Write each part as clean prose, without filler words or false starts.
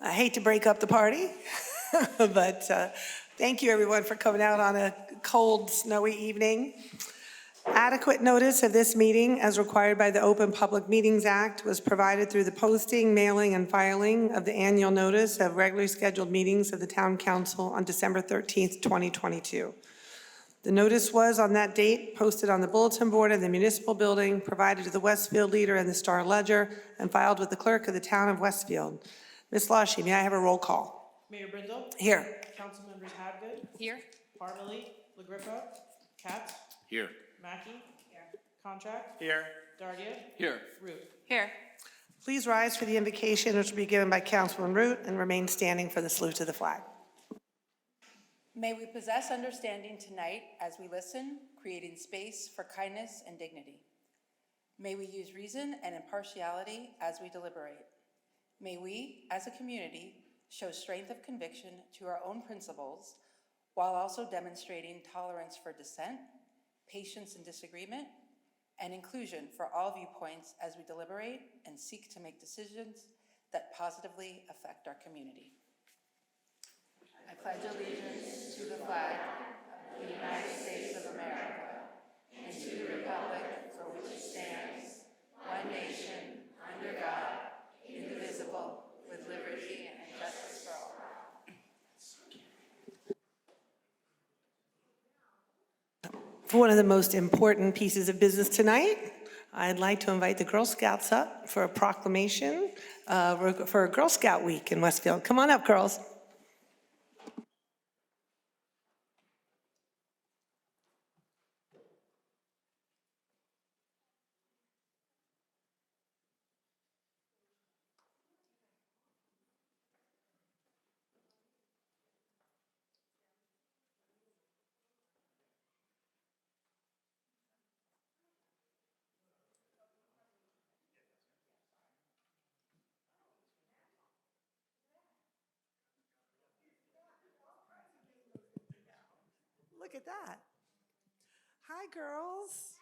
I hate to break up the party, but thank you everyone for coming out on a cold, snowy evening. Adequate notice of this meeting, as required by the Open Public Meetings Act, was provided through the posting, mailing, and filing of the annual notice of regularly scheduled meetings of the Town Council on December 13th, 2022. The notice was, on that date, posted on the bulletin board of the municipal building, provided to the Westfield Leader and the Star Ledger, and filed with the clerk of the town of Westfield. Ms. Lashy, may I have a roll call? Mayor Brindle? Here. Council members Hadgood? Here. Parmalee? LaGriffa? Katz? Here. Mackey? Here. Contract? Here. Dardia? Here. Root? Here. Please rise for the invocation, which will be given by Councilman Root, and remain standing for the salute to the flag. May we possess understanding tonight as we listen, creating space for kindness and dignity. May we use reason and impartiality as we deliberate. May we, as a community, show strength of conviction to our own principles while also demonstrating tolerance for dissent, patience in disagreement, and inclusion for all viewpoints as we deliberate and seek to make decisions that positively affect our community. I pledge allegiance to the flag of the United States of America and to the republic for which it stands, one nation, under God, indivisible, with liberty and justice for all. For one of the most important pieces of business tonight, I'd like to invite the Girl Scouts up for a proclamation for Girl Scout Week in Westfield. Come on up, girls. Look at that. Hi, girls.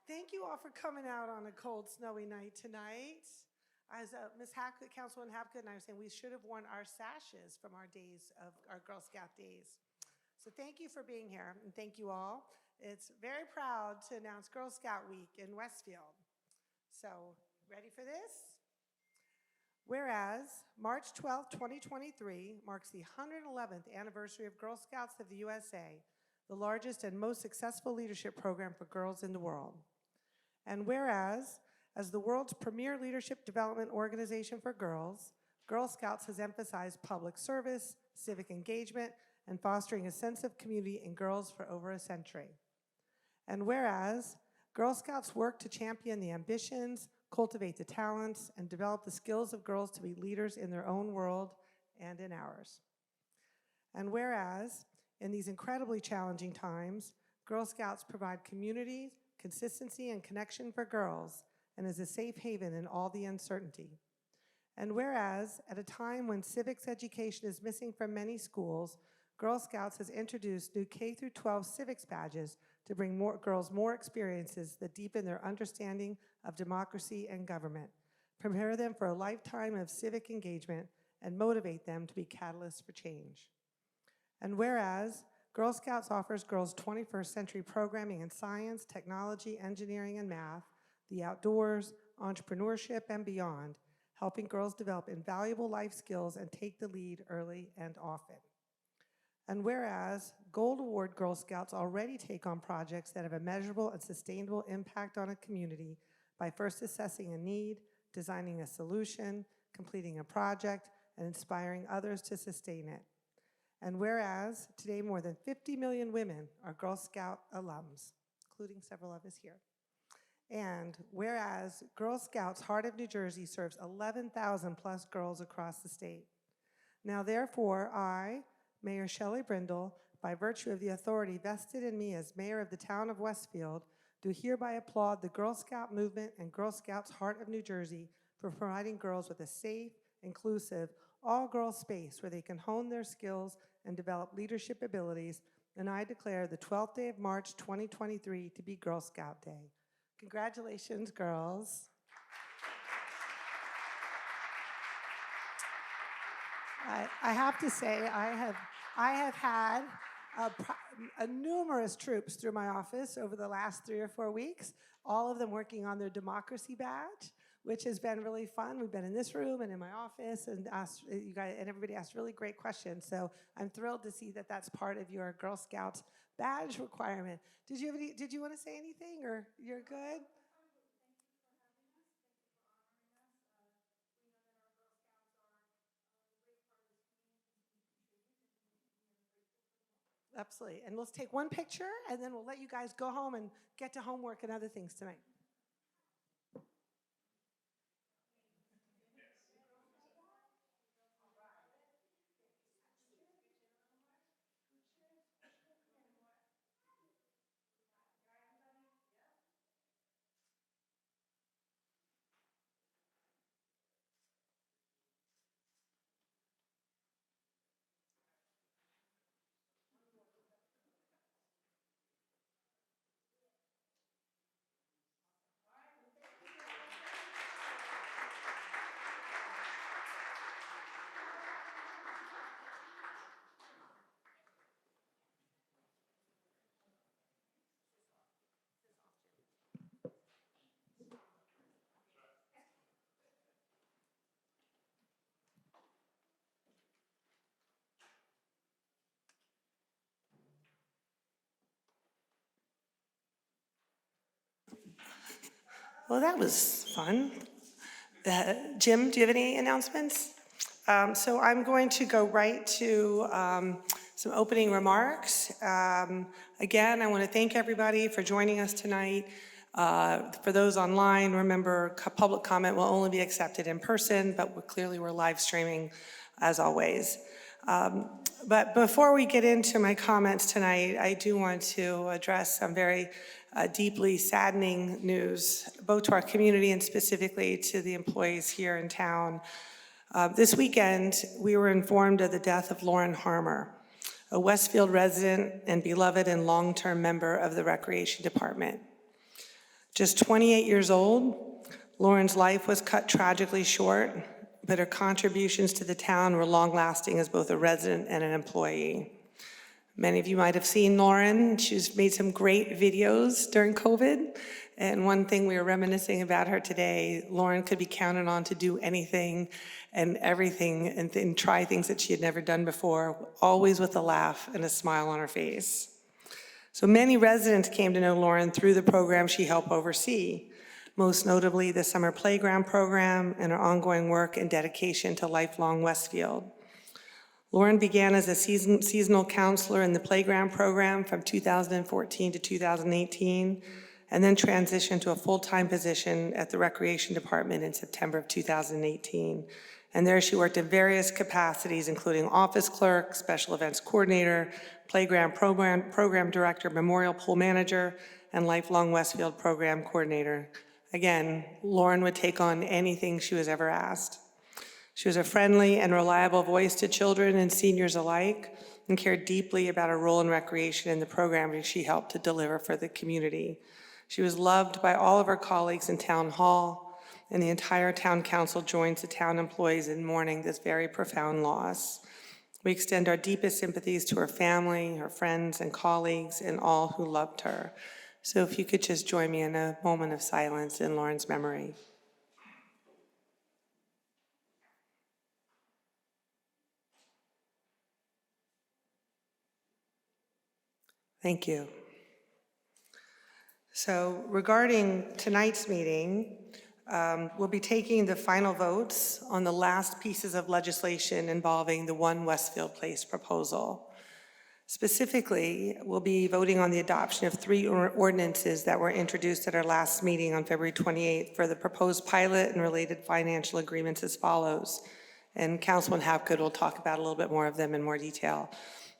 Thank you all for coming out on a cold, snowy night tonight. As Ms. Hackett, Councilwoman Hackett, and I were saying, we should have worn our sashes from our days of our Girl Scout days. So thank you for being here, and thank you all. It's very proud to announce Girl Scout Week in Westfield. So, ready for this? Whereas March 12, 2023 marks the 111th anniversary of Girl Scouts of the USA, the largest and most successful leadership program for girls in the world. And whereas, as the world's premier leadership development organization for girls, Girl Scouts has emphasized public service, civic engagement, and fostering a sense of community in girls for over a century. And whereas, Girl Scouts work to champion the ambitions, cultivate the talents, and develop the skills of girls to be leaders in their own world and in ours. And whereas, in these incredibly challenging times, Girl Scouts provide community, consistency, and connection for girls, and is a safe haven in all the uncertainty. And whereas, at a time when civics education is missing from many schools, Girl Scouts has introduced new K-12 civics badges to bring girls more experiences that deepen their understanding of democracy and government, prepare them for a lifetime of civic engagement, and motivate them to be catalysts for change. And whereas, Girl Scouts offers girls 21st century programming in science, technology, engineering, and math, the outdoors, entrepreneurship, and beyond, helping girls develop invaluable life skills and take the lead early and often. And whereas, Gold Award Girl Scouts already take on projects that have a measurable and sustainable impact on a community by first assessing a need, designing a solution, completing a project, and inspiring others to sustain it. And whereas, today more than 50 million women are Girl Scout alums, including several of us here. And whereas, Girl Scouts Heart of New Jersey serves 11,000 plus girls across the state. Now therefore, I, Mayor Shelley Brindle, by virtue of the authority vested in me as mayor of the town of Westfield, do hereby applaud the Girl Scout movement and Girl Scouts Heart of New Jersey for providing girls with a safe, inclusive, all-girls space where they can hone their skills and develop leadership abilities, and I declare the 12th day of March 2023 to be Girl Scout Day. Congratulations, girls. I have to say, I have had numerous troops through my office over the last 3 or 4 weeks, all of them working on their democracy badge, which has been really fun. We've been in this room and in my office and asked you guys, and everybody asked really great questions. So I'm thrilled to see that that's part of your Girl Scouts badge requirement. Did you want to say anything, or you're good? Absolutely. And let's take one picture, and then we'll let you guys go home and get to homework and other things tonight. Well, that was fun. Jim, do you have any announcements? So I'm going to go right to some opening remarks. Again, I want to thank everybody for joining us tonight. For those online, remember, public comment will only be accepted in person, but clearly we're live streaming as always. But before we get into my comments tonight, I do want to address some very deeply saddening news, both to our community and specifically to the employees here in town. This weekend, we were informed of the death of Lauren Harmer, a Westfield resident and beloved and long-term member of the Recreation Department. Just 28 years old, Lauren's life was cut tragically short, but her contributions to the town were long-lasting as both a resident and an employee. Many of you might have seen Lauren. She's made some great videos during COVID. And one thing we were reminiscing about her today, Lauren could be counted on to do anything and everything and try things that she had never done before, always with a laugh and a smile on her face. So many residents came to know Lauren through the program she helped oversee, most notably the summer playground program and her ongoing work and dedication to lifelong Westfield. Lauren began as a seasonal counselor in the playground program from 2014 to 2018, and then transitioned to a full-time position at the Recreation Department in September of 2018. And there she worked in various capacities, including office clerk, special events coordinator, playground program director, memorial pool manager, and lifelong Westfield program coordinator. Again, Lauren would take on anything she was ever asked. She was a friendly and reliable voice to children and seniors alike, and cared deeply about her role in recreation and the programming she helped to deliver for the community. She was loved by all of her colleagues in Town Hall, and the entire Town Council joins the town employees in mourning this very profound loss. We extend our deepest sympathies to her family, her friends and colleagues, and all who loved her. So if you could just join me in a moment of silence in Lauren's memory. Thank you. So regarding tonight's meeting, we'll be taking the final votes on the last pieces of legislation involving the One Westfield Place proposal. Specifically, we'll be voting on the adoption of 3 ordinances that were introduced at our last meeting on February 28th for the proposed pilot and related financial agreements as follows. And Councilman Hapgood will talk about a little bit more of them in more detail.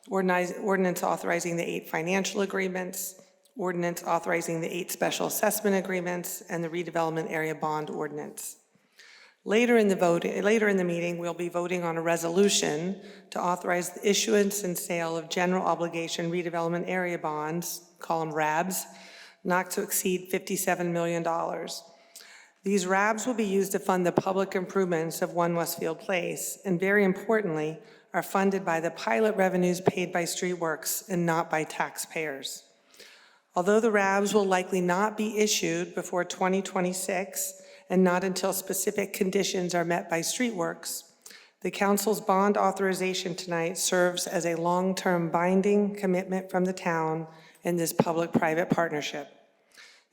Ordinance authorizing the 8 financial agreements, ordinance authorizing the 8 special assessment agreements, and the redevelopment area bond ordinance. Later in the meeting, we'll be voting on a resolution to authorize the issuance and sale of general obligation redevelopment area bonds, call them RABs, not to exceed $57 million. These RABs will be used to fund the public improvements of 1 Westfield Place, and very importantly, are funded by the pilot revenues paid by Streetworks and not by taxpayers. Although the RABs will likely not be issued before 2026 and not until specific conditions are met by Streetworks, the Council's bond authorization tonight serves as a long-term binding commitment from the town in this public-private partnership.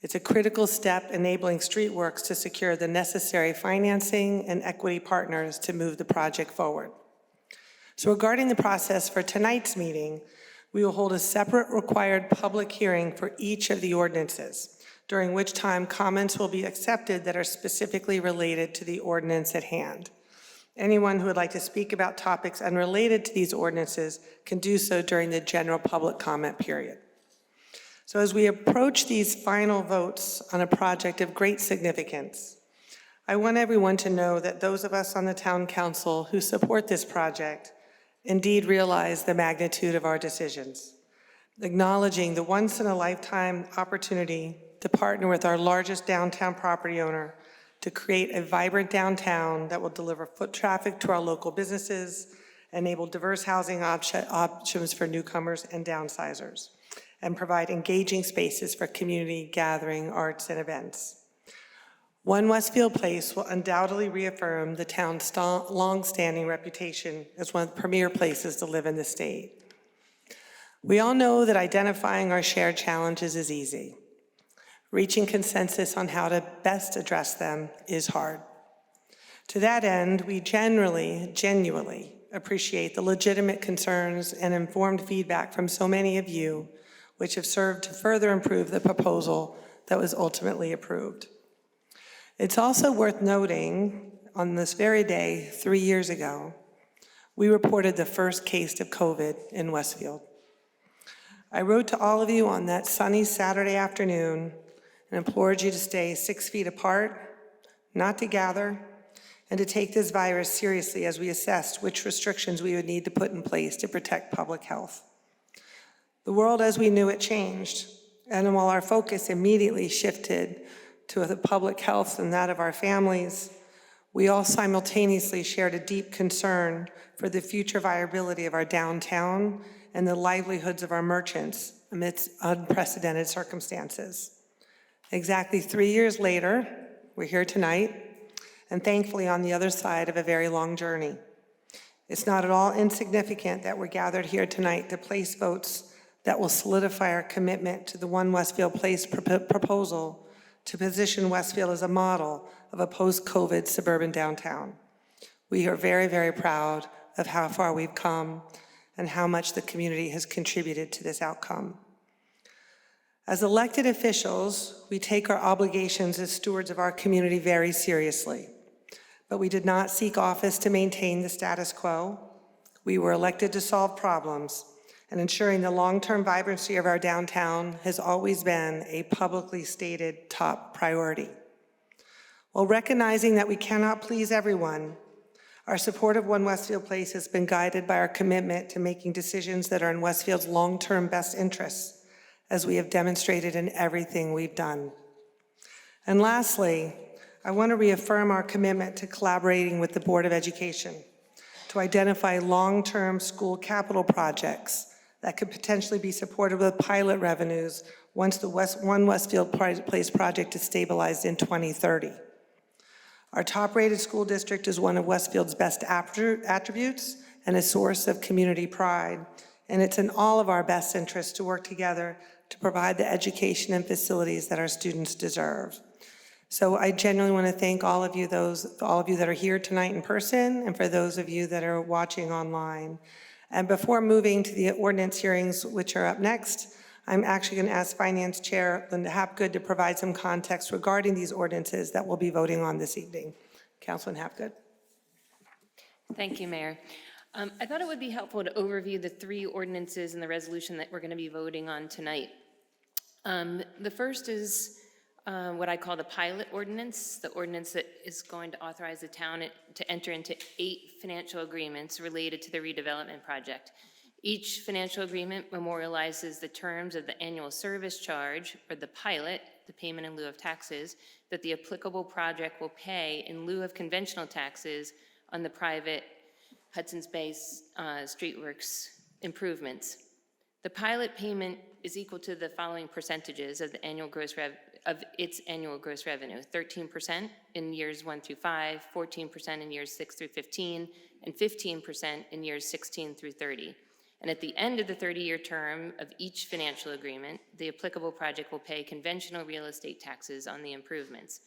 It's a critical step enabling Streetworks to secure the necessary financing and equity partners to move the project forward. So regarding the process for tonight's meeting, we will hold a separate required public hearing for each of the ordinances, during which time comments will be accepted that are specifically related to the ordinance at hand. Anyone who would like to speak about topics unrelated to these ordinances can do so during the general public comment period. So as we approach these final votes on a project of great significance, I want everyone to know that those of us on the Town Council who support this project indeed realize the magnitude of our decisions, acknowledging the once-in-a-lifetime opportunity to partner with our largest downtown property owner to create a vibrant downtown that will deliver foot traffic to our local businesses, enable diverse housing options for newcomers and downsizers, and provide engaging spaces for community gathering, arts, and events. 1 Westfield Place will undoubtedly reaffirm the town's long-standing reputation as one of the premier places to live in the state. We all know that identifying our shared challenges is easy. Reaching consensus on how to best address them is hard. To that end, we genuinely appreciate the legitimate concerns and informed feedback from so many of you, which have served to further improve the proposal that was ultimately approved. It's also worth noting, on this very day, 3 years ago, we reported the first case of COVID in Westfield. I wrote to all of you on that sunny Saturday afternoon and implored you to stay 6 feet apart, not to gather, and to take this virus seriously as we assessed which restrictions we would need to put in place to protect public health. The world as we knew it changed, and while our focus immediately shifted to the public health and that of our families, we all simultaneously shared a deep concern for the future viability of our downtown and the livelihoods of our merchants amidst unprecedented circumstances. Exactly 3 years later, we're here tonight, and thankfully on the other side of a very long journey. It's not at all insignificant that we're gathered here tonight to place votes that will solidify our commitment to the 1 Westfield Place proposal to position Westfield as a model of a post-COVID suburban downtown. We are very, very proud of how far we've come and how much the community has contributed to this outcome. As elected officials, we take our obligations as stewards of our community very seriously, but we did not seek office to maintain the status quo. We were elected to solve problems, and ensuring the long-term vibrancy of our downtown has always been a publicly stated top priority. While recognizing that we cannot please everyone, our support of 1 Westfield Place has been guided by our commitment to making decisions that are in Westfield's long-term best interests, as we have demonstrated in everything we've done. And lastly, I want to reaffirm our commitment to collaborating with the Board of Education to identify long-term school capital projects that could potentially be supported with pilot revenues once the 1 Westfield Place project is stabilized in 2030. Our top-rated school district is one of Westfield's best attributes and a source of community pride, and it's in all of our best interests to work together to provide the education and facilities that our students deserve. So I genuinely want to thank all of you that are here tonight in person, and for those of you that are watching online. And before moving to the ordinance hearings, which are up next, I'm actually going to ask Finance Chair Linda Hapgood to provide some context regarding these ordinances that we'll be voting on this evening. Councilman Hapgood. Thank you, Mayor. I thought it would be helpful to overview the 3 ordinances and the resolution that we're going to be voting on tonight. The first is what I call the pilot ordinance, the ordinance that is going to authorize the town to enter into 8 financial agreements related to the redevelopment project. Each financial agreement memorializes the terms of the annual service charge, or the pilot, the payment in lieu of taxes, that the applicable project will pay in lieu of conventional taxes on the private Hudson's Bay Streetworks improvements. The pilot payment is equal to the following percentages of the its annual gross revenue: 13% in years 1 through 5, 14% in years 6 through 15, and 15% in years 16 through 30. And at the end of the 30-year term of each financial agreement, the applicable project will pay conventional real estate taxes on the improvements.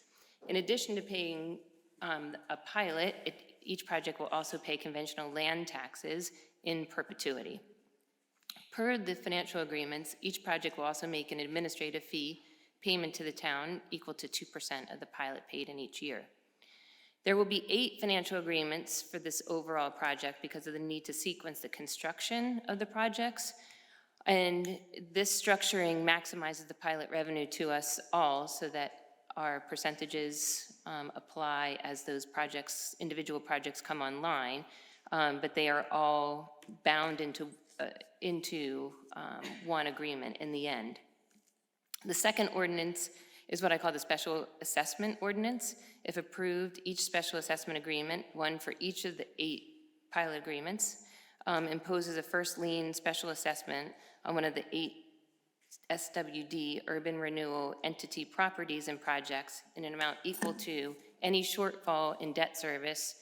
In addition to paying a pilot, each project will also pay conventional land taxes in perpetuity. Per the financial agreements, each project will also make an administrative fee payment to the town equal to 2% of the pilot paid in each year. There will be 8 financial agreements for this overall project because of the need to sequence the construction of the projects. And this structuring maximizes the pilot revenue to us all so that our percentages apply as those projects, individual projects come online, but they are all bound into one agreement in the end. The second ordinance is what I call the special assessment ordinance. If approved, each special assessment agreement, one for each of the 8 pilot agreements, imposes a first lien special assessment on one of the 8 SWD urban renewal entity properties and projects in an amount equal to any shortfall in debt service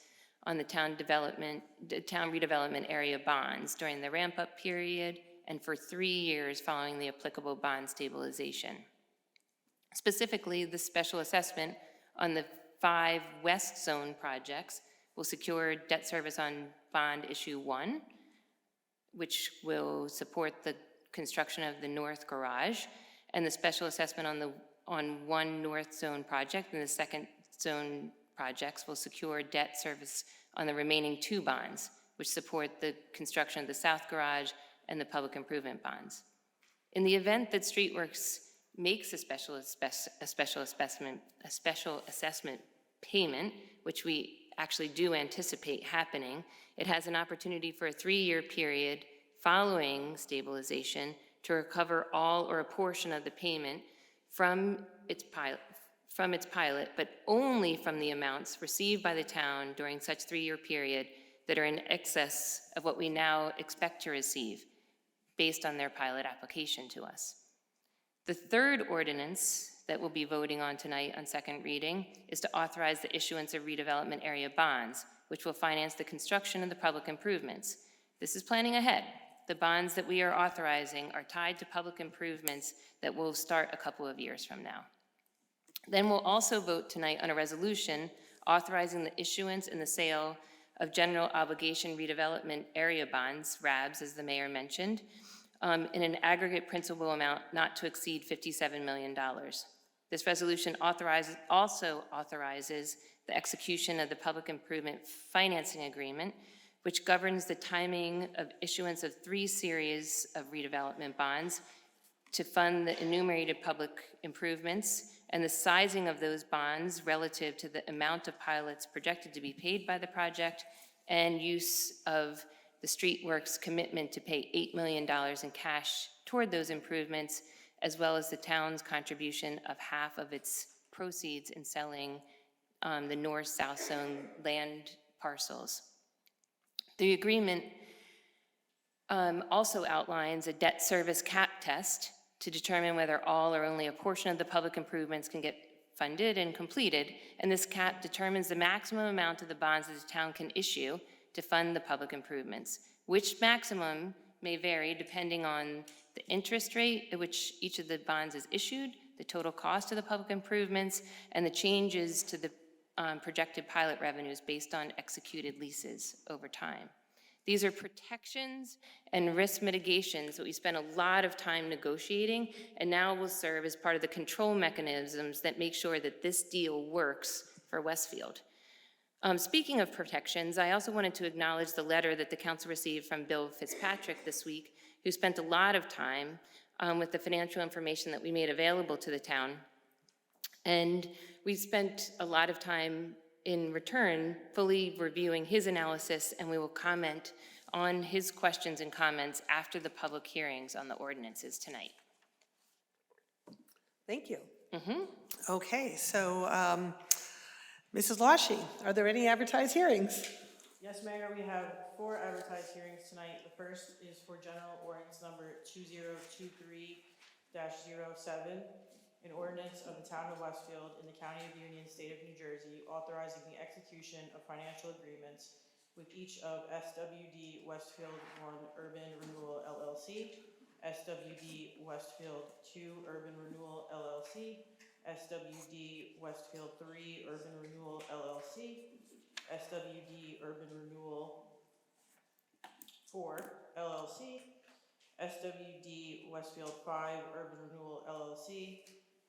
on the town redevelopment area bonds during the ramp-up period and for 3 years following the applicable bond stabilization. Specifically, the special assessment on the 5 West Zone projects will secure debt service on bond issue 1, which will support the construction of the North Garage, and the special assessment on 1 North Zone project and the 2nd Zone projects will secure debt service on the remaining 2 bonds, which support the construction of the South Garage and the public improvement bonds. In the event that Streetworks makes a special assessment payment, which we actually do anticipate happening, it has an opportunity for a 3-year period following stabilization to recover all or a portion of the payment from its pilot, but only from the amounts received by the town during such 3-year period that are in excess of what we now expect to receive based on their pilot application to us. The third ordinance that we'll be voting on tonight on second reading is to authorize the issuance of redevelopment area bonds, which will finance the construction of the public improvements. This is planning ahead. The bonds that we are authorizing are tied to public improvements that will start a couple of years from now. Then we'll also vote tonight on a resolution authorizing the issuance and the sale of general obligation redevelopment area bonds, RABs, as the mayor mentioned, in an aggregate principal amount not to exceed $57 million. This resolution also authorizes the execution of the public improvement financing agreement, which governs the timing of issuance of 3 series of redevelopment bonds to fund the enumerated public improvements and the sizing of those bonds relative to the amount of pilots projected to be paid by the project and use of the Streetworks commitment to pay $8 million in cash toward those improvements, as well as the town's contribution of half of its proceeds in selling the north-south zone land parcels. The agreement also outlines a debt service cap test to determine whether all or only a portion of the public improvements can get funded and completed, and this cap determines the maximum amount of the bonds that the town can issue to fund the public improvements, which maximum may vary depending on the interest rate at which each of the bonds is issued, the total cost of the public improvements, and the changes to the projected pilot revenues based on executed leases over time. These are protections and risk mitigations that we spent a lot of time negotiating and now will serve as part of the control mechanisms that make sure that this deal works for Westfield. Speaking of protections, I also wanted to acknowledge the letter that the council received from Bill Fitzpatrick this week, who spent a lot of time with the financial information that we made available to the town. And we spent a lot of time in return fully reviewing his analysis, and we will comment on his questions and comments after the public hearings on the ordinances tonight. Thank you. Okay, so Mrs. Lashy, are there any advertised hearings? Yes, Mayor, we have 4 advertised hearings tonight. The first is for general ordinance number 2023-07, an ordinance of the town of Westfield in the county of Union, state of New Jersey, authorizing the execution of financial agreements with each of SWD Westfield 1 Urban Renewal LLC, SWD Westfield 2 Urban Renewal LLC, SWD Westfield 3 Urban Renewal LLC, SWD Urban Renewal 4 LLC, SWD Westfield 5 Urban Renewal LLC,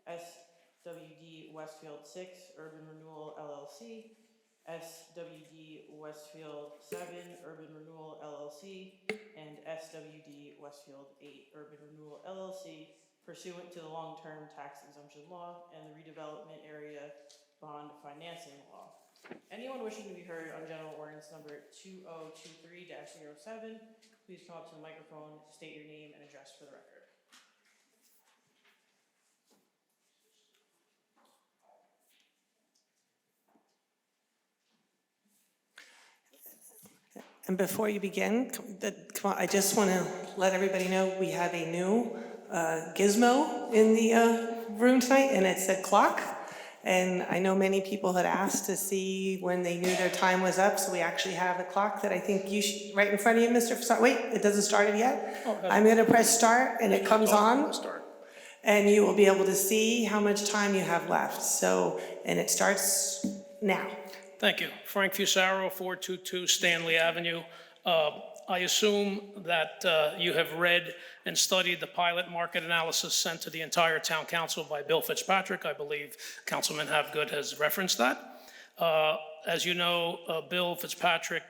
SWD Westfield 6 Urban Renewal LLC, SWD Westfield 7 Urban Renewal LLC, and SWD Westfield 8 Urban Renewal LLC pursuant to the long-term tax exemption law and the redevelopment area bond financing law. Anyone wishing to be heard on general ordinance number 2023-07, please come up to the microphone, state your name and address for the record. And before you begin, come on, I just want to let everybody know we have a new gizmo in the room tonight, and it's a clock. And I know many people had asked to see when they knew their time was up, so we actually have a clock that I think you should, right in front of you, Mr. Fasar. Wait, it doesn't start it yet? I'm going to press start, and it comes on. And you will be able to see how much time you have left. So, and it starts now. Thank you. Frank Fusaro, 422 Stanley Avenue. I assume that you have read and studied the pilot market analysis sent to the entire town council by Bill Fitzpatrick. I believe Councilman Havgood has referenced that. As you know, Bill Fitzpatrick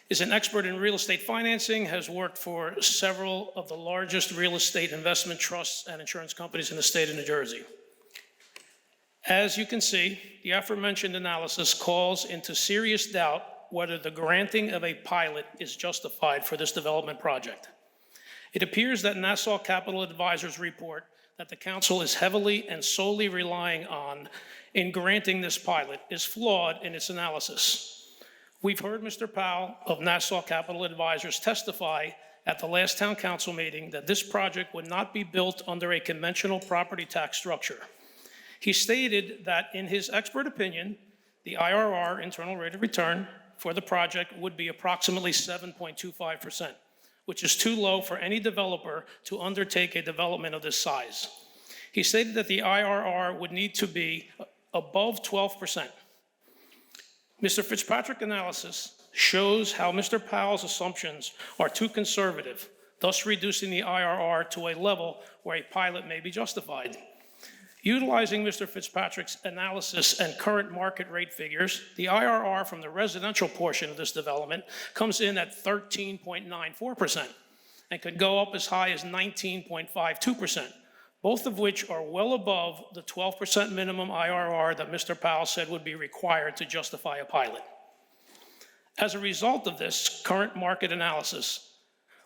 is an expert in real estate financing, has worked for several of the largest real estate investment trusts and insurance companies in the state of New Jersey. As you can see, the aforementioned analysis calls into serious doubt whether the granting of a pilot is justified for this development project. It appears that Nassau Capital Advisors report that the council is heavily and solely relying on in granting this pilot is flawed in its analysis. We've heard Mr. Powell of Nassau Capital Advisors testify at the last town council meeting that this project would not be built under a conventional property tax structure. He stated that in his expert opinion, the IRR, internal rate of return, for the project would be approximately 7.25%, which is too low for any developer to undertake a development of this size. He stated that the IRR would need to be above 12%. Mr. Fitzpatrick's analysis shows how Mr. Powell's assumptions are too conservative, thus reducing the IRR to a level where a pilot may be justified. Utilizing Mr. Fitzpatrick's analysis and current market rate figures, the IRR from the residential portion of this development comes in at 13.94% and could go up as high as 19.52%, both of which are well above the 12% minimum IRR that Mr. Powell said would be required to justify a pilot. As a result of this current market analysis,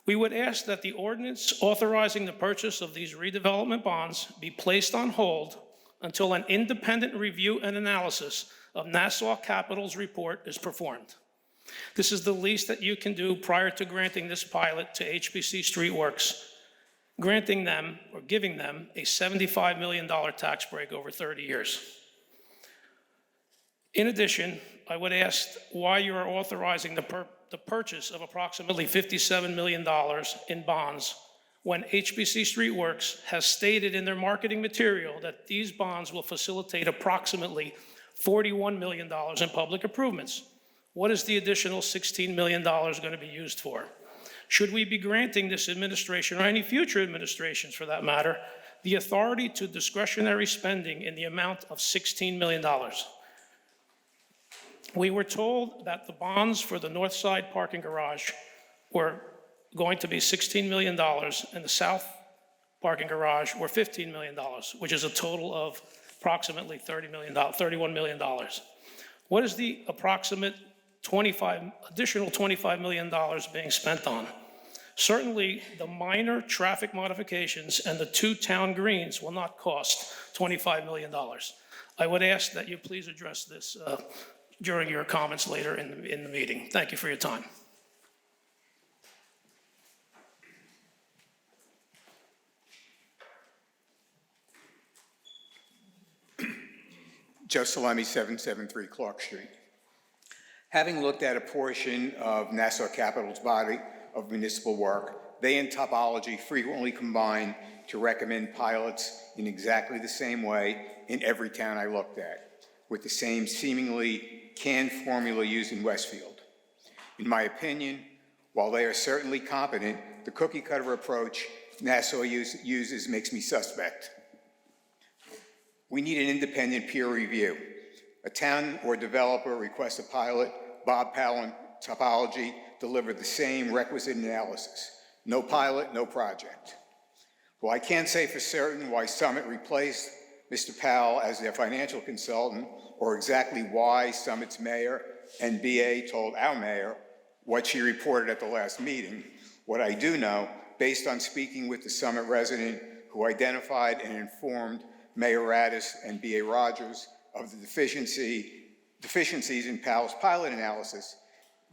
we would ask that the ordinance authorizing the purchase of these redevelopment bonds be placed on hold until an independent review and analysis of Nassau Capital's report is performed. This is the least that you can do prior to granting this pilot to HBC Streetworks, granting them or giving them a $75 million tax break over 30 years. In addition, I would ask why you are authorizing the purchase of approximately $57 million in bonds when HBC Streetworks has stated in their marketing material that these bonds will facilitate approximately $41 million in public improvements. What is the additional $16 million going to be used for? Should we be granting this administration, or any future administrations for that matter, the authority to discretionary spending in the amount of $16 million? We were told that the bonds for the north side parking garage were going to be $16 million and the south parking garage were $15 million, which is a total of approximately $31 million. What is the approximate additional $25 million being spent on. Certainly, the minor traffic modifications and the 2 town greens will not cost $25 million. I would ask that you please address this during your comments later in the meeting. Thank you for your time. Joe Salemi, 773 Clark Street. Having looked at a portion of Nassau Capital's body of municipal work, they and topology frequently combine to recommend pilots in exactly the same way in every town I looked at, with the same seemingly canned formula used in Westfield. In my opinion, while they are certainly competent, the cookie-cutter approach Nassau uses makes me suspect. We need an independent peer review. A town or developer requests a pilot, Bob Powell and Topology deliver the same requisite analysis. No pilot, no project. Well, I can't say for certain why Summit replaced Mr. Powell as their financial consultant, or exactly why Summit's mayor and BA told our mayor what she reported at the last meeting. What I do know, based on speaking with the Summit resident who identified and informed Mayor Radis and BA Rogers of the deficiencies in Powell's pilot analysis,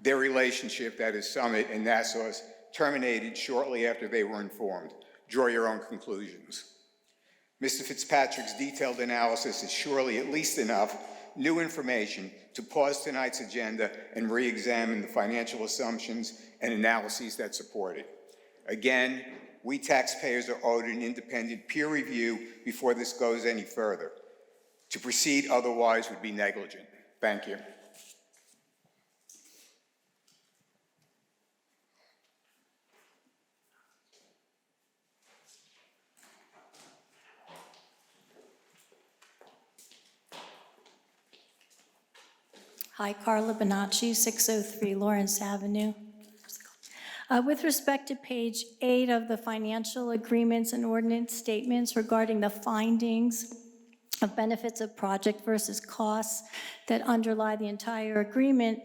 their relationship, that is Summit and Nassau's, terminated shortly after they were informed. Draw your own conclusions. Mr. Fitzpatrick's detailed analysis is surely at least enough new information to pause tonight's agenda and re-examine the financial assumptions and analyses that support it. Again, we taxpayers are owed an independent peer review before this goes any further. To proceed otherwise would be negligent. Thank you. Hi, Carla Bonacci, 603 Lawrence Avenue. With respect to page 8 of the financial agreements and ordinance statements regarding the findings of benefits of project versus costs that underlie the entire agreement,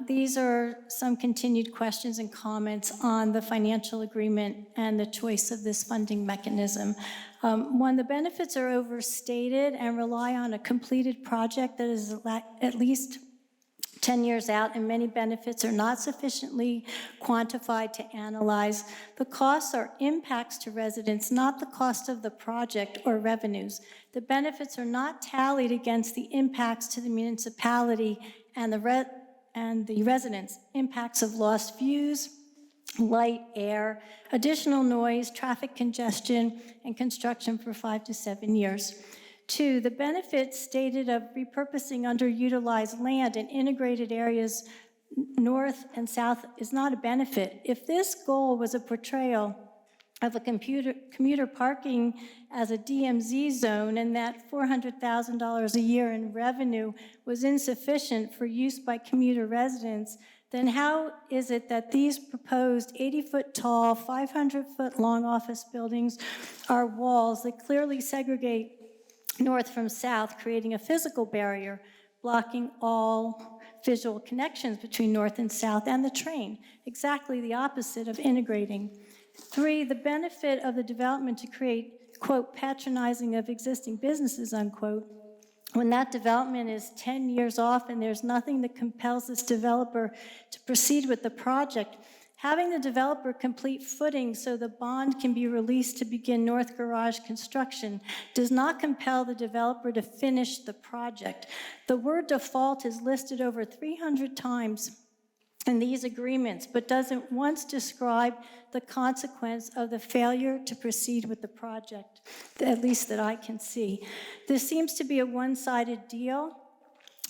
these are some continued questions and comments on the financial agreement and the choice of this funding mechanism. One, the benefits are overstated and rely on a completed project that is at least 10 years out, and many benefits are not sufficiently quantified to analyze. The costs are impacts to residents, not the cost of the project or revenues. The benefits are not tallied against the impacts to the municipality and the residents, impacts of lost views, light, air, additional noise, traffic congestion, and construction for 5 to 7 years. 2, the benefits stated of repurposing underutilized land in integrated areas north and south is not a benefit. If this goal was a portrayal of a commuter parking as a DMZ zone and that $400,000 a year in revenue was insufficient for use by commuter residents, then how is it that these proposed 80-foot tall, 500-foot long office buildings are walls that clearly segregate north from south, creating a physical barrier, blocking all visual connections between north and south and the train, exactly the opposite of integrating. 3, the benefit of the development to create, quote, patronizing of existing businesses, unquote, when that development is 10 years off and there's nothing that compels this developer to proceed with the project. Having the developer complete footing so the bond can be released to begin north garage construction does not compel the developer to finish the project. The word default is listed over 300 times in these agreements, but doesn't once describe the consequence of the failure to proceed with the project, at least that I can see. This seems to be a one-sided deal.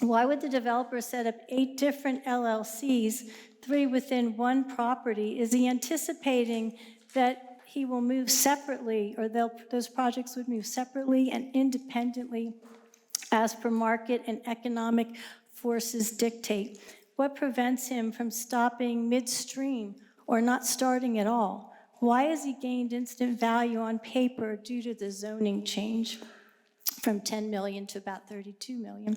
Why would the developer set up 8 different LLCs, 3 within one property? Is he anticipating that he will move separately, or those projects would move separately and independently as per market and economic forces dictate? What prevents him from stopping midstream or not starting at all? Why has he gained instant value on paper due to the zoning change? from 10 million to about 32 million.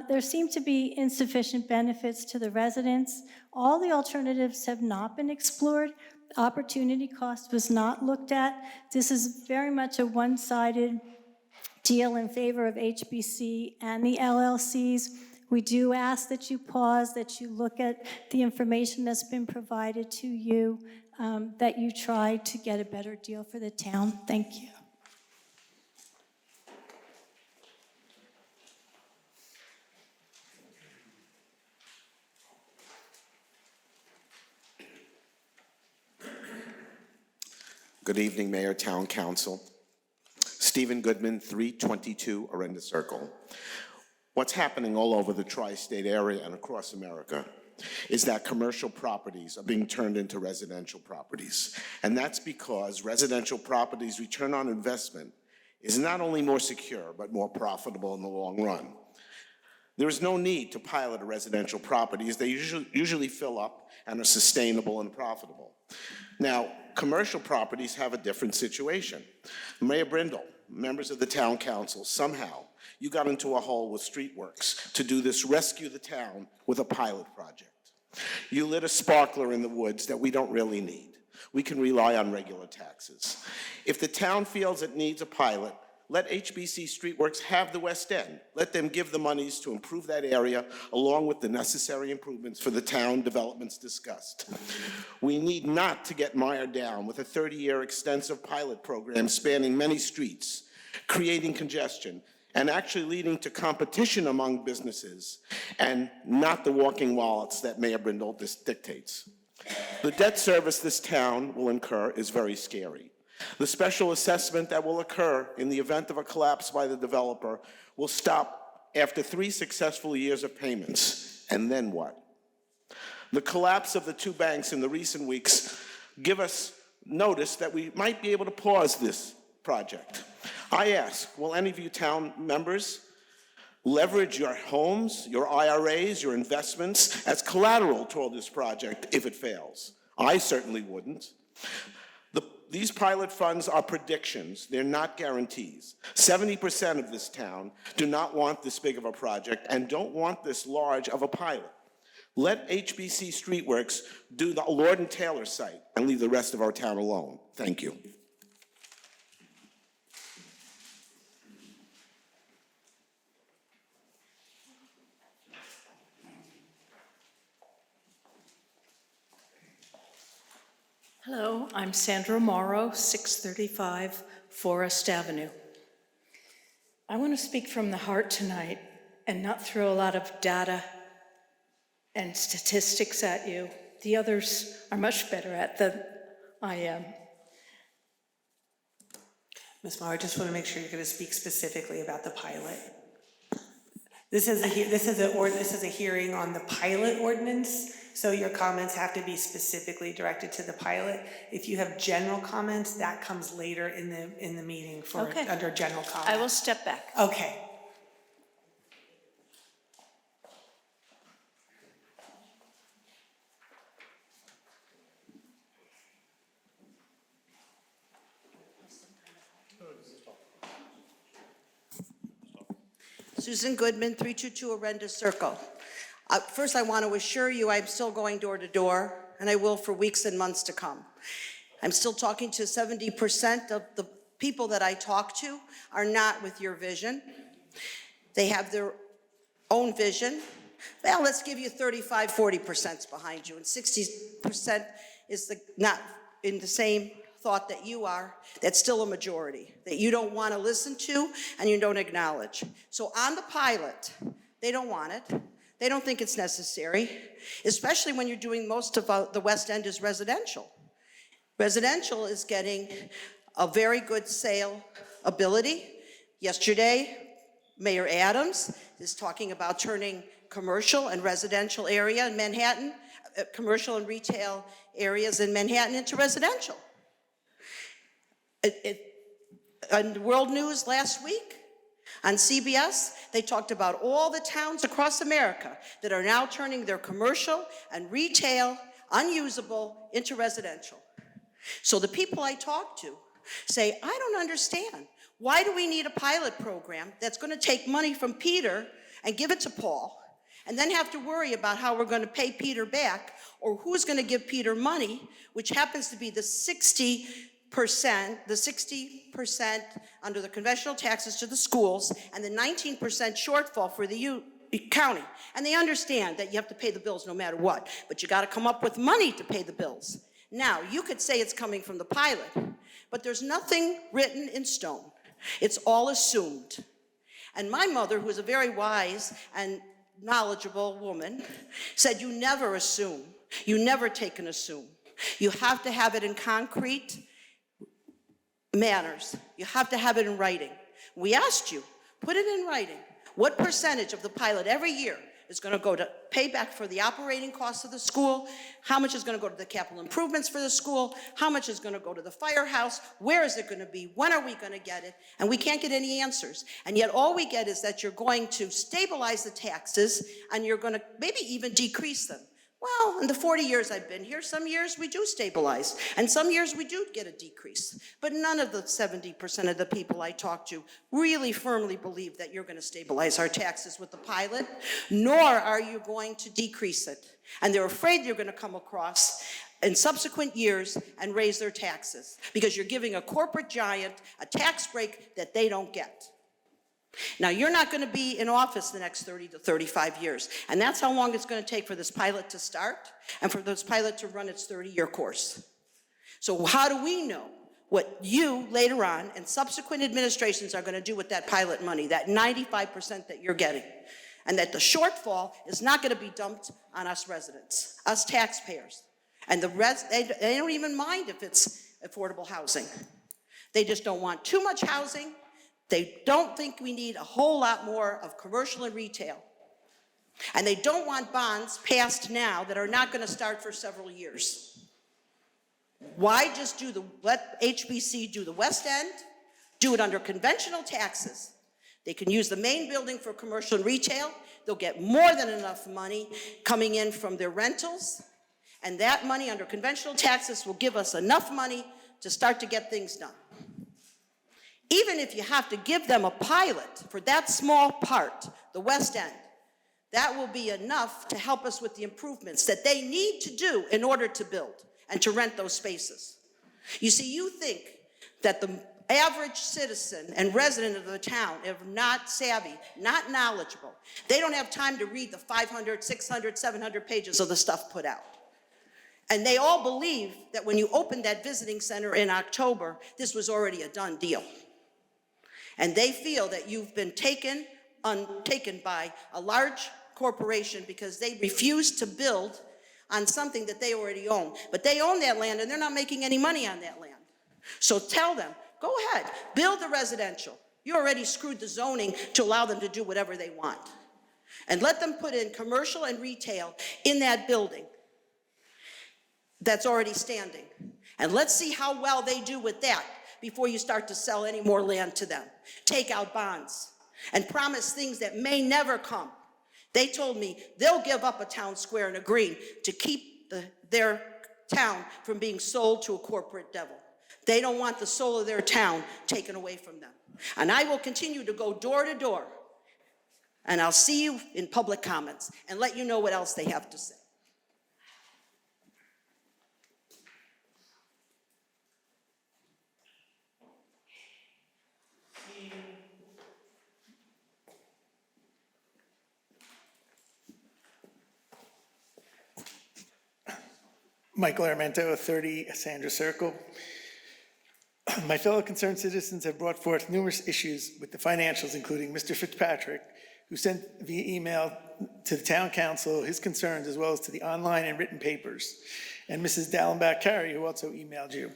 There seem to be insufficient benefits to the residents. All the alternatives have not been explored. Opportunity cost was not looked at. This is very much a one-sided deal in favor of HBC and the LLCs. We do ask that you pause, that you look at the information that's been provided to you, that you try to get a better deal for the town. Thank you. Good evening, Mayor, Town Council. Stephen Goodman, 322 Arenda Circle. What's happening all over the tri-state area and across America is that commercial properties are being turned into residential properties. And that's because residential properties' return on investment is not only more secure, but more profitable in the long run. There is no need to pilot a residential property, as they usually fill up and are sustainable and profitable. Now, commercial properties have a different situation. Mayor Brindle, members of the town council, somehow you got into a hole with Streetworks to do this rescue the town with a pilot project. You lit a sparkler in the woods that we don't really need. We can rely on regular taxes. If the town feels it needs a pilot, let HBC Streetworks have the West End. Let them give the monies to improve that area along with the necessary improvements for the town developments discussed. We need not to get mired down with a 30-year extensive pilot program spanning many streets, creating congestion, and actually leading to competition among businesses and not the walking wallets that Mayor Brindle dictates. The debt service this town will incur is very scary. The special assessment that will occur in the event of a collapse by the developer will stop after 3 successful years of payments. And then what? The collapse of the 2 banks in the recent weeks give us notice that we might be able to pause this project. I ask, will any of you town members leverage your homes, your IRAs, your investments as collateral toward this project if it fails? I certainly wouldn't. These pilot funds are predictions, they're not guarantees. 70% of this town do not want this big of a project and don't want this large of a pilot. Let HBC Streetworks do the Lord and Taylor site and leave the rest of our town alone. Thank you. Hello, I'm Sandra Morrow, 635 Forest Avenue. I want to speak from the heart tonight and not throw a lot of data and statistics at you. The others are much better at than I am. Ms. Morrow, I just want to make sure you're going to speak specifically about the pilot. This is a hearing on the pilot ordinance, so your comments have to be specifically directed to the pilot. If you have general comments, that comes later in the meeting for Okay. under general comment. I will step back. Okay. Susan Goodman, 322 Arenda Circle. First, I want to assure you I'm still going door to door, and I will for weeks and months to come. I'm still talking to 70% of the people that I talk to are not with your vision. They have their own vision. Well, let's give you 35, 40% behind you, and 60% is not in the same thought that you are. That's still a majority that you don't want to listen to and you don't acknowledge. So on the pilot, they don't want it. They don't think it's necessary, especially when you're doing most of the West End is residential. Residential is getting a very good sale ability. Yesterday, Mayor Adams is talking about turning commercial and residential area in Manhattan, commercial and retail areas in Manhattan into residential. On World News last week, on CBS, they talked about all the towns across America that are now turning their commercial and retail unusable into residential. So the people I talk to say, I don't understand. Why do we need a pilot program that's going to take money from Peter and give it to Paul, and then have to worry about how we're going to pay Peter back, or who's going to give Peter money, which happens to be the 60% under the conventional taxes to the schools, and the 19% shortfall for the county. And they understand that you have to pay the bills no matter what, but you got to come up with money to pay the bills. Now, you could say it's coming from the pilot, but there's nothing written in stone. It's all assumed. And my mother, who is a very wise and knowledgeable woman, said you never assume. You never take an assume. You have to have it in concrete manners. You have to have it in writing. We asked you, put it in writing. What percentage of the pilot every year is going to go to pay back for the operating costs of the school? How much is going to go to the capital improvements for the school? How much is going to go to the firehouse? Where is it going to be? When are we going to get it? And we can't get any answers. And yet all we get is that you're going to stabilize the taxes and you're going to maybe even decrease them. Well, in the 40 years I've been here, some years we do stabilize, and some years we do get a decrease. But none of the 70% of the people I talk to really firmly believe that you're going to stabilize our taxes with the pilot, nor are you going to decrease it. And they're afraid you're going to come across in subsequent years and raise their taxes, because you're giving a corporate giant a tax break that they don't get. Now, you're not going to be in office the next 30 to 35 years, and that's how long it's going to take for this pilot to start and for this pilot to run its 30-year course. So how do we know what you later on and subsequent administrations are going to do with that pilot money, that 95% that you're getting, and that the shortfall is not going to be dumped on us residents, us taxpayers, and they don't even mind if it's affordable housing. They just don't want too much housing. They don't think we need a whole lot more of commercial and retail. And they don't want bonds passed now that are not going to start for several years. Why just let HBC do the West End, do it under conventional taxes? They can use the main building for commercial and retail. They'll get more than enough money coming in from their rentals. And that money under conventional taxes will give us enough money to start to get things done. Even if you have to give them a pilot for that small part, the West End, that will be enough to help us with the improvements that they need to do in order to build and to rent those spaces. You see, you think that the average citizen and resident of the town are not savvy, not knowledgeable. They don't have time to read the 500, 600, 700 pages of the stuff put out. And they all believe that when you opened that visiting center in October, this was already a done deal. And they feel that you've been taken by a large corporation because they refuse to build on something that they already own. But they own that land and they're not making any money on that land. So tell them, go ahead, build the residential. You already screwed the zoning to allow them to do whatever they want. And let them put in commercial and retail in that building that's already standing. And let's see how well they do with that before you start to sell any more land to them. Take out bonds and promise things that may never come. They told me they'll give up a town square and a green to keep their town from being sold to a corporate devil. They don't want the soul of their town taken away from them. And I will continue to go door to door, and I'll see you in public comments and let you know what else they have to say. Michael Armento, 30 Sandra Circle. My fellow concerned citizens have brought forth numerous issues with the financials, including Mr. Fitzpatrick, who sent via email to the town council his concerns, as well as to the online and written papers, and Mrs. Dallenbach-Carey, who also emailed you.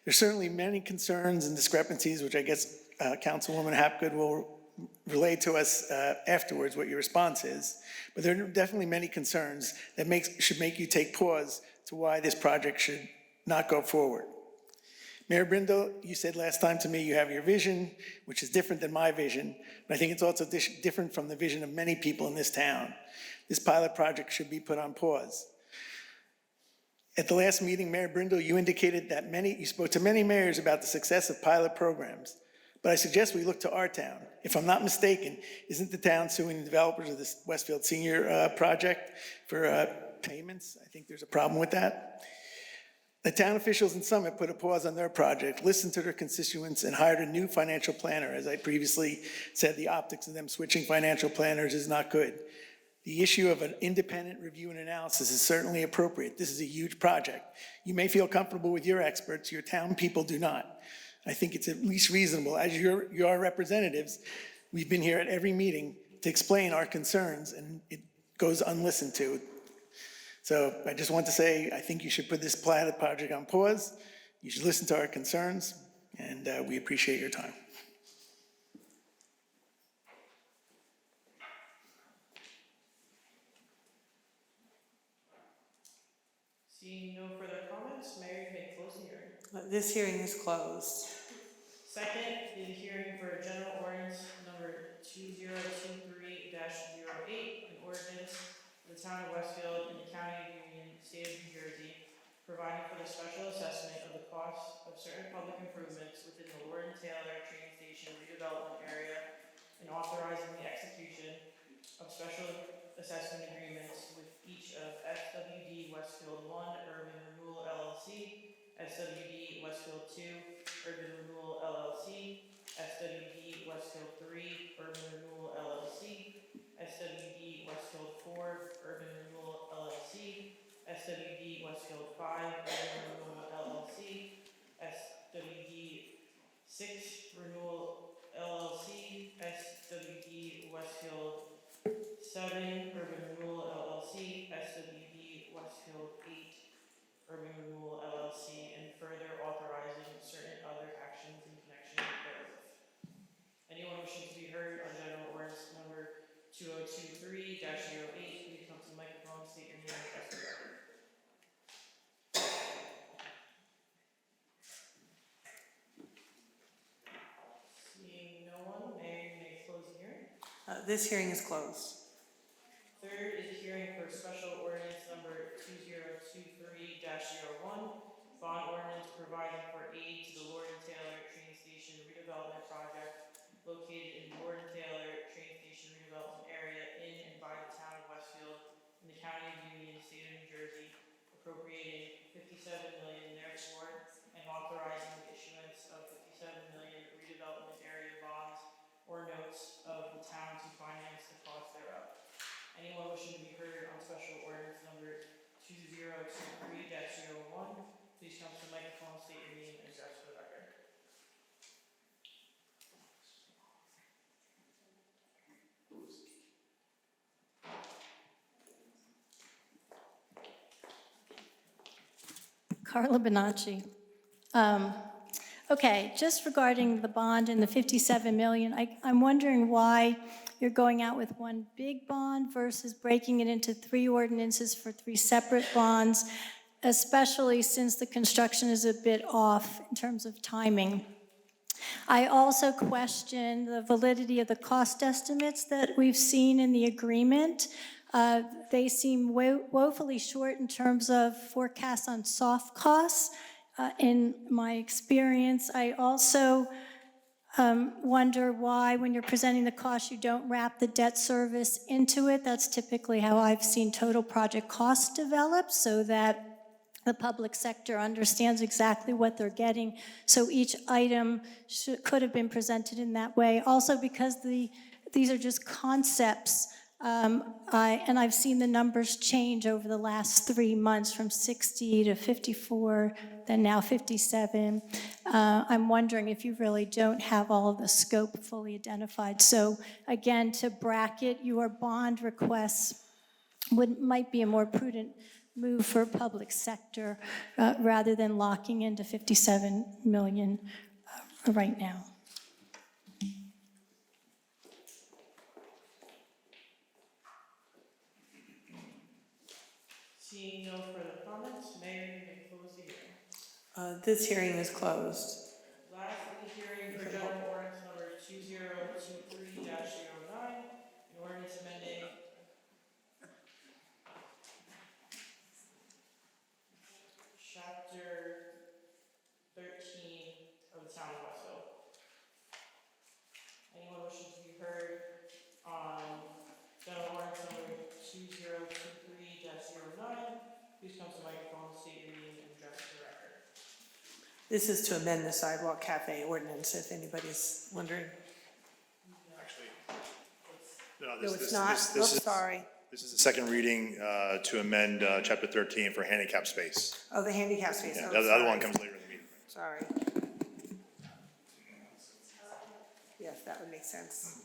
There's certainly many concerns and discrepancies, which I guess Councilwoman Hapgood will relay to us afterwards what your response is. But there are definitely many concerns that should make you take pause to why this project should not go forward. Mayor Brindle, you said last time to me you have your vision, which is different than my vision, but I think it's also different from the vision of many people in this town. This pilot project should be put on pause. At the last meeting, Mayor Brindle, you indicated that you spoke to many mayors about the success of pilot programs, but I suggest we look to our town. If I'm not mistaken, isn't the town suing the developers of this Westfield Senior project for payments? I think there's a problem with that. The town officials in Summit put a pause on their project, listened to their constituents, and hired a new financial planner. As I previously said, the optics of them switching financial planners is not good. The issue of an independent review and analysis is certainly appropriate. This is a huge project. You may feel comfortable with your experts, your town people do not. I think it's at least reasonable, as your representatives, we've been here at every meeting to explain our concerns, and it goes unlistened to. So I just want to say, I think you should put this project on pause. You should listen to our concerns, and we appreciate your time. Seeing no further comments, Mayor, you may close the hearing. This hearing is closed. Second is a hearing for general ordinance number 2023-08, an ordinance of the town of Westfield in the county of Union, state of New Jersey, providing for the special assessment of the cost of certain public improvements within the Lord and Taylor train station redevelopment area and authorizing the execution of special assessment agreements with each of SWD Westfield 1 Urban Renewal LLC, SWD Westfield 2 Urban Renewal LLC, SWD Westfield 3 Urban Renewal LLC, SWD Westfield 4 Urban Renewal LLC, SWD Westfield 5 Urban Renewal LLC, SWD 6 Renewal LLC, SWD Westfield 7 Urban Renewal LLC, SWD Westfield 8 Urban Renewal LLC, and further authorizing certain other actions in connection therewith. Anyone wishing to be heard on general ordinance number 2023-08, please come to the microphone, state your name and address the record. Seeing no one, Mayor, you may close the hearing. This hearing is closed. Third is a hearing for special ordinance number 2023-01, bond ordinance providing for aid to the Lord and Taylor train station redevelopment project located in the Lord and Taylor train station redevelopment area in and by the town of Westfield in the county of Union, state of New Jersey, appropriating $57 million therefore, and authorizing the issuance of $57 million redevelopment area bonds or notes of the town to finance the cost thereof. Anyone wishing to be heard on special ordinance number 2023-01, please come to the microphone, state your name and address for the record. Carla Bonacci. Okay, just regarding the bond and the 57 million, I'm wondering why you're going out with one big bond versus breaking it into 3 ordinances for 3 separate bonds, especially since the construction is a bit off in terms of timing. I also question the validity of the cost estimates that we've seen in the agreement. They seem woefully short in terms of forecasts on soft costs. In my experience, I also wonder why, when you're presenting the cost, you don't wrap the debt service into it. That's typically how I've seen total project costs develop, so that the public sector understands exactly what they're getting. So each item could have been presented in that way. Also, because these are just concepts, and I've seen the numbers change over the last 3 months from 60 to 54, then now 57. I'm wondering if you really don't have all of the scope fully identified. So again, to bracket your bond requests might be a more prudent move for public sector rather than locking into 57 million right now. Seeing no further comments, Mayor, you may close the hearing. This hearing is closed. Last is a hearing for general ordinance number 2023-09, an ordinance amending Chapter 13 of the Town of Westfield. Please come to the microphone, state your name and address for the record. This is to amend the sidewalk cafe ordinance, if anybody's wondering. No, it's not. Oops, sorry. This is the second reading to amend Chapter 13 for handicap space. Oh, the handicap space. Yeah, Oh, the other sorry. one comes later in the meeting. Sorry. Yes, that would make sense.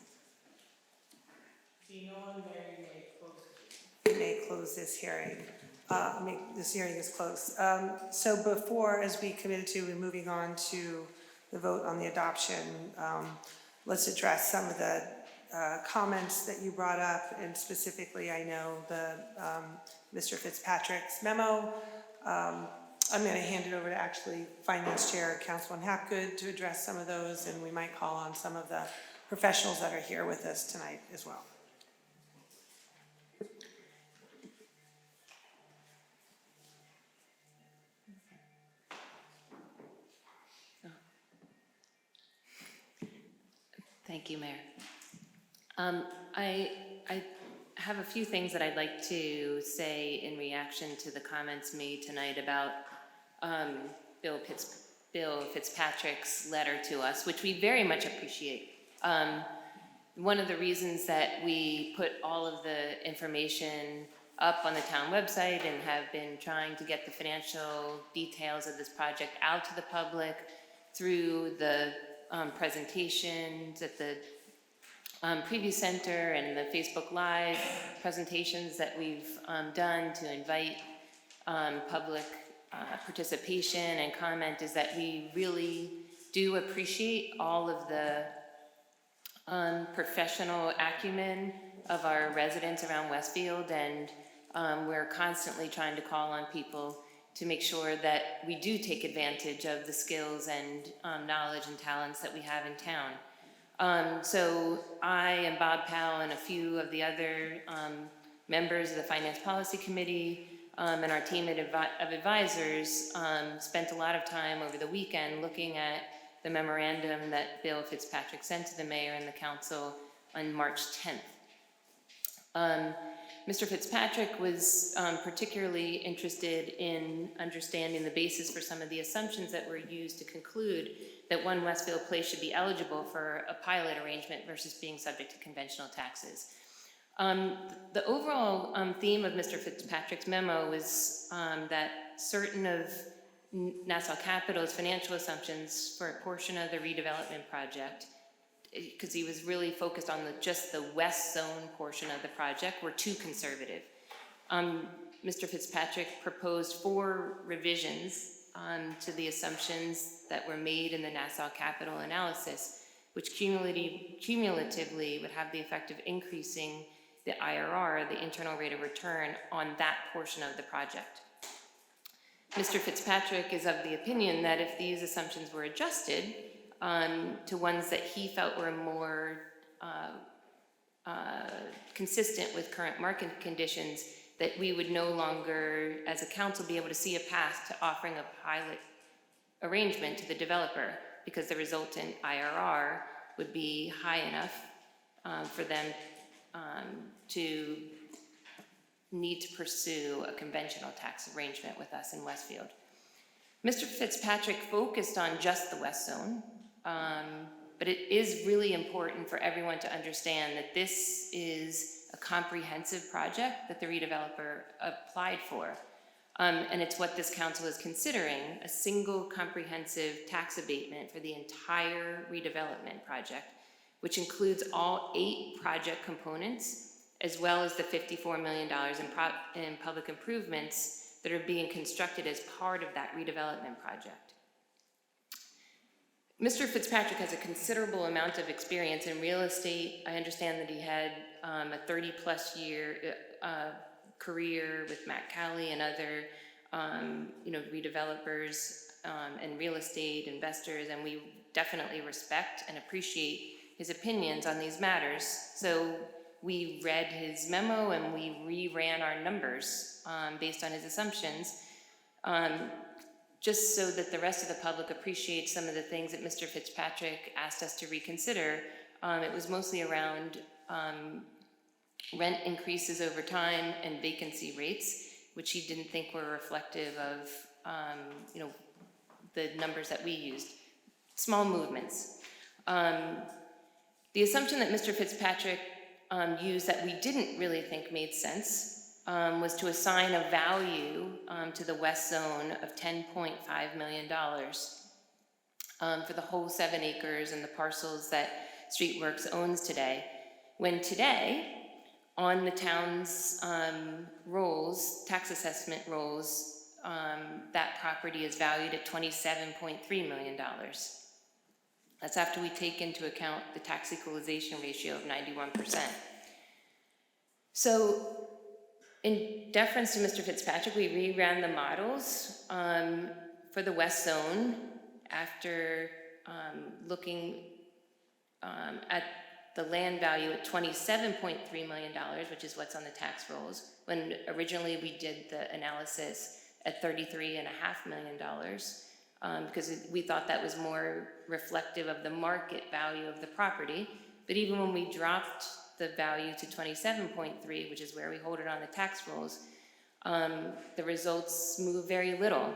Seeing no one, Mayor, you may close. We may close this hearing. This hearing is closed. So before, as we committed to, we're moving on to the vote on the adoption. Let's address some of the comments that you brought up, and specifically, I know the Mr. Fitzpatrick's memo. I'm going to hand it over to actually Finance Chair, Councilman Hapgood, to address some of those, and we might call on some of the professionals that are here with us tonight as well. Thank you, Mayor. I have a few things that I'd like to say in reaction to the comments made tonight about Bill Fitzpatrick's letter to us, which we very much appreciate. One of the reasons that we put all of the information up on the town website and have been trying to get the financial details of this project out to the public through the presentations at the preview center and the Facebook Live presentations that we've done to invite public participation and comment is that we really do appreciate all of the professional acumen of our residents around Westfield, and we're constantly trying to call on people to make sure that we do take advantage of the skills and knowledge and talents that we have in town. So I and Bob Powell and a few of the other members of the Finance Policy Committee and our team of advisors spent a lot of time over the weekend looking at the memorandum that Bill Fitzpatrick sent to the mayor and the council on March 10th. Mr. Fitzpatrick was particularly interested in understanding the basis for some of the assumptions that were used to conclude that One Westfield Place should be eligible for a pilot arrangement versus being subject to conventional taxes. The overall theme of Mr. Fitzpatrick's memo was that certain of Nassau Capital's financial assumptions for a portion of the redevelopment project, because he was really focused on just the west zone portion of the project, were too conservative. Mr. Fitzpatrick proposed 4 revisions to the assumptions that were made in the Nassau Capital analysis, which cumulatively would have the effect of increasing the IRR, the internal rate of return, on that portion of the project. Mr. Fitzpatrick is of the opinion that if these assumptions were adjusted to ones that he felt were more consistent with current market conditions, that we would no longer, as a council, be able to see a path to offering a pilot arrangement to the developer, because the resultant IRR would be high enough for them to need to pursue a conventional tax arrangement with us in Westfield. Mr. Fitzpatrick focused on just the West Zone, but it is really important for everyone to understand that this is a comprehensive project that the redeveloper applied for. And it's what this council is considering, a single comprehensive tax abatement for the entire redevelopment project, which includes all 8 project components, as well as the $54 million in public improvements that are being constructed as part of that redevelopment project. Mr. Fitzpatrick has a considerable amount of experience in real estate. I understand that he had a 30-plus year career with Matt Cowley and other redevelopers and real estate investors, and we definitely respect and appreciate his opinions on these matters. So we read his memo and we reran our numbers based on his assumptions, just so that the rest of the public appreciates some of the things that Mr. Fitzpatrick asked us to reconsider. It was mostly around rent increases over time and vacancy rates, which he didn't think were reflective of, you know, the numbers that we used. Small movements. The assumption that Mr. Fitzpatrick used that we didn't really think made sense was to assign a value to the west zone of $10.5 million for the whole 7 acres and the parcels that Streetworks owns today. When today, on the town's rolls, tax assessment rolls, that property is valued at $27.3 million. That's after we take into account the tax equalization ratio of 91%. So, in deference to Mr. Fitzpatrick, we reran the models for the West Zone after looking at the land value at $27.3 million, which is what's on the tax rolls, when originally we did the analysis at $33.5 million, because we thought that was more reflective of the market value of the property. But even when we dropped the value to 27.3, which is where we hold it on the tax rolls, the results move very little.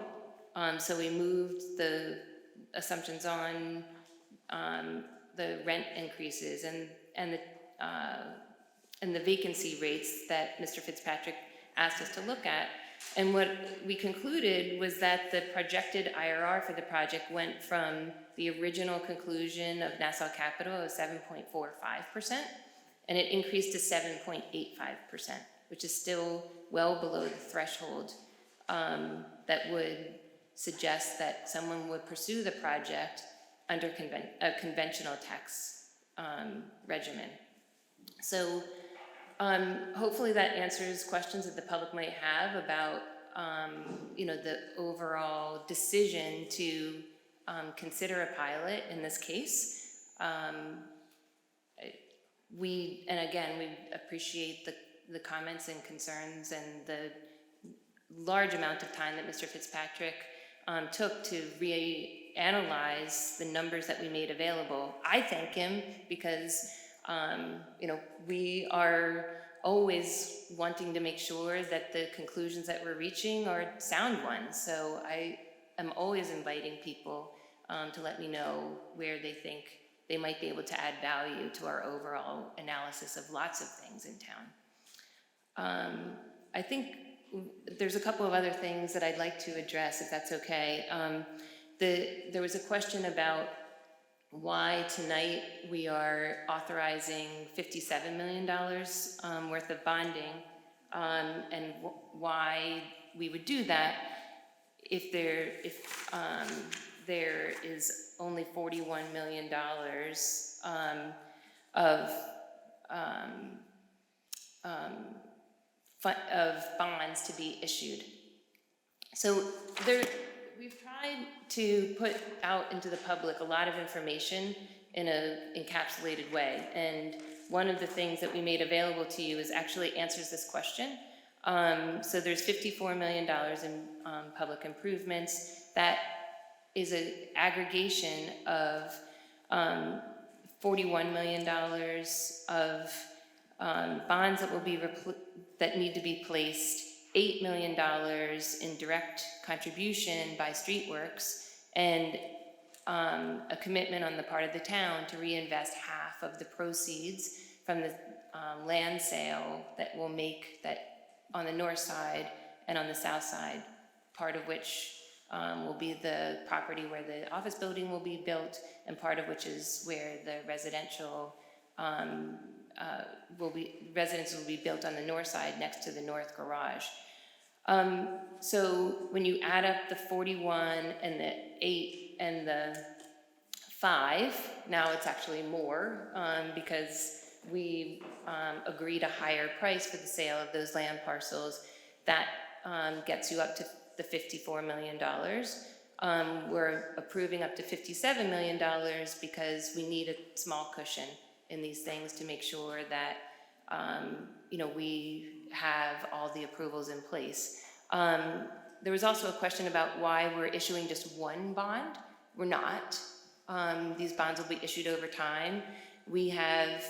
So we moved the assumptions on the rent increases and the vacancy rates that Mr. Fitzpatrick asked us to look at. And what we concluded was that the projected IRR for the project went from the original conclusion of Nassau Capital of 7.45%, and it increased to 7.85%, which is still well below the threshold that would suggest that someone would pursue the project under a conventional tax regimen. So hopefully that answers questions that the public might have about you know, the overall decision to consider a pilot in this case. We appreciate the comments and concerns and the large amount of time that Mr. Fitzpatrick took to reanalyze the numbers that we made available. I thank him because you know, we are always wanting to make sure that the conclusions that we're reaching are sound ones. So I am always inviting people to let me know where they think they might be able to add value to our overall analysis of lots of things in town. I think there's a couple of other things that I'd like to address, if that's okay. There was a question about why tonight we are authorizing $57 million worth of bonding, and why we would do that if there is only $41 million of bonds to be issued. So we've tried to put out into the public a lot of information in an encapsulated way, and one of the things that we made available to you actually answers this question. So there's $54 million in public improvements. That is an aggregation of $41 million of bonds that need to be placed, $8 million in direct contribution by Streetworks, and a commitment on the part of the town to reinvest half of the proceeds from the land sale that will make that on the north side and on the south side, part of which will be the property where the office building will be built, and part of which is where the residential residences will be built on the north side next to the north garage. So when you add up the 41 and the 8 and the 5, now it's actually more because we agreed a higher price for the sale of those land parcels. That gets you up to the $54 million. We're approving up to $57 million because we need a small cushion in these things to make sure that you know, we have all the approvals in place. There was also a question about why we're issuing just one bond. We're not. These bonds will be issued over time. We have,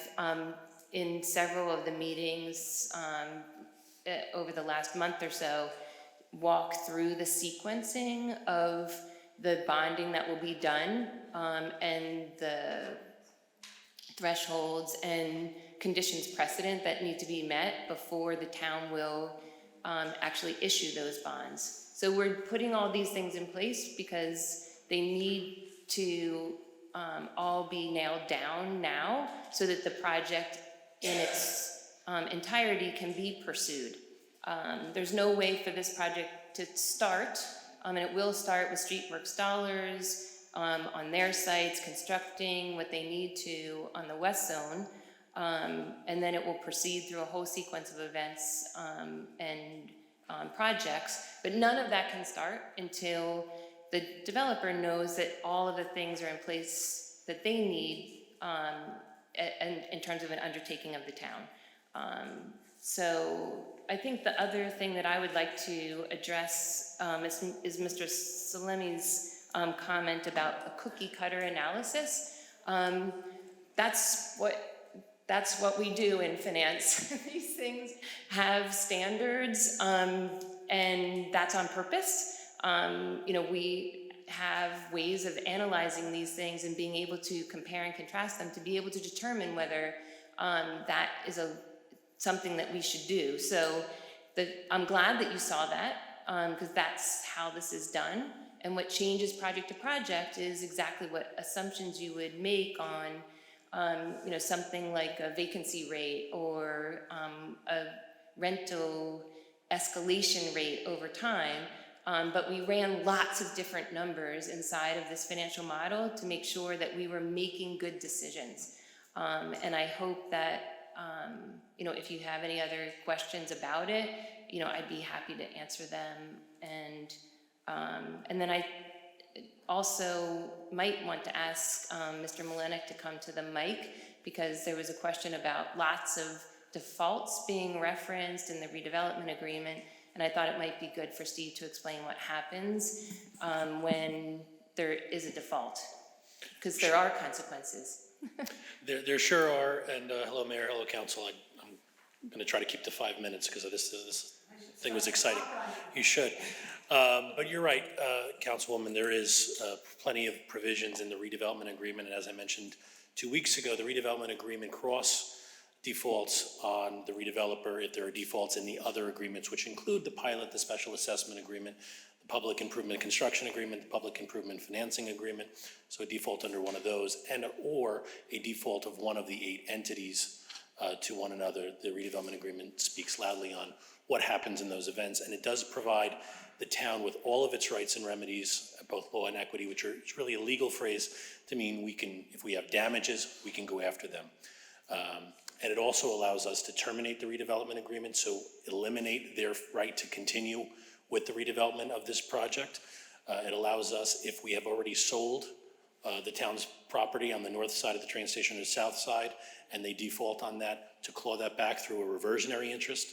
in several of the meetings over the last month or so, walk through the sequencing of the bonding that will be done, and the thresholds and conditions precedent that need to be met before the town will actually issue those bonds. So we're putting all these things in place because they need to all be nailed down now so that the project in its entirety can be pursued. There's no way for this project to start, and it will start with Streetworks dollars, on their sites, constructing what they need to on the West Zone, and then it will proceed through a whole sequence of events and projects, but none of that can start until the developer knows that all of the things are in place that they need and in terms of an undertaking of the town. So I think the other thing that I would like to address is Mr. Salemi's comment about a cookie cutter analysis. That's what we do in finance. These things have standards, and that's on purpose. We have ways of analyzing these things and being able to compare and contrast them to be able to determine whether that is something that we should do. So I'm glad that you saw that, because that's how this is done. And what changes project to project is exactly what assumptions you would make on, something like a vacancy rate or a rental escalation rate over time. But we ran lots of different numbers inside of this financial model to make sure that we were making good decisions. And I hope that, if you have any other questions about it, I'd be happy to answer them. And then I also might want to ask Mr. Malenik to come to the mic, because there was a question about lots of defaults being referenced in the redevelopment agreement, and I thought it might be good for Steve to explain what happens when there is a default, because there are consequences. There sure are, and hello, Mayor, hello, Council. I'm going to try to keep to 5 minutes because this thing was exciting. You should. But you're right, Councilwoman, there is plenty of provisions in the redevelopment agreement, and as I mentioned 2 weeks ago, the redevelopment agreement cross defaults on the redeveloper if there are defaults in the other agreements, which include the pilot, the special assessment agreement, the public improvement construction agreement, the public improvement financing agreement, so a default under one of those, and or a default of one of the 8 entities to one another. The redevelopment agreement speaks loudly on what happens in those events, and it does provide the town with all of its rights and remedies, both law and equity, which are really a legal phrase to mean we can, if we have damages, we can go after them. And it also allows us to terminate the redevelopment agreement, so eliminate their right to continue with the redevelopment of this project. It allows us, if we have already sold the town's property on the north side of the train station or the south side, and they default on that, to claw that back through a reversionary interest.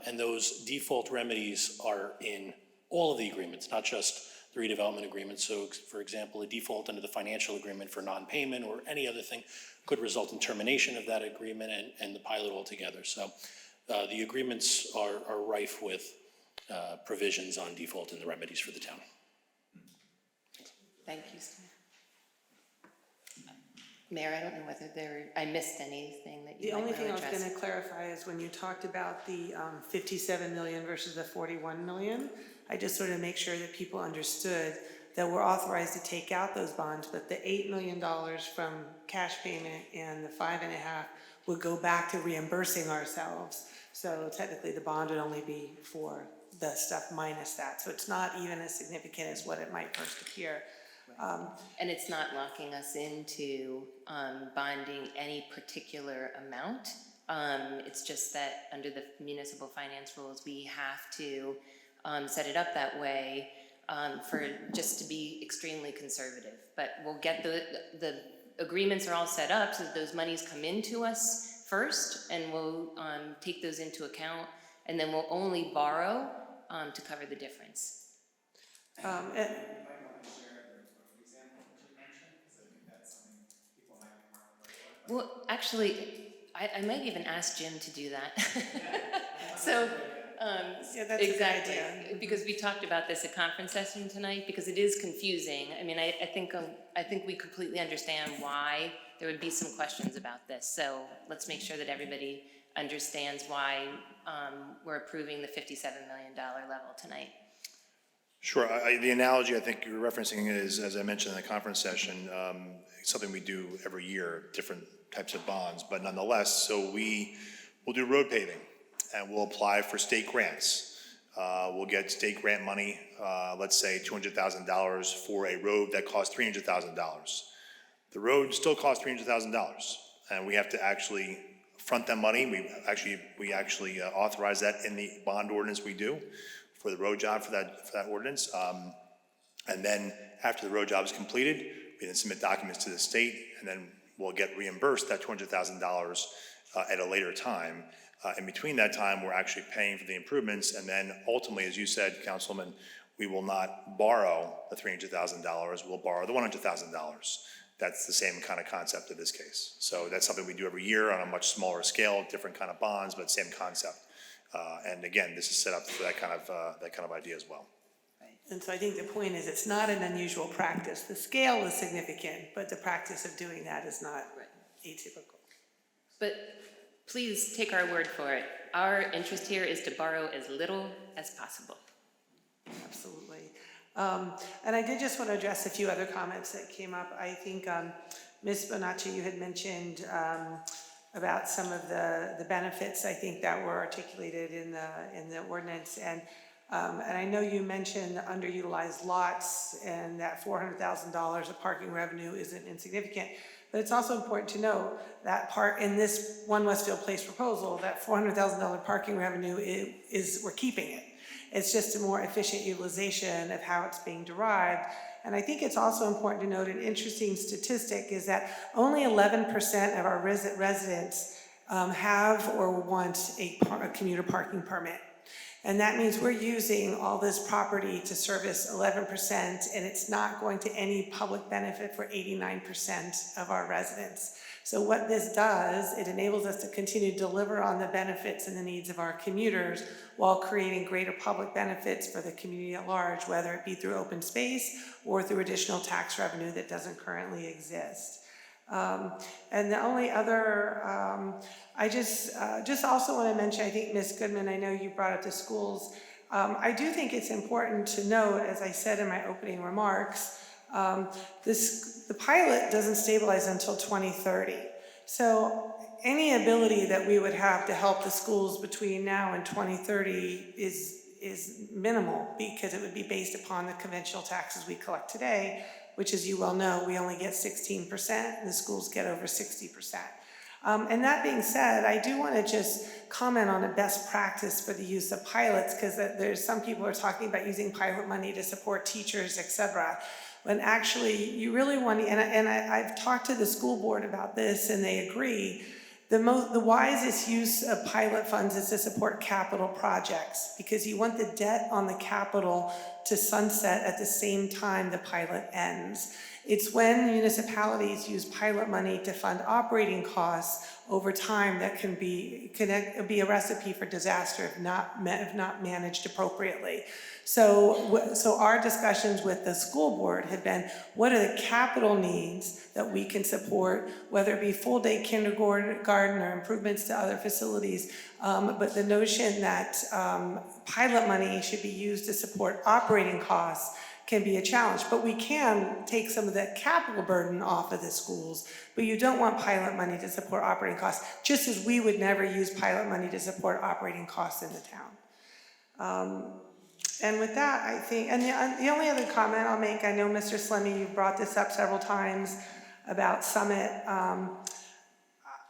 And those default remedies are in all of the agreements, not just the redevelopment agreement. So, for example, a default under the financial agreement for non-payment or any other thing could result in termination of that agreement and the pilot altogether. So the agreements are rife with provisions on default and the remedies for the town. Thank you, Steve. Mayor, I don't know whether I missed anything that you The might only want to thing I was address. going to clarify is when you talked about the 57 million versus the 41 million, I just sort of make sure that people understood that we're authorized to take out those bonds, but the $8 million from cash payment and the 5.5 would go back to reimbursing ourselves. So technically the bond would only be for the stuff minus that. So it's not even as significant as what it might first appear. And it's not locking us into bonding any particular amount. It's just that under the municipal finance rules, we have to set it up that way for just to be extremely conservative. But we'll get the agreements are all set up so that those monies come into us first, and we'll take those into account, and then we'll only borrow to cover the difference. Well, actually, I might even ask Jim to do that. So, Yeah, that's a good exactly, idea. because we talked about this at conference session tonight, because it is confusing. I mean, I think we completely understand why there would be some questions about this. So let's make sure that everybody understands why we're approving the $57 million level tonight. Sure. The analogy I think you're referencing is, as I mentioned in the conference session, something we do every year, different types of bonds, but nonetheless, so we'll do road paving and we'll apply for state grants. We'll get state grant money, let's say $200,000 for a road that costs $300,000. The road still costs $300,000, and we have to actually front that money. We actually authorize that in the bond ordinance we do for the road job for that ordinance. And then after the road job is completed, we then submit documents to the state, and then we'll get reimbursed that $200,000 at a later time. In between that time, we're actually paying for the improvements, and then ultimately, as you said, Councilman, we will not borrow the $300,000, we'll borrow the $100,000. That's the same kind of concept in this case. So that's something we do every year on a much smaller scale, different kind of bonds, but same concept. And again, this is set up for that kind of idea as well. And so I think the point is, it's not an unusual practice. The scale is significant, but the practice of doing that is not atypical. But please take our word for it. Our interest here is to borrow as little as possible. Absolutely. And I did just want to address a few other comments that came up. I think, Ms. Bonacci, you had mentioned about some of the benefits, I think, that were articulated in the ordinance. And I know you mentioned underutilized lots and that $400,000 of parking revenue isn't insignificant. But it's also important to note that in this One Westfield Place proposal, that $400,000 parking revenue we're keeping it. It's just a more efficient utilization of how it's being derived. And I think it's also important to note an interesting statistic is that only 11% of our residents have or want a commuter parking permit. And that means we're using all this property to service 11%, and it's not going to any public benefit for 89% of our residents. So what this does, it enables us to continue to deliver on the benefits and the needs of our commuters while creating greater public benefits for the community at large, whether it be through open space or through additional tax revenue that doesn't currently exist. And the only other, I just also want to mention, I think, Ms. Goodman, I know you brought up the schools. I do think it's important to note, as I said in my opening remarks, the pilot doesn't stabilize until 2030. So any ability that we would have to help the schools between now and 2030 is minimal, because it would be based upon the conventional taxes we collect today, which, as you well know, we only get 16%, and the schools get over 60%. And that being said, I do want to just comment on a best practice for the use of pilots, because there's some people are talking about using pilot money to support teachers, et cetera. When actually you really want to, and I've talked to the school board about this, and they agree, the wisest use of pilot funds is to support capital projects, because you want the debt on the capital to sunset at the same time the pilot ends. It's when municipalities use pilot money to fund operating costs over time that can be a recipe for disaster if not managed appropriately. So our discussions with the school board have been, what are the capital needs that we can support, whether it be full-day kindergarten or improvements to other facilities, but the notion that pilot money should be used to support operating costs can be a challenge. But we can take some of the capital burden off of the schools, but you don't want pilot money to support operating costs, just as we would never use pilot money to support operating costs in the town. And with that, I think, and the only other comment I'll make, I know Mr. Slemmy, you brought this up several times about Summit.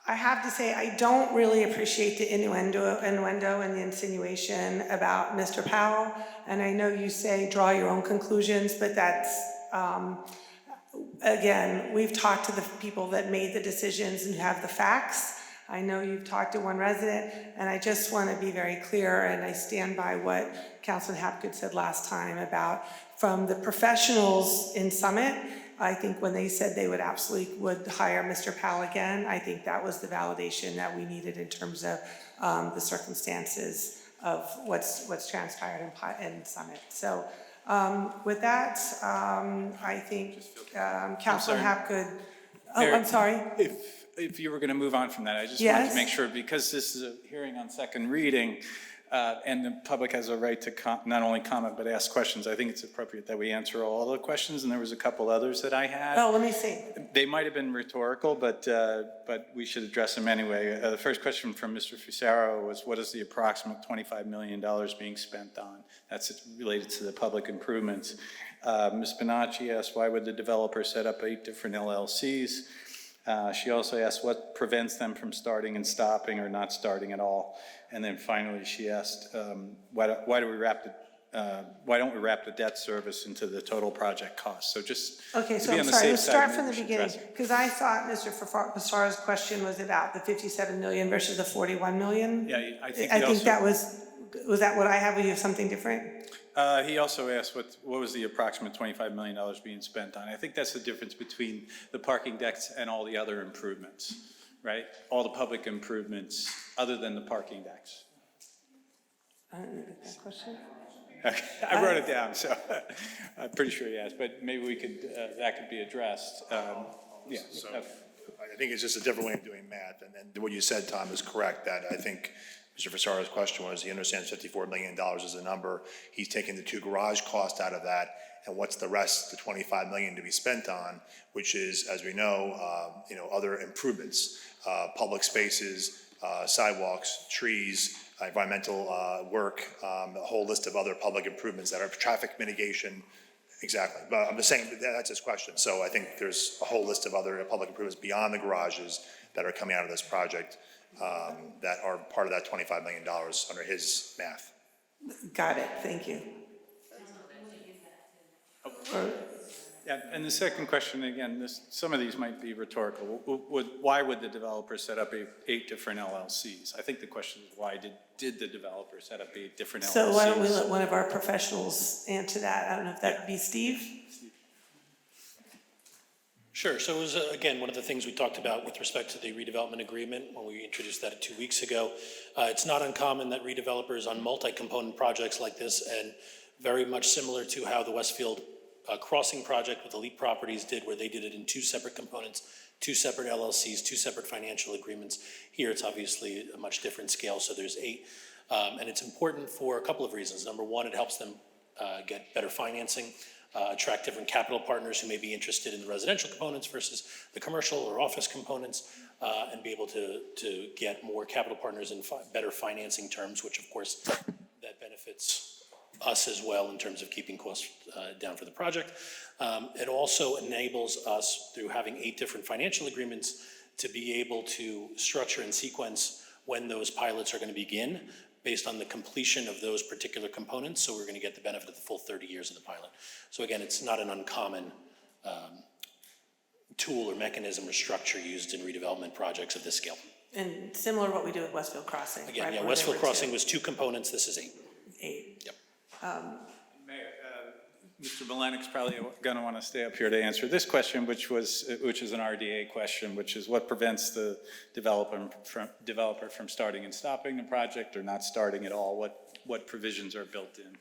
I have to say, I don't really appreciate the innuendo and the insinuation about Mr. Powell. And I know you say draw your own conclusions, but that's, again, we've talked to the people that made the decisions and have the facts. I know you've talked to one resident, and I just want to be very clear, and I stand by what Councilman Hapgood said last time about, from the professionals in Summit I think when they said they would would hire Mr. Powell again, I think that was the validation that we needed in terms of the circumstances of what's transpired in Summit. So with that, I think Councilman Hapgood, Mayor, I'm sorry. If you were going to move on from that, I just wanted Yes? to make sure, because this is a hearing on second reading, and the public has a right to not only comment, but ask questions, I think it's appropriate that we answer all the questions, and there was a couple others that I had. Oh, let me see. They might have been rhetorical, but we should address them anyway. The first question from Mr. Fusaro was, what is the approximate $25 million being spent on? That's related to the public improvements. Ms. Bonacci asked, why would the developer set up 8 different LLCs? She also asked what prevents them from starting and stopping or not starting at all. And then finally, she asked, why don't we wrap the debt service into the total project cost? So just Okay, to so be I'm on the sorry, safe let's side, start maybe from the we should beginning, address it. because I thought Mr. Fasaro's question was about the 57 million versus the 41 million. Yeah, I think I he think also- that was that what I have, or you have something different? He also asked what was the approximate $25 million being spent on. I think that's the difference between the parking decks and all the other improvements, right? All the public improvements other than the parking decks. I didn't get that question. Okay, I wrote it down, so I'm pretty sure he asked, but maybe we could, that could be addressed. Yeah, So okay. I think it's just a different way of doing math, and what you said, Tom, is correct, that I think Mr. Fasaro's question was, he understands $54 million is a number. He's taking the 2 garage costs out of that, and what's the rest, the $25 million to be spent on, which is, as we know, other improvements, public spaces, sidewalks, trees, environmental work, a whole list of other public improvements that are traffic mitigation. Exactly, but I'm just saying that's his question. So I think there's a whole list of other public improvements beyond the garages that are coming out of this project that are part of that $25 million under his math. Got it, thank you. Yeah, and the second question, again, some of these might be rhetorical. Why would the developer set up 8 different LLCs? I think the question is, why did the developer set up 8 different LLCs? So why don't we let one of our professionals answer that? I don't know if that'd be Steve? Sure. So it was, again, one of the things we talked about with respect to the redevelopment agreement when we introduced that 2 weeks ago. It's not uncommon that redevelopers on multi-component projects like this, and very much similar to how the Westfield crossing project with Elite Properties did, where they did it in 2 separate components, 2 separate LLCs, 2 separate financial agreements. Here, it's obviously a much different scale, so there's 8. And it's important for a couple of reasons. Number one, it helps them get better financing, attract different capital partners who may be interested in the residential components versus the commercial or office components, and be able to get more capital partners and better financing terms, which of course that benefits us as well in terms of keeping costs down for the project. It also enables us, through having 8 different financial agreements, to be able to structure and sequence when those pilots are going to begin based on the completion of those particular components, so we're going to get the benefit of the full 30 years of the pilot. So again, it's not an uncommon tool or mechanism or structure used in redevelopment projects of this scale. And similar to what we do at Westfield Crossing, Again, right, yeah, where Westfield there were Crossing was 2 components, this is 8. 8. Yep. Mayor, Mr. Malenic's probably going to want to stay up here to answer this question, which is an RDA question, which is what prevents the developer from starting and stopping the project or not starting at all? What provisions are built in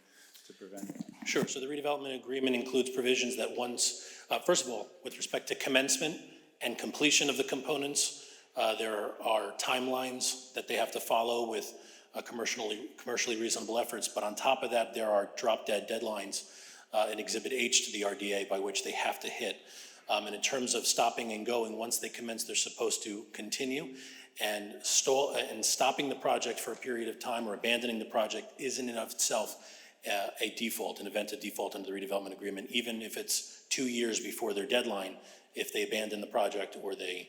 to prevent that? Sure, so the redevelopment agreement includes provisions that once, first of all, with respect to commencement and completion of the components, there are timelines that they have to follow with commercially reasonable efforts, but on top of that, there are drop-dead deadlines in Exhibit H to the RDA by which they have to hit. And in terms of stopping and going, once they commence, they're supposed to continue, and stopping the project for a period of time or abandoning the project is in and of itself a default, an event of default under the redevelopment agreement, even if it's 2 years before their deadline. If they abandon the project or they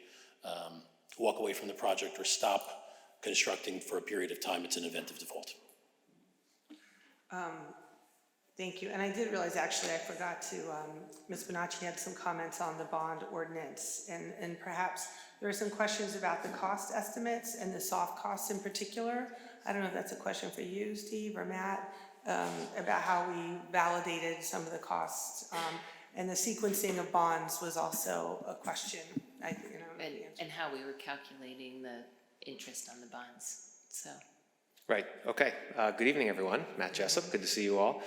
walk away from the project or stop constructing for a period of time, it's an event of default. Thank you. And I did realize, actually, I forgot to, Ms. Bonacci had some comments on the bond ordinance, and perhaps there are some questions about the cost estimates and the soft costs in particular. I don't know if that's a question for you, Steve or Matt, about how we validated some of the costs. And the sequencing of bonds was also a question, And how we were calculating the interest on the bonds, so. Right, okay. Good evening, everyone. Matt Jessup, good to see you all.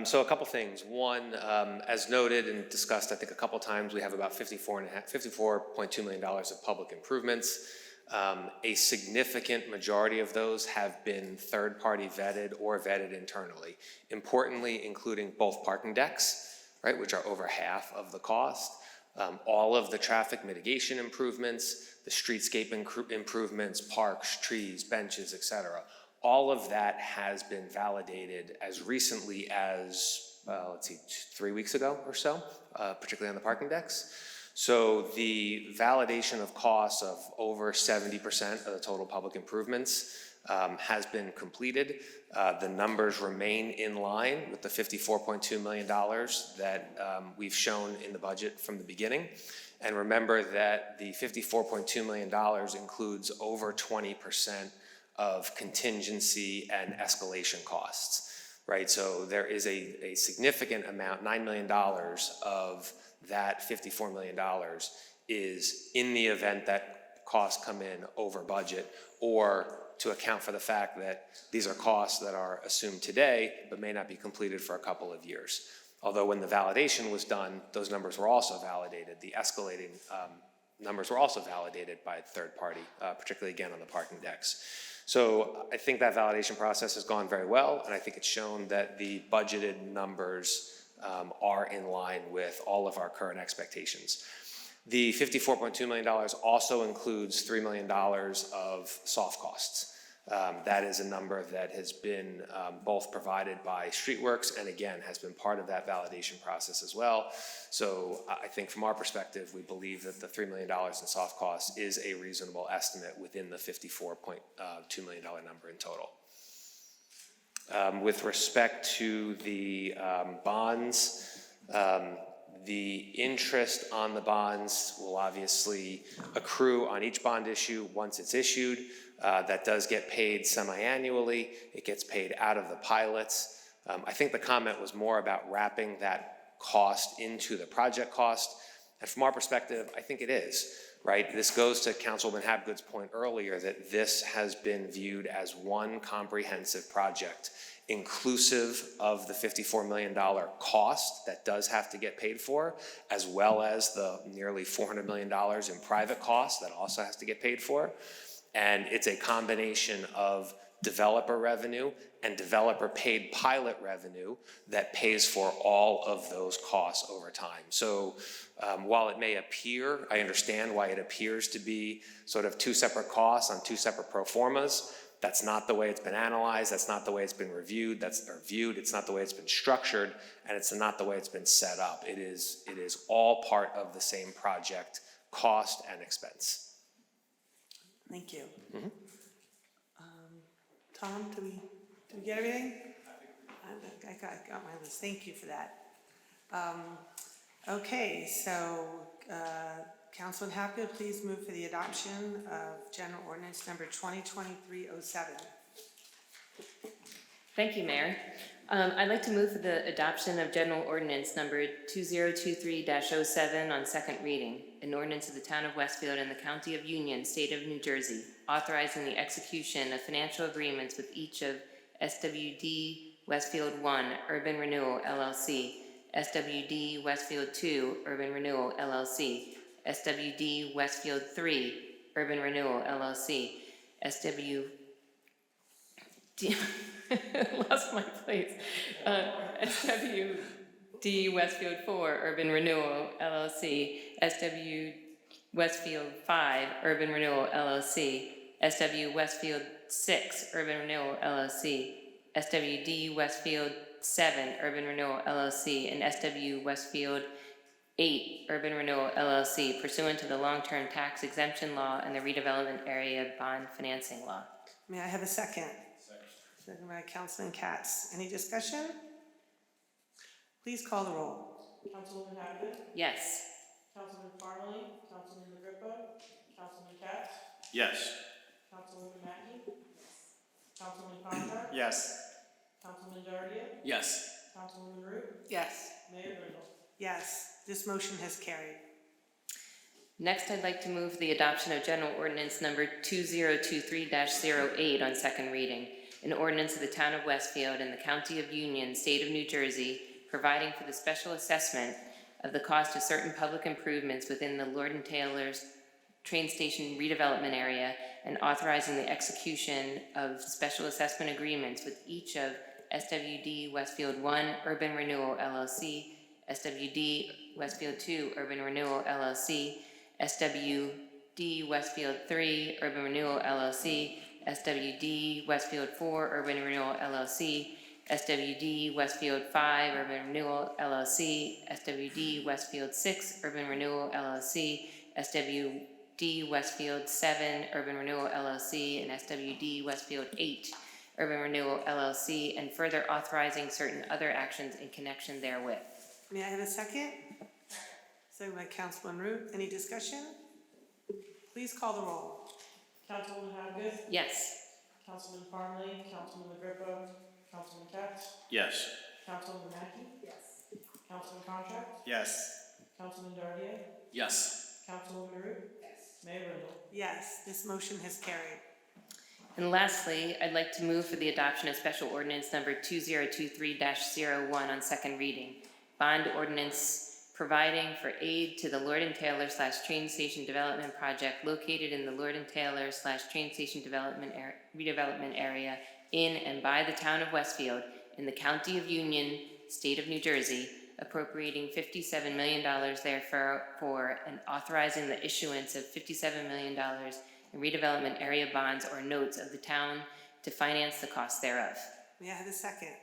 So a couple things. One, as noted and discussed, I think a couple times, we have about $54.2 million of public improvements. A significant majority of those have been third-party vetted or vetted internally. Importantly, including both parking decks, right, which are over half of the cost. All of the traffic mitigation improvements, the streetscape improvements, parks, trees, benches, et cetera. All of that has been validated as recently as, 3 weeks ago or so, particularly on the parking decks. So the validation of costs of over 70% of the total public improvements has been completed. The numbers remain in line with the $54.2 million that we've shown in the budget from the beginning. And remember that the $54.2 million includes over 20% of contingency and escalation costs, right? So there is a significant amount, $9 million of that $54 million is in the event that costs come in over budget, or to account for the fact that these are costs that are assumed today but may not be completed for a couple of years. Although when the validation was done, those numbers were also validated. The escalating numbers were also validated by a third party, particularly again on the parking decks. So I think that validation process has gone very well, and I think it's shown that the budgeted numbers are in line with all of our current expectations. The $54.2 million also includes $3 million of soft costs. That is a number that has been both provided by Streetworks and again has been part of that validation process as well. So I think from our perspective, we believe that the $3 million in soft costs is a reasonable estimate within the $54.2 million number in total. With respect to the bonds, the interest on the bonds will obviously accrue on each bond issue once it's issued. That does get paid semi-annually. It gets paid out of the pilots. I think the comment was more about wrapping that cost into the project cost. And from our perspective, I think it is, right? This goes to Councilwoman Habgood's point earlier that this has been viewed as one comprehensive project, inclusive of the $54 million cost that does have to get paid for, as well as the nearly $400 million in private costs that also has to get paid for. And it's a combination of developer revenue and developer paid pilot revenue that pays for all of those costs over time. So while it may appear, I understand why it appears to be sort of two separate costs on two separate pro formas. That's not the way it's been analyzed. That's not the way it's been reviewed. It's not the way it's been structured, and it's not the way it's been set up. It is all part of the same project, cost and expense. Thank you. Mm-hmm. Tom, do we get everything? I got my list. Thank you for that. Okay, so Councilman Hapgood, please move for the adoption of General Ordinance number 2023-07. Thank you, Mayor. I'd like to move for the adoption of General Ordinance number 2023-07 on second reading, an ordinance of the Town of Westfield and the County of Union, State of New Jersey, authorizing the execution of financial agreements with each of SWD Westfield 1 Urban Renewal LLC, SWD Westfield 2 Urban Renewal LLC, SWD Westfield 3 Urban Renewal LLC, lost my place. SWD Westfield 4 Urban Renewal LLC, SW Westfield 5 Urban Renewal LLC, SW Westfield 6 Urban Renewal LLC, SWD Westfield 7 Urban Renewal LLC, and SW Westfield 8 Urban Renewal LLC pursuant to the long-term tax exemption law and the redevelopment area bond financing law. May I have a second? Second by Councilman Katz. Any discussion? Please call the roll. Councilwoman Hapgood, Yes. Councilman Parmalee, Councilman LaGripa, Councilman Katz, Yes. Councilwoman Mackey, Councilman Conrad, Yes. Councilman Jardia, Yes. Councilwoman Root, Yes. Mayor Brindle. Yes, this motion has carried. Next, I'd like to move the adoption of General Ordinance Number 2023-08 on second reading, an ordinance of the Town of Westfield and the County of Union, State of New Jersey, providing for the special assessment of the cost of certain public improvements within the Lord and Taylor's train station redevelopment area and authorizing the execution of special assessment agreements with each of SWD Westfield 1 Urban Renewal LLC, SWD Westfield 2 Urban Renewal LLC, SWD Westfield 3 Urban Renewal LLC, SWD Westfield 4 Urban Renewal LLC, SWD Westfield 5 Urban Renewal LLC, SWD Westfield 6 Urban Renewal LLC, SWD Westfield 7 Urban Renewal LLC, and SWD Westfield 8 Urban Renewal LLC, and further authorizing certain other actions in connection therewith. May I have a second? Second by Councilman Root. Any discussion? Please call the roll. Councilwoman Hapgood, Yes. Councilman Parmalee, Councilman LaGrepa, Councilman Katz, Yes. Councilwoman Mackey. Yes. Councilman Contract, Yes. Councilman Dardier, Yes. Councilwoman Root. Yes. Mayor Rindle. Yes, this motion has carried. And lastly, I'd like to move for the adoption of special ordinance number 2023-01 on second reading. Bond ordinance providing for aid to the Lord and Taylor / train station development project located in the Lord and Taylor / train station redevelopment area in and by the Town of Westfield in the County of Union, State of New Jersey, appropriating $57 million therefore and authorizing the issuance of $57 million in redevelopment area bonds or notes of the town to finance the cost thereof. May I have a second?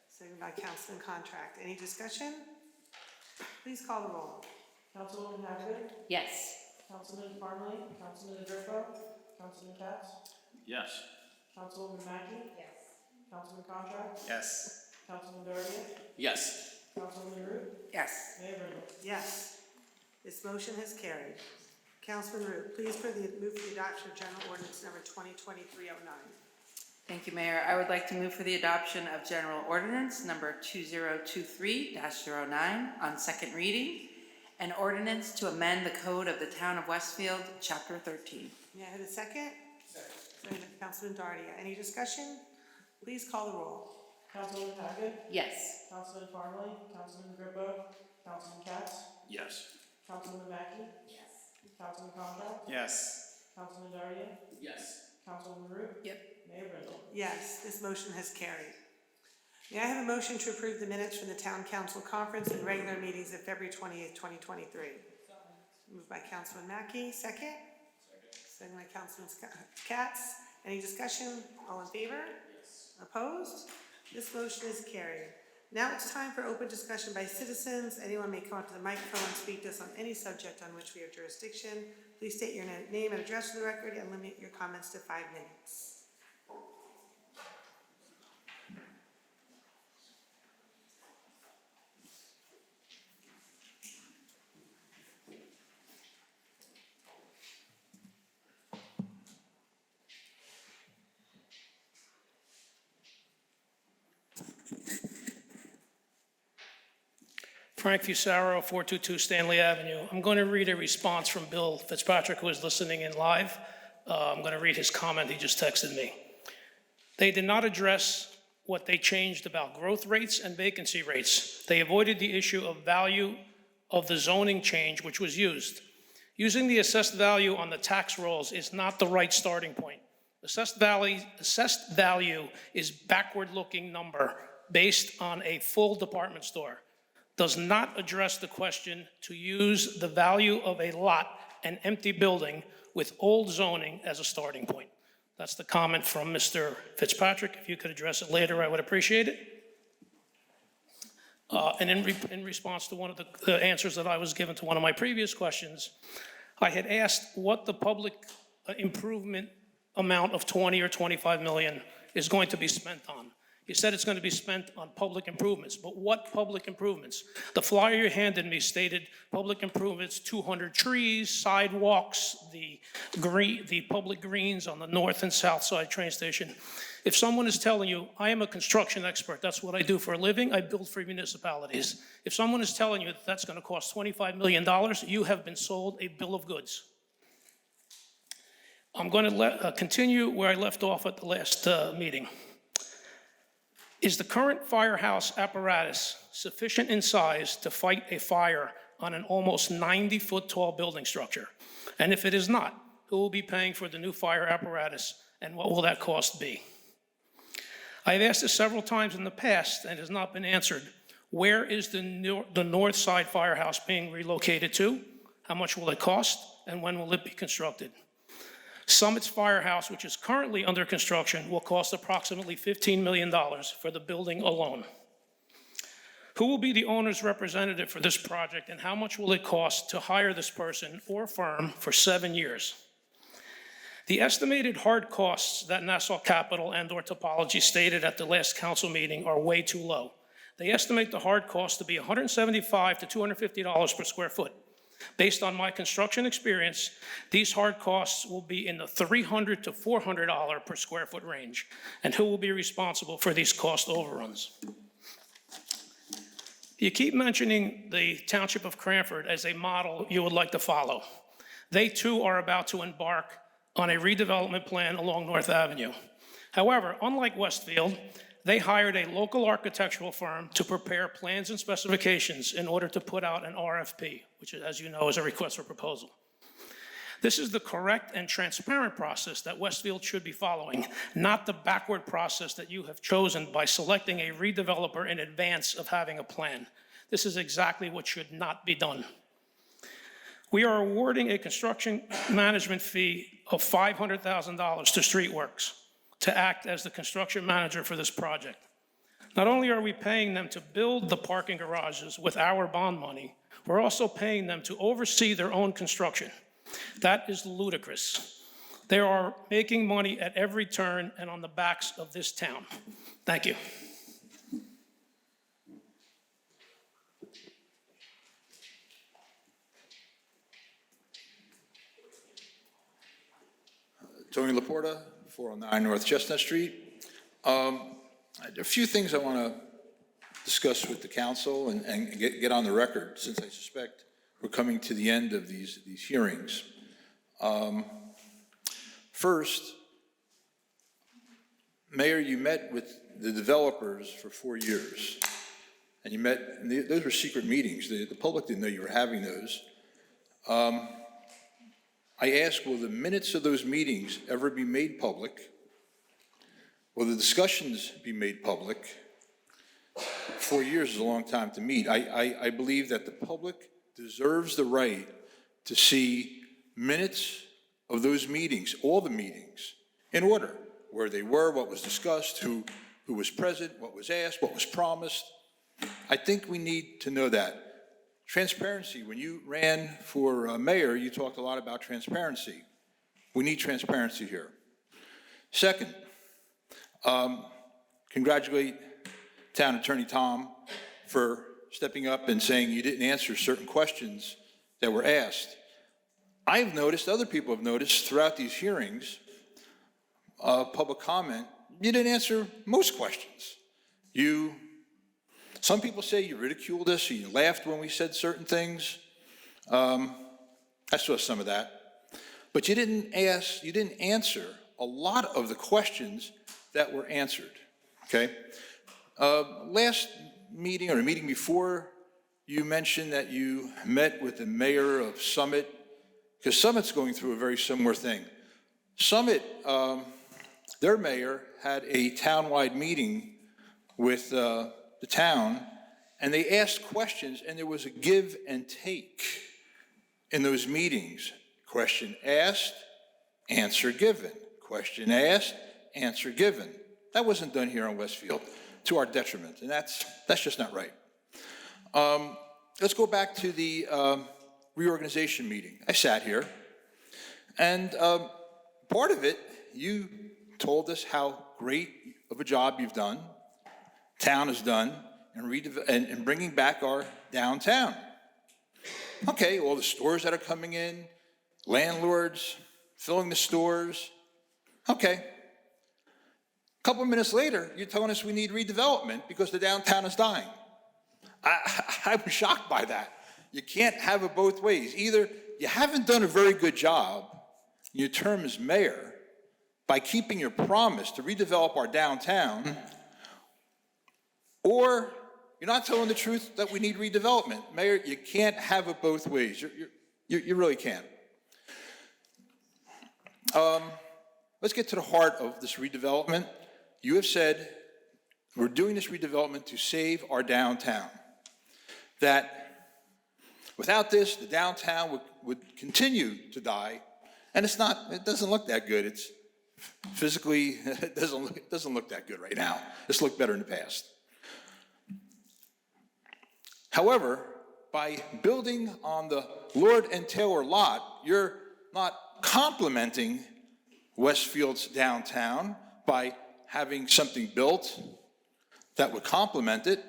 Second by Councilman Contract. Any discussion? Please call the roll. Councilwoman Hapgood, Yes. Councilman Parmalee, Councilman LaGrepa, Councilman Katz, Yes. Councilwoman Mackey. Yes. Councilman Contract, Yes. Councilman Dardier, Yes. Councilwoman Root. Yes. Mayor Rindle. Yes, this motion has carried. Councilman Root, please move for the adoption of General Ordinance Number 2023-09. Thank you, Mayor. I would like to move for the adoption of General Ordinance Number 2023-09 on second reading, an ordinance to amend the Code of the Town of Westfield, Chapter 13. May I have a second? Second by Councilman Dardia. Any discussion? Please call the roll. Councilwoman Hapgood, Yes. Councilman Parmalee, Councilman LaGrepa, Councilman Katz, Yes. Councilwoman Mackey. Yes. Councilman Contract, Yes. Councilman Dardier, Yes. Councilwoman Root. Yep. Mayor Rindle. Yes, this motion has carried. May I have a motion to approve the minutes from the Town Council Conference and regular meetings of February 28th, 2023? Moved by Councilman Mackey. Second? Second by Councilman Katz. Any discussion? All in favor? Yes. Opposed? This motion is carried. Now it's time for open discussion by citizens. Anyone may come up to the microphone and speak to us on any subject on which we have jurisdiction. Please state your name and address for the record and limit your comments to 5 minutes. Frank Fusaro, 422 Stanley Avenue. I'm going to read a response from Bill Fitzpatrick, who is listening in live. I'm going to read his comment he just texted me. They did not address what they changed about growth rates and vacancy rates. They avoided the issue of value of the zoning change which was used. Using the assessed value on the tax rolls is not the right starting point. Assessed value is backward-looking number based on a full department store. Does not address the question to use the value of a lot, an empty building, with old zoning as a starting point. That's the comment from Mr. Fitzpatrick. If you could address it later, I would appreciate it. And in response to one of the answers that I was given to one of my previous questions, I had asked what the public improvement amount of 20 or 25 million is going to be spent on. You said it's going to be spent on public improvements, but what public improvements? The flyer you handed me stated public improvements, 200 trees, sidewalks, the public greens on the north and south side train station. If someone is telling you, I am a construction expert, that's what I do for a living, I build for municipalities. If someone is telling you that that's going to cost $25 million, you have been sold a bill of goods. I'm going to continue where I left off at the last meeting. Is the current firehouse apparatus sufficient in size to fight a fire on an almost 90-foot tall building structure? And if it is not, who will be paying for the new fire apparatus, and what will that cost be? I've asked this several times in the past and it has not been answered. Where is the north side firehouse being relocated to? How much will it cost? And when will it be constructed? Summit's firehouse, which is currently under construction, will cost approximately $15 million for the building alone. Who will be the owner's representative for this project, and how much will it cost to hire this person or firm for 7 years? The estimated hard costs that Nassau Capital and/or Topology stated at the last council meeting are way too low. They estimate the hard cost to be $175 to $250 per square foot. Based on my construction experience, these hard costs will be in the $300 to $400 per square foot range. And who will be responsible for these cost overruns? You keep mentioning the Township of Cranford as a model you would like to follow. They too are about to embark on a redevelopment plan along North Avenue. However, unlike Westfield, they hired a local architectural firm to prepare plans and specifications in order to put out an RFP, which, as you know, is a request for proposal. This is the correct and transparent process that Westfield should be following, not the backward process that you have chosen by selecting a redeveloper in advance of having a plan. This is exactly what should not be done. We are awarding a construction management fee of $500,000 to Streetworks to act as the construction manager for this project. Not only are we paying them to build the parking garages with our bond money, we're also paying them to oversee their own construction. That is ludicrous. They are making money at every turn and on the backs of this town. Thank you. Tony Laporta, 409 North Chestnut Street. A few things I want to discuss with the council and get on the record, since I suspect we're coming to the end of these hearings. First, Mayor, you met with the developers for 4 years, and you met, and those were secret meetings. The public didn't know you were having those. I asked, will the minutes of those meetings ever be made public? Will the discussions be made public? 4 years is a long time to meet. I believe that the public deserves the right to see minutes of those meetings, all the meetings, in order, where they were, what was discussed, who was present, what was asked, what was promised. I think we need to know that. Transparency, when you ran for mayor, you talked a lot about transparency. We need transparency here. Second, congratulate Town Attorney Tom for stepping up and saying you didn't answer certain questions that were asked. I've noticed, other people have noticed throughout these hearings, public comment, you didn't answer most questions. Some people say you ridiculed us or you laughed when we said certain things. I saw some of that. But you didn't answer a lot of the questions that were answered, okay? Last meeting, or a meeting before, you mentioned that you met with the mayor of Summit, because Summit's going through a very similar thing. Summit, their mayor had a townwide meeting with the town, and they asked questions, and there was a give and take in those meetings. Question asked, answer given. Question asked, answer given. That wasn't done here in Westfield, to our detriment, and that's just not right. Let's go back to the reorganization meeting. I sat here, and part of it, you told us how great of a job you've done, town has done and bringing back our downtown. Okay, all the stores that are coming in, landlords filling the stores. Okay. A couple of minutes later, you're telling us we need redevelopment because the downtown is dying. I'm shocked by that. You can't have it both ways. Either you haven't done a very good job in your term as mayor by keeping your promise to redevelop our downtown, or you're not telling the truth that we need redevelopment. Mayor, you can't have it both ways. You really can't. Let's get to the heart of this redevelopment. You have said we're doing this redevelopment to save our downtown. That without this, the downtown would continue to die, and it doesn't look that good. It's physically, it doesn't look that good right now. It's looked better in the past. However, by building on the Lord and Taylor lot, you're not complementing Westfield's downtown by having something built that would complement it.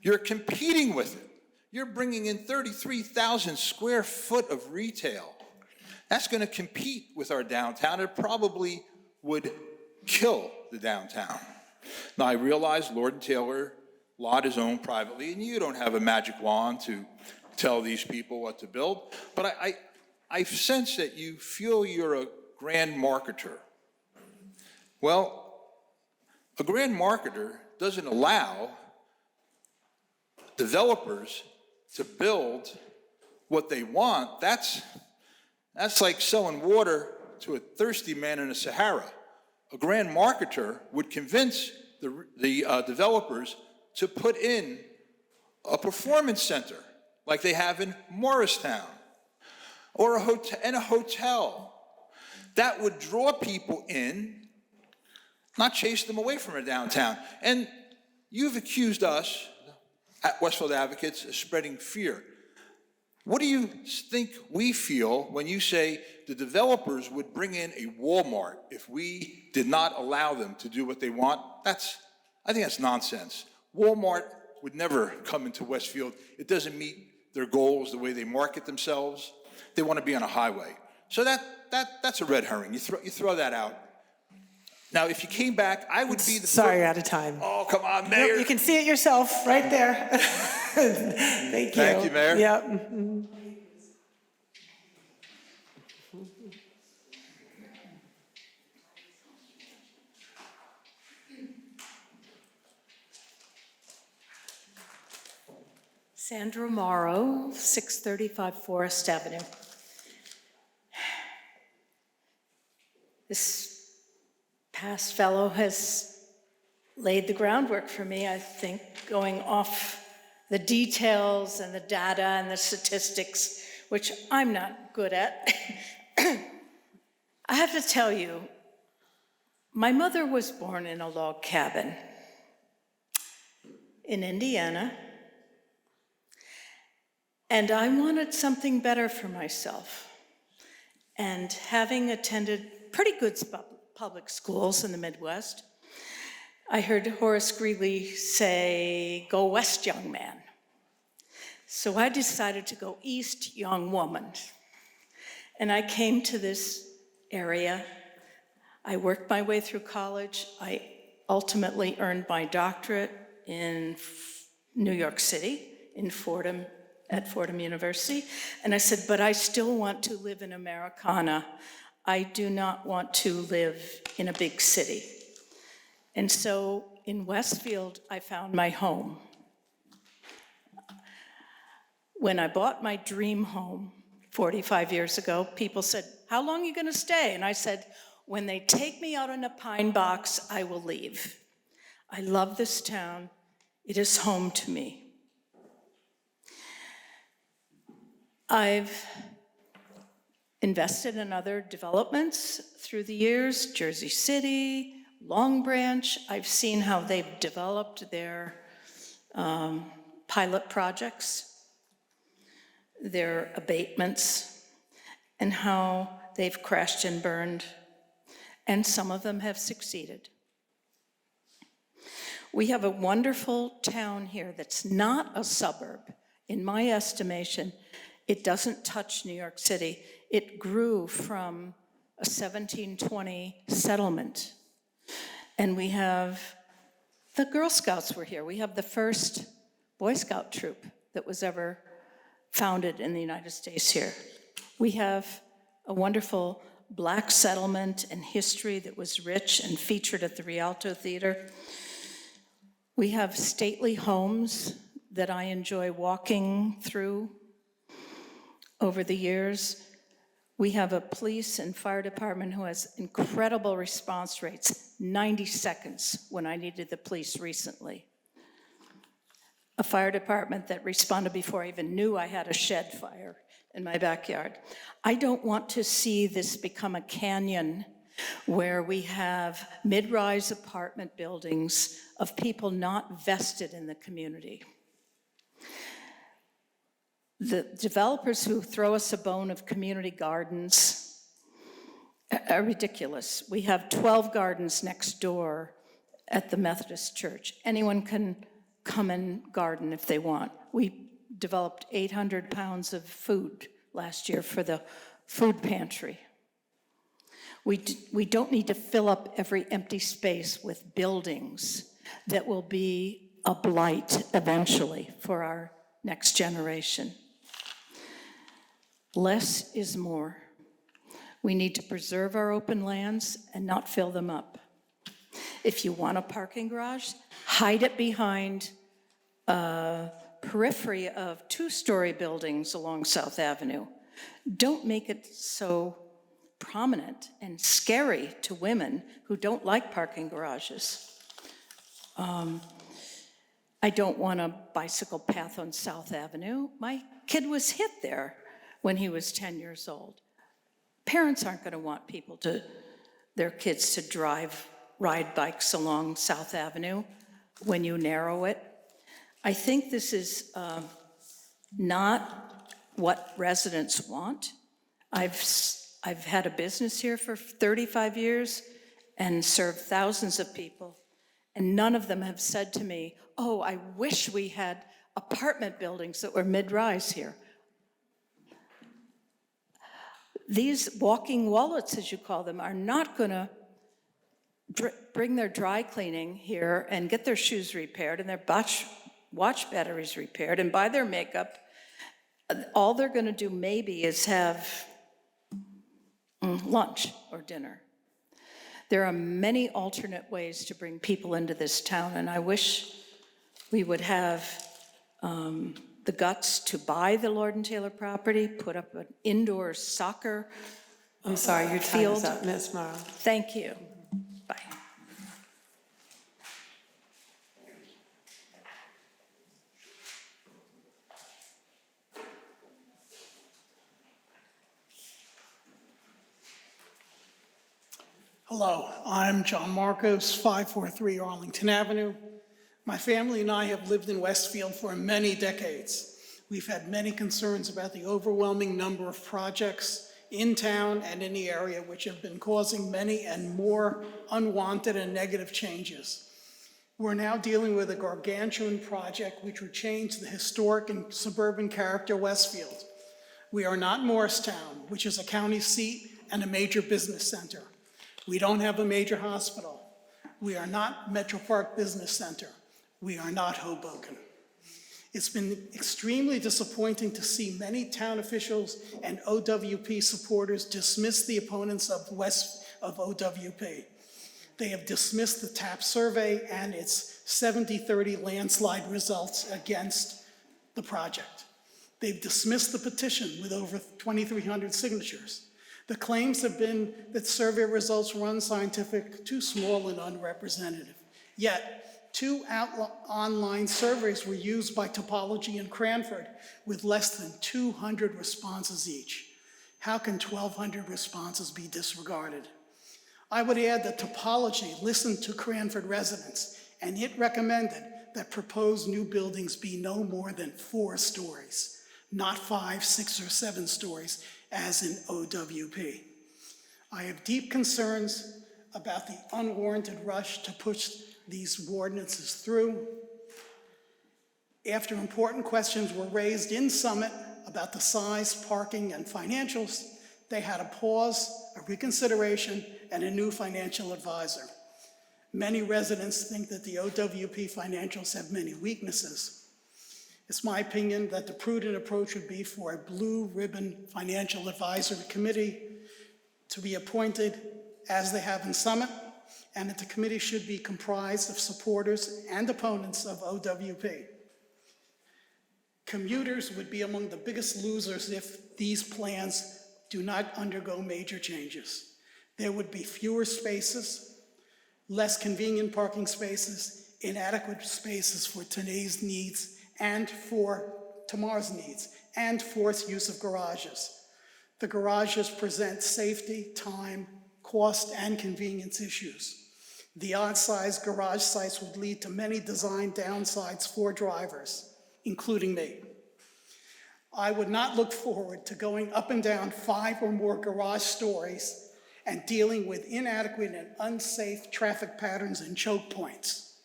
You're competing with it. You're bringing in 33,000 square foot of retail. That's going to compete with our downtown. It probably would kill the downtown. Now, I realize Lord and Taylor lot is owned privately, and you don't have a magic wand to tell these people what to build, but I sense that you feel you're a grand marketer. Well, a grand marketer doesn't allow developers to build what they want. That's like selling water to a thirsty man in the Sahara. A grand marketer would convince the developers to put in a performance center like they have in Morristown, or a hotel that would draw people in, not chase them away from our downtown. And you've accused us at Westfield Advocates of spreading fear. What do you think we feel when you say the developers would bring in a Walmart if we did not allow them to do what they want? I think that's nonsense. Walmart would never come into Westfield. It doesn't meet their goals, the way they market themselves. They want to be on a highway. So that's a red herring. You throw that out. Now, if you came back, I would be the... Sorry, you're out of time. Oh, come on, Mayor. Nope, you can see it yourself right there. Thank you. Thank you, Mayor. Yep. Mhm. Sandra Morrow, 635 Forest Avenue. This past fellow has laid the groundwork for me, I think, going off the details and the data and the statistics, which I'm not good at. I have to tell you, my mother was born in a log cabin in Indiana, and I wanted something better for myself. And having attended pretty good public schools in the Midwest, I heard Horace Greeley say, "Go west, young man." So I decided to go east, young woman. And I came to this area. I worked my way through college. I ultimately earned my doctorate in New York City, at Fordham University. And I said, but I still want to live in Americana. I do not want to live in a big city. And so in Westfield, I found my home. When I bought my dream home 45 years ago, people said, "How long are you going to stay?" And I said, "When they take me out in a pine box, I will leave. I love this town. It is home to me." I've invested in other developments through the years, Jersey City, Long Branch. I've seen how they've developed their pilot projects, their abatements, and how they've crashed and burned, and some of them have succeeded. We have a wonderful town here that's not a suburb. In my estimation, it doesn't touch New York City. It grew from a 1720 settlement. And we have, the Girl Scouts were here. We have the first Boy Scout troop that was ever founded in the United States here. We have a wonderful Black settlement and history that was rich and featured at the Rialto Theater. We have stately homes that I enjoy walking through over the years. We have a police and fire department who has incredible response rates, 90 seconds when I needed the police recently. A fire department that responded before I even knew I had a shed fire in my backyard. I don't want to see this become a canyon where we have mid-rise apartment buildings of people not vested in the community. The developers who throw us a bone of community gardens are ridiculous. We have 12 gardens next door at the Methodist Church. Anyone can come and garden if they want. We developed 800 pounds of food last year for the food pantry. We don't need to fill up every empty space with buildings that will be a blight eventually for our next generation. Less is more. We need to preserve our open lands and not fill them up. If you want a parking garage, hide it behind a periphery of two-story buildings along South Avenue. Don't make it so prominent and scary to women who don't like parking garages. I don't want a bicycle path on South Avenue. My kid was hit there when he was 10 years old. Parents aren't going to want their kids to ride bikes along South Avenue when you narrow it. I think this is not what residents want. I've had a business here for 35 years and served thousands of people, and none of them have said to me, oh, I wish we had apartment buildings that were mid-rise here. These walking wallets, as you call them, are not going to bring their dry cleaning here and get their shoes repaired and their watch batteries repaired and buy their makeup. All they're going to do maybe is have lunch or dinner. There are many alternate ways to bring people into this town, and I wish we would have the guts to buy the Lord and Taylor property, put up an indoor soccer I'm sorry, your time field. is up, Ms. Morrow. Thank you. Bye. Hello, I'm John Marcos, 543 Arlington Avenue. My family and I have lived in Westfield for many decades. We've had many concerns about the overwhelming number of projects in town and in the area which have been causing many and more unwanted and negative changes. We're now dealing with a gargantuan project which would change the historic and suburban character of Westfield. We are not Morristown, which is a county seat and a major business center. We don't have a major hospital. We are not Metro Park Business Center. We are not Hoboken. It's been extremely disappointing to see many town officials and OWP supporters dismiss the opponents of OWP. They have dismissed the TAP survey and its 70-30 landslide results against the project. They've dismissed the petition with over 2,300 signatures. The claims have been that survey results were unscientific, too small, and unrepresentative. Yet, 2 online surveys were used by Topology in Cranford with less than 200 responses each. How can 1,200 responses be disregarded? I would add that Topology listened to Cranford residents, and it recommended that proposed new buildings be no more than 4 stories, not 5, 6, or 7 stories, as in OWP. I have deep concerns about the unwarranted rush to push these ordinances through. After important questions were raised in Summit about the size, parking, and financials, they had a pause, a reconsideration, and a new financial advisor. Many residents think that the OWP financials have many weaknesses. It's my opinion that the prudent approach would be for a blue ribbon financial advisory committee to be appointed as they have in Summit, and that the committee should be comprised of supporters and opponents of OWP. Commuters would be among the biggest losers if these plans do not undergo major changes. There would be fewer spaces, less convenient parking spaces, inadequate spaces for today's needs and for tomorrow's needs, and forced use of garages. The garages present safety, time, cost, and convenience issues. The odd-sized garage sites would lead to many design downsides for drivers, including me. I would not look forward to going up and down 5 or more garage stories and dealing with inadequate and unsafe traffic patterns and choke points.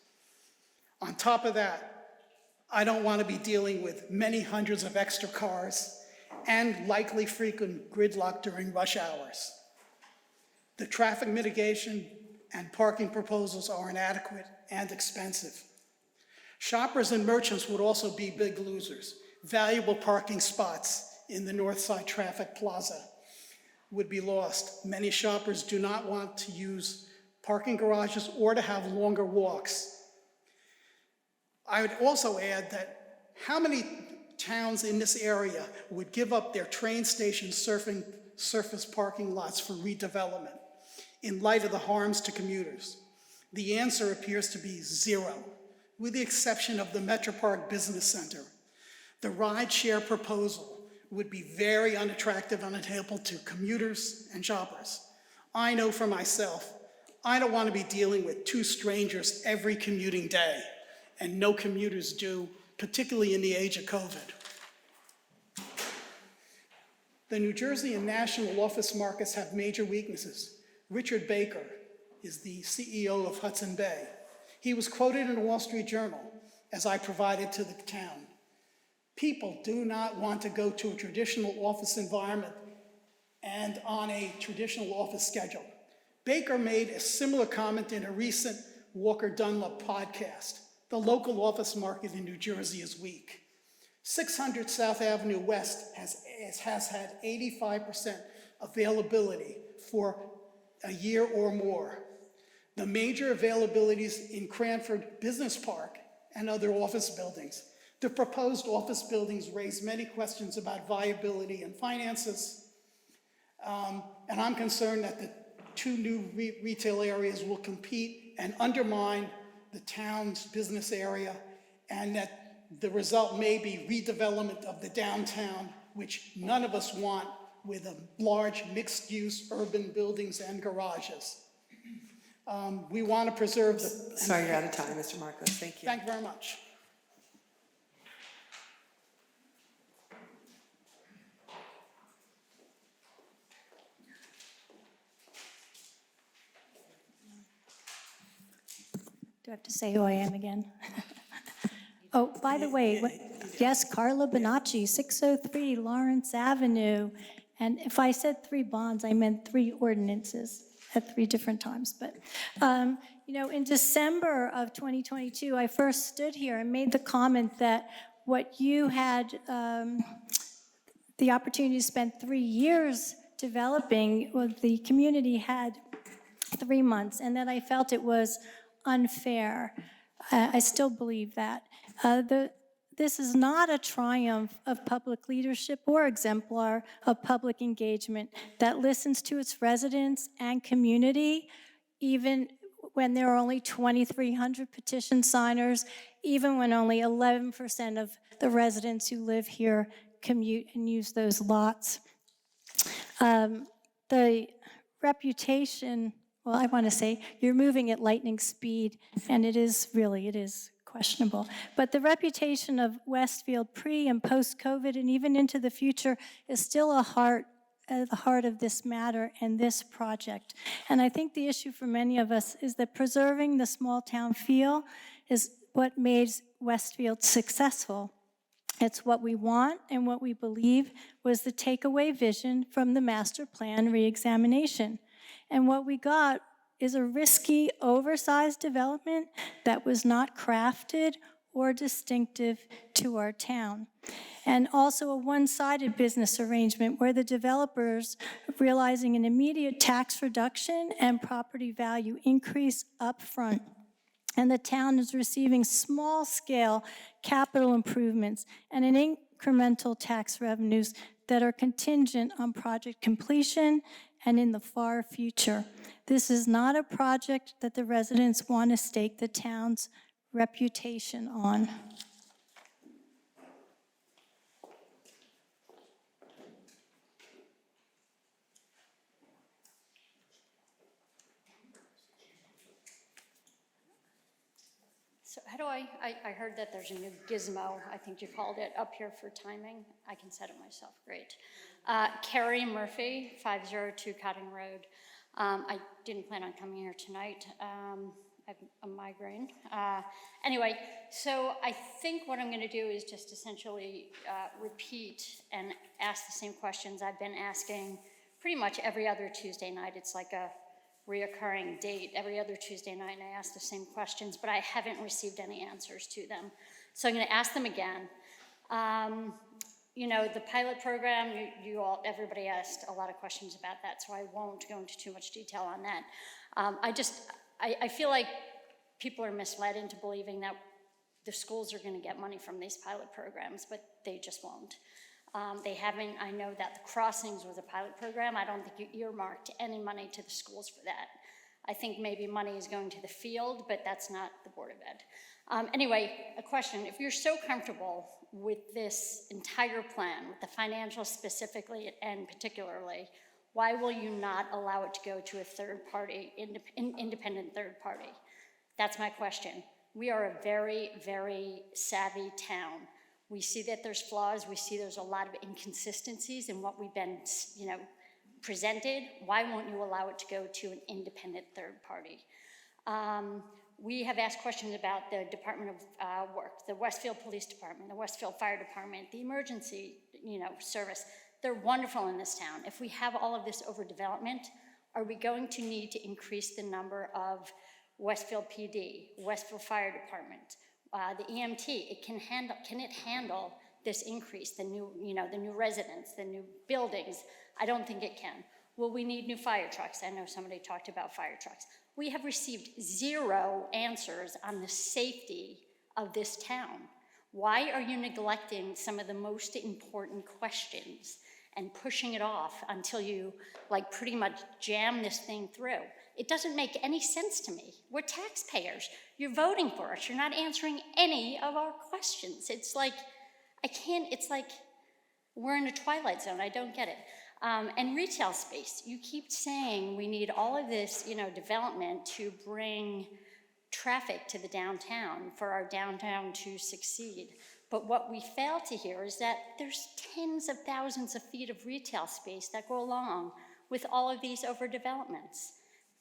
On top of that, I don't want to be dealing with many hundreds of extra cars and likely frequent gridlock during rush hours. The traffic mitigation and parking proposals are inadequate and expensive. Shoppers and merchants would also be big losers. Valuable parking spots in the Northside Traffic Plaza would be lost. Many shoppers do not want to use parking garages or to have longer walks. I would also add that how many towns in this area would give up their train station surface parking lots for redevelopment in light of the harms to commuters? The answer appears to be zero, with the exception of the Metro Park Business Center. The ride-share proposal would be very unattractive and unhelpful to commuters and shoppers. I know for myself, I don't want to be dealing with 2 strangers every commuting day, and no commuters do, particularly in the age of COVID. The New Jersey and national office markets have major weaknesses. Richard Baker is the CEO of Hudson Bay. He was quoted in the Wall Street Journal, as I provided to the town. People do not want to go to a traditional office environment and on a traditional office schedule. Baker made a similar comment in a recent Walker Dunlop podcast. The local office market in New Jersey is weak. 600 South Avenue West has had 85% availability for a year or more. The major availabilities in Cranford Business Park and other office buildings. The proposed office buildings raise many questions about viability and finances. And I'm concerned that the 2 new retail areas will compete and undermine the town's business area, and that the result may be redevelopment of the downtown, which none of us want, with a large mixed-use urban buildings and garages. We want to preserve the... Sorry, you're out of time, Mr. Marcos. Thank you. Thank you very much. Do I have to say who I am again? Oh, by the way, yes, Carla Bonacci, 603 Lawrence Avenue. And if I said 3 bonds, I meant 3 ordinances at 3 different times. But, you know, in December of 2022, I first stood here and made the comment that what you had the opportunity to spend 3 years developing, well, the community had 3 months, and that I felt it was unfair. I still believe that. This is not a triumph of public leadership or exemplar of public engagement that listens to its residents and community, even when there are only 2,300 petition signers, even when only 11% of the residents who live here commute and use those lots. The reputation, well, I want to say you're moving at lightning speed, and it is questionable. But the reputation of Westfield pre and post-COVID and even into the future is still a heart the heart of this matter and this project. And I think the issue for many of us is that preserving the small town feel is what made Westfield successful. It's what we want and what we believe was the takeaway vision from the master plan reexamination. And what we got is a risky, oversized development that was not crafted or distinctive to our town. And also a one-sided business arrangement where the developers, realizing an immediate tax reduction and property value increase upfront, and the town is receiving small-scale capital improvements and an incremental tax revenues that are contingent on project completion and in the far future. This is not a project that the residents want to stake the town's reputation on. So how do I heard that there's a new gizmo, I think you called it, up here for timing. I can set it myself, great. Carrie Murphy, 502 Cotting Road. I didn't plan on coming here tonight. I have a migraine. Anyway, so I think what I'm gonna do is just essentially repeat and ask the same questions I've been asking pretty much every other Tuesday night. It's like a reoccurring date. Every other Tuesday night I ask the same questions, but I haven't received any answers to them. So I'm gonna ask them again. You know, the pilot program, everybody asked a lot of questions about that, so I won't go into too much detail on that. I feel like people are misled into believing that the schools are gonna get money from these pilot programs, but they just won't. They haven't, I know that the crossings was a pilot program. I don't think you earmarked any money to the schools for that. I think maybe money is going to the field, but that's not the Board of Ed. Anyway, a question, if you're so comfortable with this entire plan, with the financials specifically and particularly, why will you not allow it to go to a third party, independent third party? That's my question. We are a very, very savvy town. We see that there's flaws, we see there's a lot of inconsistencies in what we've been, presented. Why won't you allow it to go to an independent third party? We have asked questions about the Department of Work, the Westfield Police Department, the Westfield Fire Department, the emergency, service. They're wonderful in this town. If we have all of this overdevelopment, are we going to need to increase the number of Westfield PD, Westfield Fire Department, the EMT? Can it handle this increase, the new residents, the new buildings? I don't think it can. Will we need new fire trucks? I know somebody talked about fire trucks. We have received 0 answers on the safety of this town. Why are you neglecting some of the most important questions and pushing it off until you pretty much jam this thing through? It doesn't make any sense to me. We're taxpayers. You're voting for us. You're not answering any of our questions. It's like, it's like we're in a twilight zone. I don't get it. And retail space, you keep saying we need all of this, development to bring traffic to the downtown, for our downtown to succeed. But what we fail to hear is that there's tens of thousands of feet of retail space that go along with all of these overdevelopments.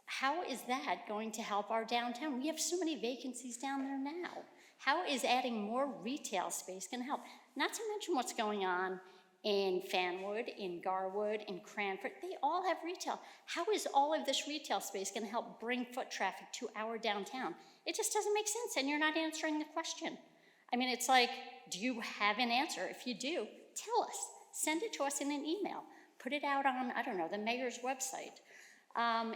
How is that going to help our downtown? We have so many vacancies down there now. How is adding more retail space gonna help? Not to mention what's going on in Fanwood, in Garwood, in Cranford. They all have retail. How is all of this retail space gonna help bring foot traffic to our downtown? It just doesn't make sense, and you're not answering the question. I mean, it's like, do you have an answer? If you do, tell us. Send it to us in an email. Put it out on, I don't know, the mayor's website.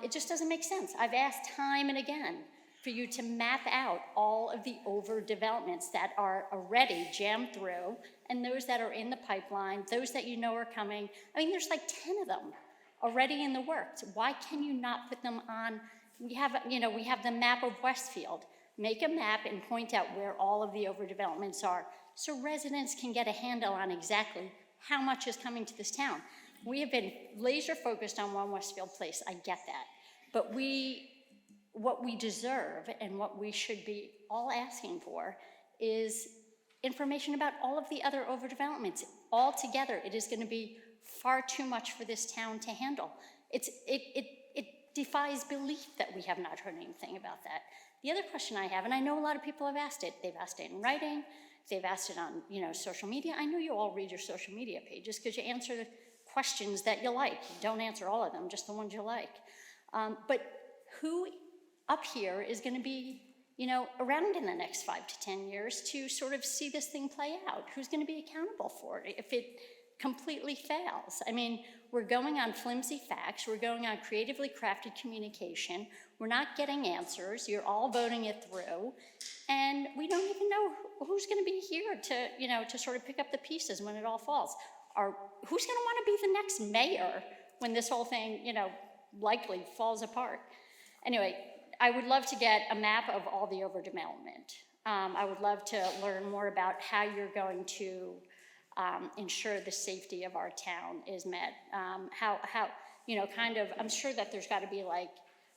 It just doesn't make sense. I've asked time and again for you to map out all of the overdevelopments that are already jammed through, and those that are in the pipeline, those that are coming. I mean, there's like 10 of them already in the works. Why can you not put them on? We have the map of Westfield. Make a map and point out where all of the overdevelopments are, so residents can get a handle on exactly how much is coming to this town. We have been laser focused on One Westfield Place, I get that. But what we deserve and what we should be all asking for is information about all of the other overdevelopments. Altogether, it is gonna be far too much for this town to handle. It defies belief that we have not heard anything about that. The other question I have, and I know a lot of people have asked it, they've asked it in writing, they've asked it on, social media. I know you all read your social media pages because you answer the questions that you like. You don't answer all of them, just the ones you like. But who up here is going to be, around in the next 5 to 10 years to sort of see this thing play out? Who's going to be accountable for it if it completely fails? I mean, we're going on flimsy facts. We're going on creatively crafted communication. We're not getting answers. You're all voting it through. And we don't even know who's going to be here to sort of pick up the pieces when it all falls. Who's going to want to be the next mayor when this whole thing, likely falls apart? Anyway, I would love to get a map of all the overdevelopment. I would love to learn more about how you're going to ensure the safety of our town is met. I'm sure that there's got to be like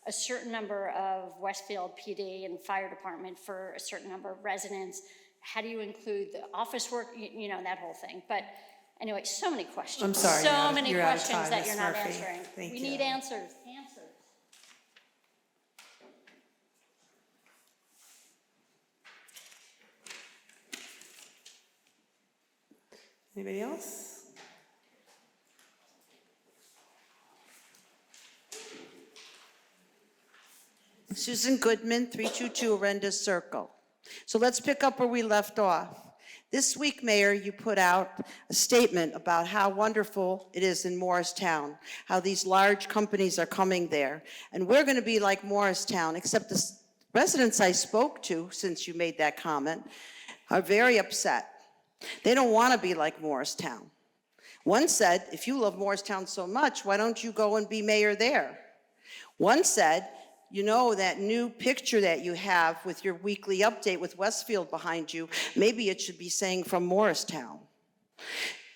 a certain number of Westfield PD and fire department for a certain number of residents. How do you include the office work, that whole thing. But anyway, so many questions. I'm sorry, so many you're out of questions time, that Ms. you're not Murphy. answering. Thank We you. need answers. Anybody else? Susan Goodman, 322 Arenda Circle. So let's pick up where we left off. This week, Mayor, you put out a statement about how wonderful it is in Morristown, how these large companies are coming there. And we're going to be like Morristown, except the residents I spoke to, since you made that comment, are very upset. They don't want to be like Morristown. One said, if you love Morristown so much, why don't you go and be mayor there? One said, that new picture that you have with your weekly update with Westfield behind you, maybe it should be saying from Morristown.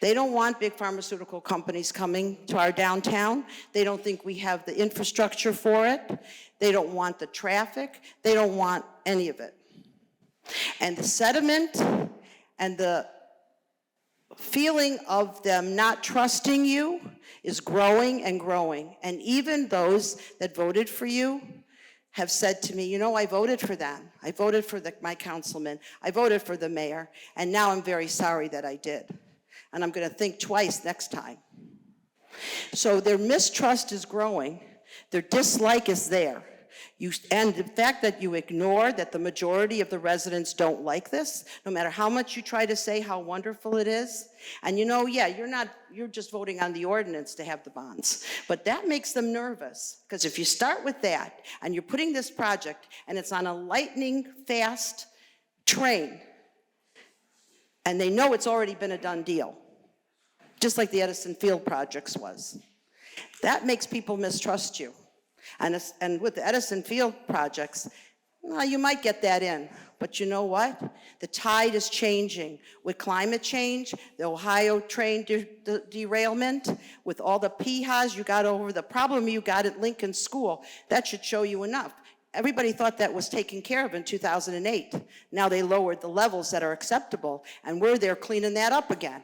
They don't want big pharmaceutical companies coming to our downtown. They don't think we have the infrastructure for it. They don't want the traffic. They don't want any of it. And the sediment and the feeling of them not trusting you is growing and growing. And even those that voted for you have said to me, I voted for them. I voted for my councilman. I voted for the mayor. And now I'm very sorry that I did. And I'm going to think twice next time. So their mistrust is growing. Their dislike is there. And the fact that you ignore that the majority of the residents don't like this, no matter how much you try to say how wonderful it is, and you're just voting on the ordinance to have the bonds, but that makes them nervous, because if you start with that, and you're putting this project, and it's on a lightning fast train, and they know it's already been a done deal, just like the Edison Field projects was, that makes people mistrust you. And with the Edison Field projects, you might get that in. But you know what? The tide is changing. With climate change, the Ohio train derailment, with all the PHAs you got over, the problem you got at Lincoln School, that should show you enough. Everybody thought that was taken care of in 2008. Now they lowered the levels that are acceptable, and we're there cleaning that up again.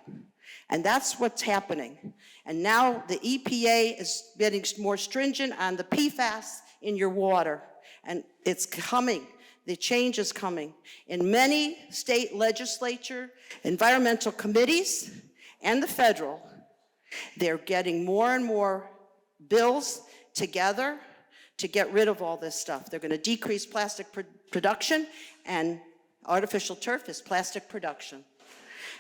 And that's what's happening. And now the EPA is getting more stringent on the PFAS in your water. And it's coming. The change is coming. In many state legislature, environmental committees, and the federal, they're getting more and more bills together to get rid of all this stuff. They're going to decrease plastic production, and artificial turf is plastic production.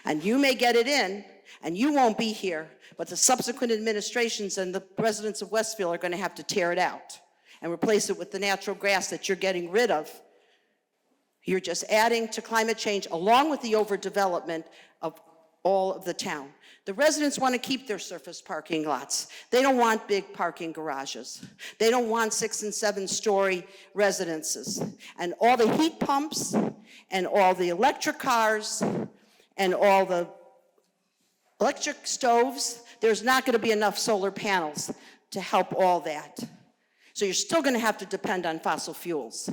And you may get it in, and you won't be here, but the subsequent administrations and the residents of Westfield are going to have to tear it out and replace it with the natural grass that you're getting rid of. You're just adding to climate change along with the overdevelopment of all of the town. The residents want to keep their surface parking lots. They don't want big parking garages. They don't want 6- and 7-story residences. And all the heat pumps and all the electric cars and all the electric stoves, there's not going to be enough solar panels to help all that. So you're still going to have to depend on fossil fuels.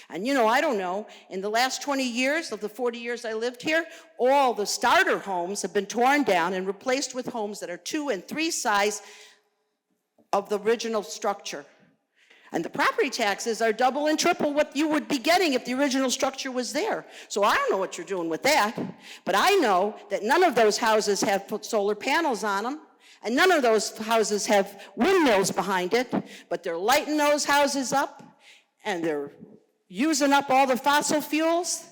And you know, I don't know, in the last 20 years of the 40 years I lived here, all the starter homes have been torn down and replaced with homes that are 2 and 3 size of the original structure. And the property taxes are double and triple what you would be getting if the original structure was there. So I don't know what you're doing with that, but I know that none of those houses have put solar panels on them, and none of those houses have windmills behind it, but they're lighting those houses up, and they're using up all the fossil fuels.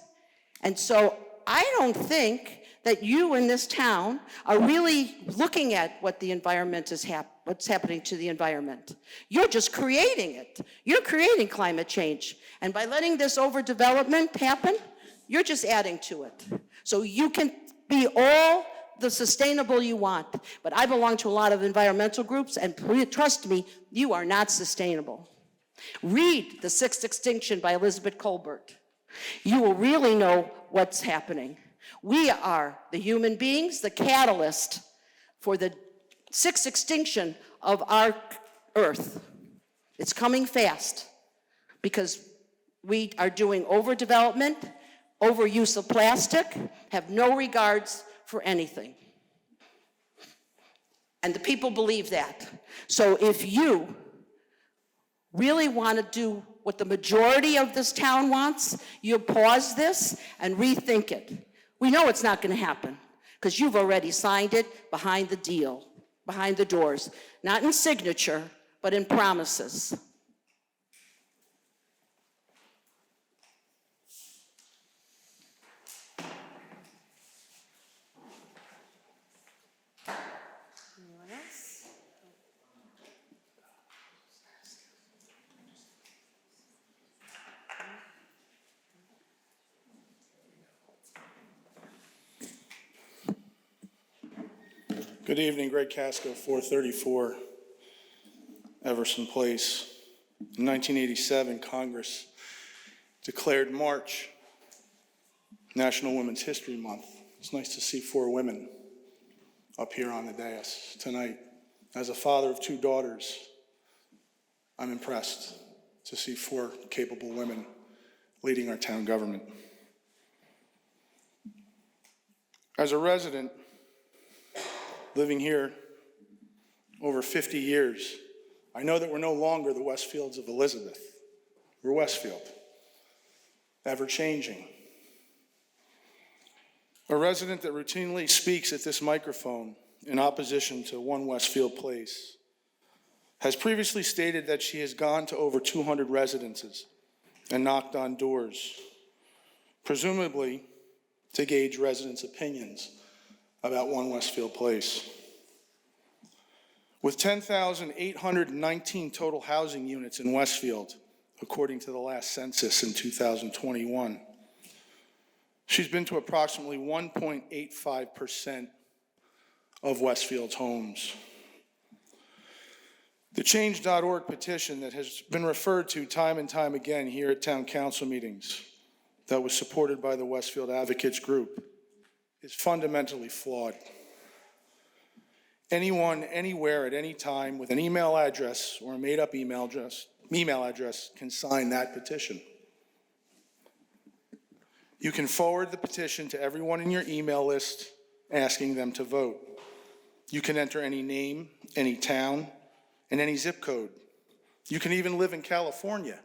And so I don't think that you in this town are really looking at what the environment is what's happening to the environment. You're just creating it. You're creating climate change. And by letting this overdevelopment happen, you're just adding to it. So you can be all the sustainable you want. But I belong to a lot of environmental groups, and trust me, you are not sustainable. Read The Sixth Extinction by Elizabeth Colbert. You will really know what's happening. We are the human beings, the catalyst for the sixth extinction of our Earth. It's coming fast because we are doing overdevelopment, overuse of plastic, have no regards for anything. And the people believe that. So if you really want to do what the majority of this town wants, you pause this and rethink it. We know it's not going to happen because you've already signed it behind the deal, behind the doors, not in signature, but in promises. Anyone else? Good evening, Greg Casco, 434 Everson Place. In 1987, Congress declared March National Women's History Month. It's nice to see 4 women up here on the dais tonight. As a father of 2 daughters, I'm impressed to see 4 capable women leading our town government. As a resident living here over 50 years, I know that we're no longer the Westfields of Elizabeth. We're Westfield, ever changing. A resident that routinely speaks at this microphone in opposition to One Westfield Place has previously stated that she has gone to over 200 residences and knocked on doors, presumably to gauge residents' opinions about One Westfield Place. With 10,819 total housing units in Westfield, according to the last census in 2021, she's been to approximately 1.85% of Westfield's homes. The Change.org petition that has been referred to time and time again here at town council meetings, that was supported by the Westfield Advocates Group, is fundamentally flawed. Anyone, anywhere, at any time, with an email address or a made-up email address can sign that petition. You can forward the petition to everyone in your email list asking them to vote. You can enter any name, any town, and any zip code. You can even live in California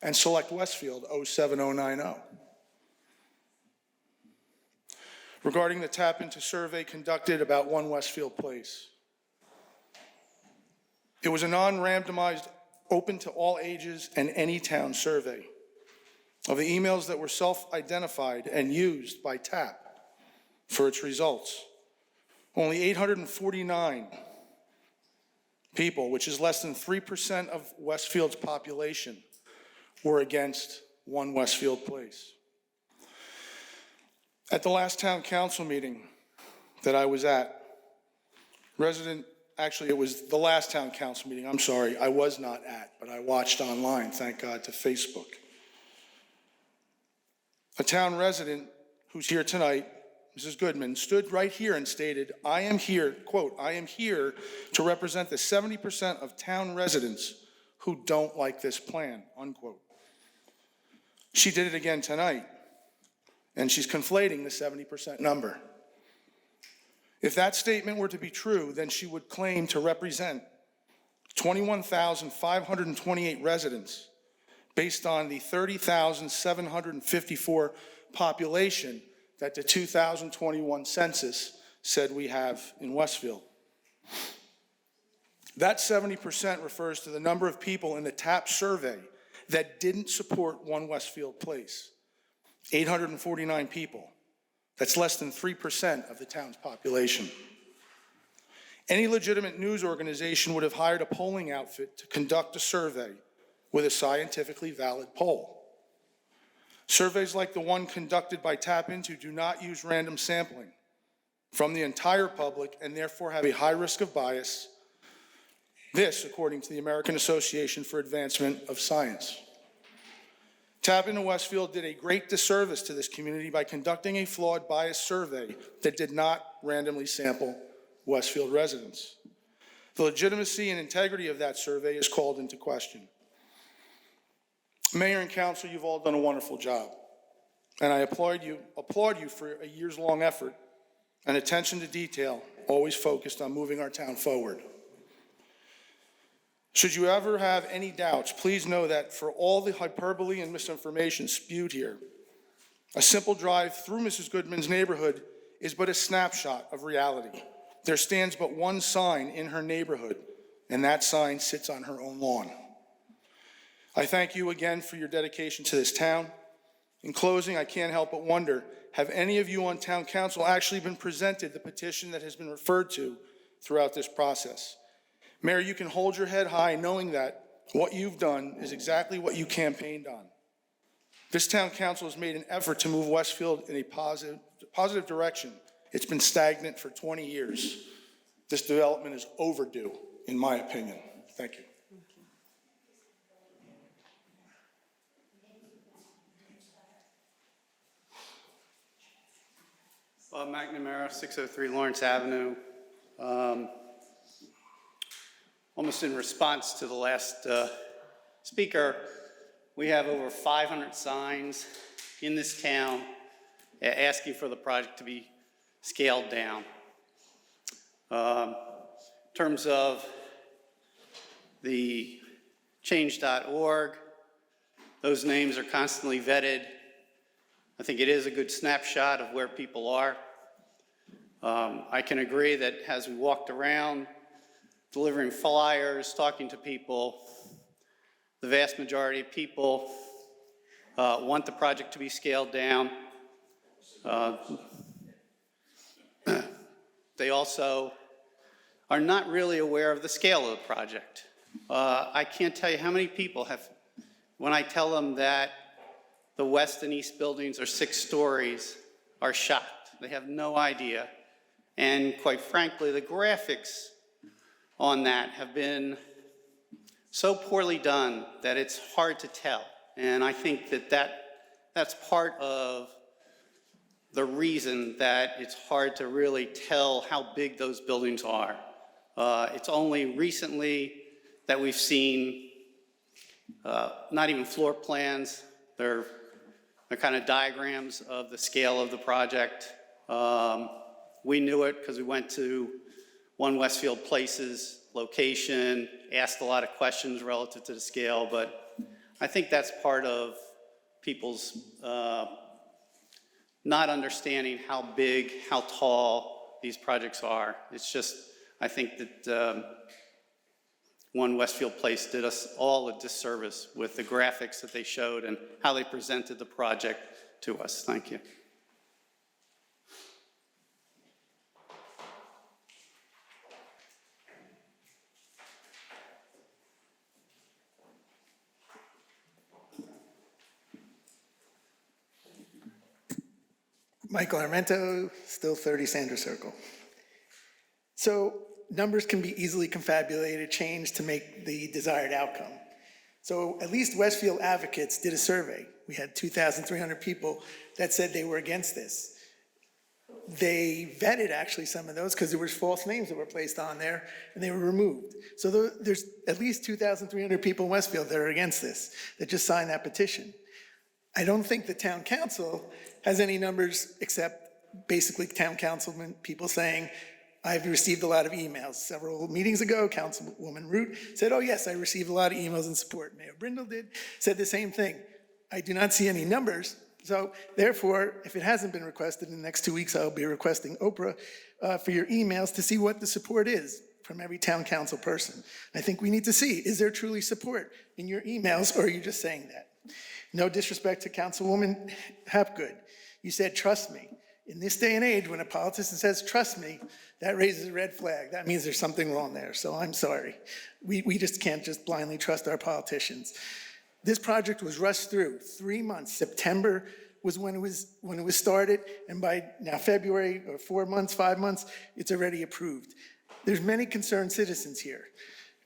and select Westfield 07090. Regarding the Tap Into survey conducted about One Westfield Place, it was a non-randomized, open to all ages and any town survey. Of the emails that were self-identified and used by TAP for its results, only 849 people, which is less than 3% of Westfield's population, were against One Westfield Place. At the last town council meeting that I was at, actually it was the last town council meeting, I'm sorry, I was not at, but I watched online, thank God, to Facebook. A town resident who's here tonight, Mrs. Goodman, stood right here and stated, I am here, quote, I am here to represent the 70% of town residents who don't like this plan, unquote. She did it again tonight, and she's conflating the 70% number. If that statement were to be true, then she would claim to represent 21,528 residents based on the 30,754 population that the 2021 census said we have in Westfield. That 70% refers to the number of people in the TAP survey that didn't support One Westfield Place. 849 people. That's less than 3% of the town's population. Any legitimate news organization would have hired a polling outfit to conduct a survey with a scientifically valid poll. Surveys like the one conducted by Tap Into do not use random sampling from the entire public and therefore have a high risk of bias. This, according to the American Association for Advancement of Science. Tap Into Westfield did a great disservice to this community by conducting a flawed bias survey that did not randomly sample Westfield residents. The legitimacy and integrity of that survey is called into question. Mayor and council, you've all done a wonderful job, and I applaud you for a years-long effort and attention to detail, always focused on moving our town forward. Should you ever have any doubts, please know that for all the hyperbole and misinformation spewed here, a simple drive through Mrs. Goodman's neighborhood is but a snapshot of reality. There stands but one sign in her neighborhood, and that sign sits on her own lawn. I thank you again for your dedication to this town. In closing, I can't help but wonder, have any of you on town council actually been presented the petition that has been referred to throughout this process? Mayor, you can hold your head high knowing that what you've done is exactly what you campaigned on. This town council has made an effort to move Westfield in a positive direction. It's been stagnant for 20 years. This development is overdue, in my opinion. Thank you. Bob McNamara, 603 Lawrence Avenue. Almost in response to the last speaker, we have over 500 signs in this town asking for the project to be scaled down. In terms of the change.org, those names are constantly vetted. I think it is a good snapshot of where people are. I can agree that as we walked around, delivering flyers, talking to people, the vast majority of people want the project to be scaled down. They also are not really aware of the scale of the project. I can't tell you how many people have, when I tell them that the west and east buildings are 6 stories, are shocked. They have no idea. And quite frankly, the graphics on that have been so poorly done that it's hard to tell. And I think that that's part of the reason that it's hard to really tell how big those buildings are. It's only recently that we've seen not even floor plans, they're kind of diagrams of the scale of the project. We knew it because we went to One Westfield Place's location, asked a lot of questions relative to the scale, but I think that's part of people's not understanding how big, how tall these projects are. It's just, I think that One Westfield Place did us all a disservice with the graphics that they showed and how they presented the project to us. Thank you. Michael Armento, still 30 Sandra Circle. So numbers can be easily confabulated, changed to make the desired outcome. So at least Westfield advocates did a survey. We had 2,300 people that said they were against this. They vetted actually some of those because there were false names that were placed on there and they were removed. So there's at least 2,300 people in Westfield that are against this, that just signed that petition. I don't think the town council has any numbers except basically town councilmen, people saying, I've received a lot of emails. Several meetings ago, Councilwoman Root said, oh yes, I received a lot of emails in support. Mayor Brindle said the same thing. I do not see any numbers. So therefore, if it hasn't been requested, in the next 2 weeks, I'll be requesting Oprah for your emails to see what the support is from every town council person. I think we need to see, is there truly support in your emails, or are you just saying that? No disrespect to Councilwoman Hapgood. You said, trust me. In this day and age, when a politician says, trust me, that raises a red flag. That means there's something wrong there, so I'm sorry. We just can't just blindly trust our politicians. This project was rushed through 3 months. September was when it was started, and by now February, or 4 months, 5 months, it's already approved. There's many concerned citizens here.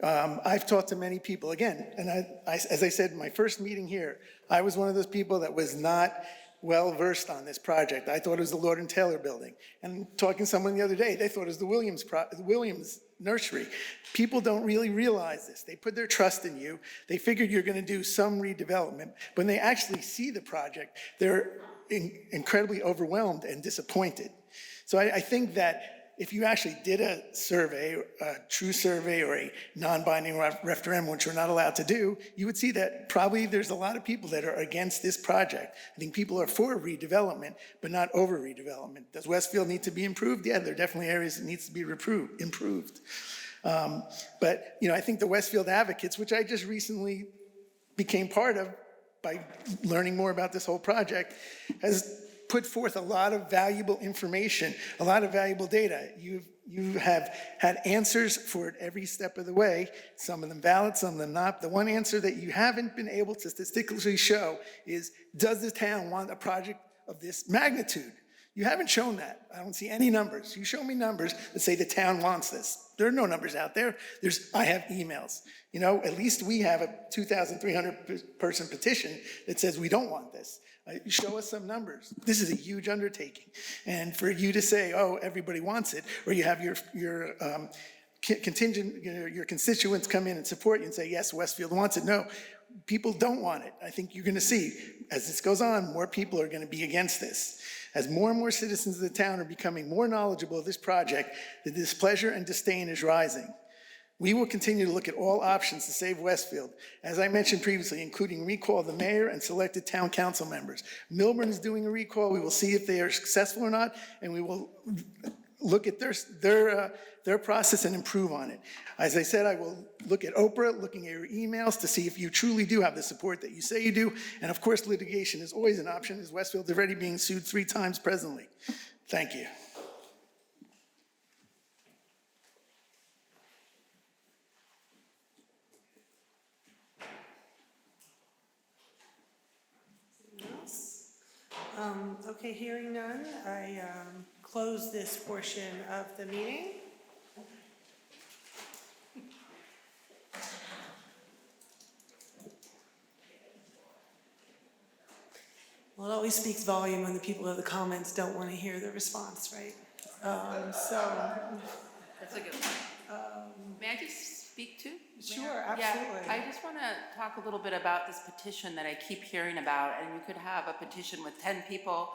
I've talked to many people, again, and as I said in my first meeting here, I was one of those people that was not well-versed on this project. I thought it was the Lord and Taylor building. And talking to someone the other day, they thought it was the Williams nursery. People don't really realize this. They put their trust in you. They figured you're gonna do some redevelopment. When they actually see the project, they're incredibly overwhelmed and disappointed. So I think that if you actually did a survey, a true survey or a non-binding referendum, which we're not allowed to do, you would see that probably there's a lot of people that are against this project. I think people are for redevelopment, but not over redevelopment. Does Westfield need to be improved? Yeah, there are definitely areas that needs to be improved. But I think the Westfield Advocates, which I just recently became part of by learning more about this whole project, has put forth a lot of valuable information, a lot of valuable data. You have had answers for it every step of the way, some of them valid, some of them not. The one answer that you haven't been able to statistically show is, does the town want a project of this magnitude? You haven't shown that. I don't see any numbers. You show me numbers that say the town wants this. There are no numbers out there. I have emails. At least we have a 2,300 person petition that says we don't want this. Show us some numbers. This is a huge undertaking. And for you to say, oh, everybody wants it, or you have your constituents come in and support you and say, yes, Westfield wants it. No, people don't want it. I think you're gonna see, as this goes on, more people are gonna be against this. As more and more citizens of the town are becoming more knowledgeable of this project, the displeasure and disdain is rising. We will continue to look at all options to save Westfield, as I mentioned previously, including recall of the mayor and selected town council members. Milburn is doing a recall. We will see if they are successful or not, and we will look at their process and improve on it. As I said, I will look at Oprah, looking at your emails to see if you truly do have the support that you say you do. And of course, litigation is always an option, as Westfield is already being sued 3 times presently. Thank you. Okay, hearing none, I close this portion of the meeting. Well, it always speaks volume when the people of the comments don't want to hear the response, right? That's a good one. May I just speak too? Sure, absolutely. Yeah, I just want to talk a little bit about this petition that I keep hearing about, and you could have a petition with 10 people,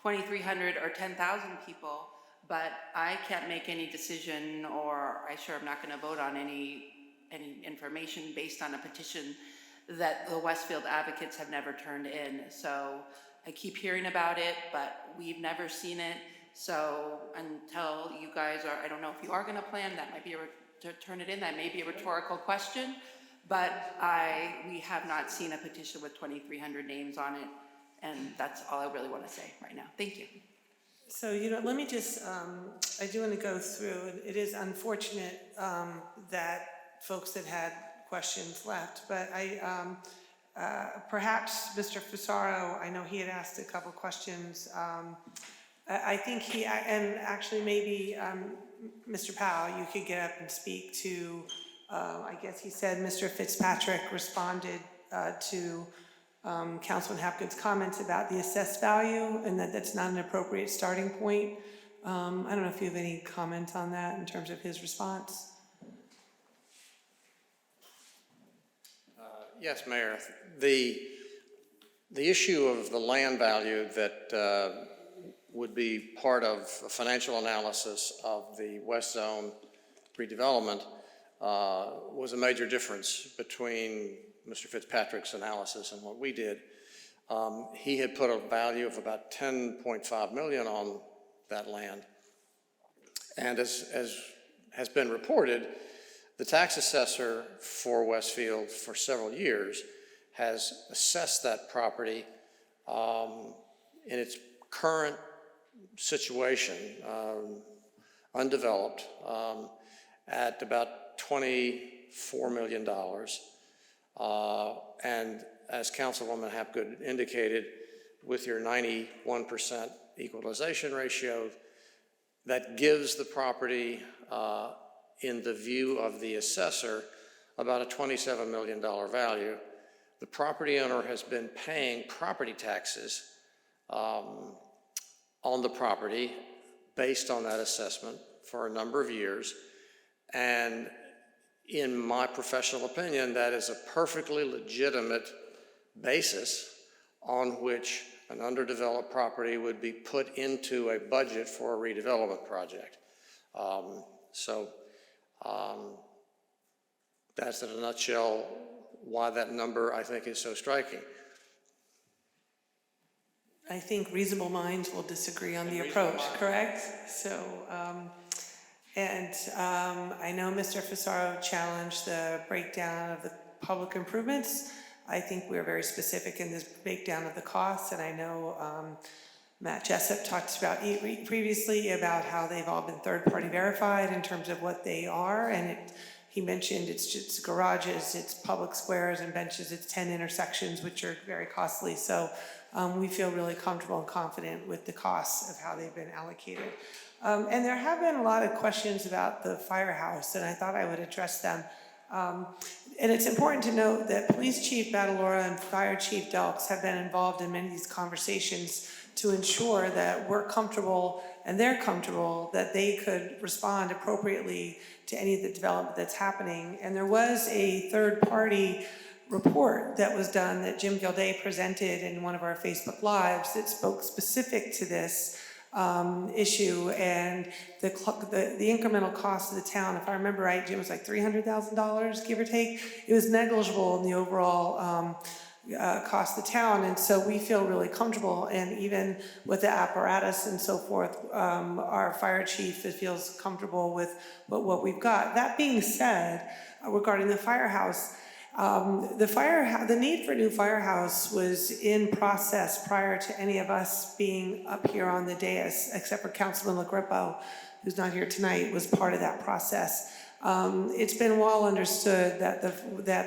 2,300 or 10,000 people, but I can't make any decision, or I sure am not going to vote on any information based on a petition that the Westfield Advocates have never turned in. So I keep hearing about it, but we've never seen it. So until you guys are, I don't know if you are going to plan, that might be to turn it in, that may be a rhetorical question, but we have not seen a petition with 2,300 names on it, and that's all I really want to say right now. Thank you. So, let me just, I do want to go through, it is unfortunate that folks that had questions left, but perhaps Mr. Fusaro, I know he had asked a couple questions. I think and actually maybe Mr. Powell, you could get up and speak to, I guess he said Mr. Fitzpatrick responded to Councilman Hapgood's comments about the assessed value and that's not an appropriate starting point. I don't know if you have any comment on that in terms of his response. Yes, Mayor. The issue of the land value that would be part of a financial analysis of the West Zone redevelopment was a major difference between Mr. Fitzpatrick's analysis and what we did. He had put a value of about $10.5 million on that land. And as has been reported, the tax assessor for Westfield for several years has assessed that property in its current situation, undeveloped, at about $24 million. And as Councilwoman Hapgood indicated, with your 91% equalization ratio, that gives the property, in the view of the assessor, about a $27 million value. The property owner has been paying property taxes on the property based on that assessment for a number of years. And in my professional opinion, that is a perfectly legitimate basis on which an underdeveloped property would be put into a budget for a redevelopment project. That's in a nutshell why that number, I think, is so striking. I think reasonable minds will disagree on the approach, correct? So, I know Mr. Fisaro challenged the breakdown of the public improvements. I think we're very specific in this breakdown of the costs, and I know Matt Jessup talked about previously about how they've all been third-party verified in terms of what they are, and he mentioned it's just garages, it's public squares and benches, it's 10 intersections, which are very costly. So we feel really comfortable and confident with the costs of how they've been allocated. And there have been a lot of questions about the firehouse, and I thought I would address them. And it's important to note that Police Chief Badalora and Fire Chief Delks have been involved in many of these conversations to ensure that we're comfortable and they're comfortable that they could respond appropriately to any of the development that's happening. And there was a third-party report that was done that Jim Gilday presented in one of our Facebook Lives that spoke specific to this issue and the incremental cost of the town. If I remember right, Jim, was like $300,000, give or take. It was negligible in the overall cost of the town, and so we feel really comfortable, and even with the apparatus and so forth, our fire chief feels comfortable with what we've got. That being said, regarding the firehouse, the need for a new firehouse was in process prior to any of us being up here on the dais, except for Councilman LaGrippo, who's not here tonight, was part of that process. It's been well understood that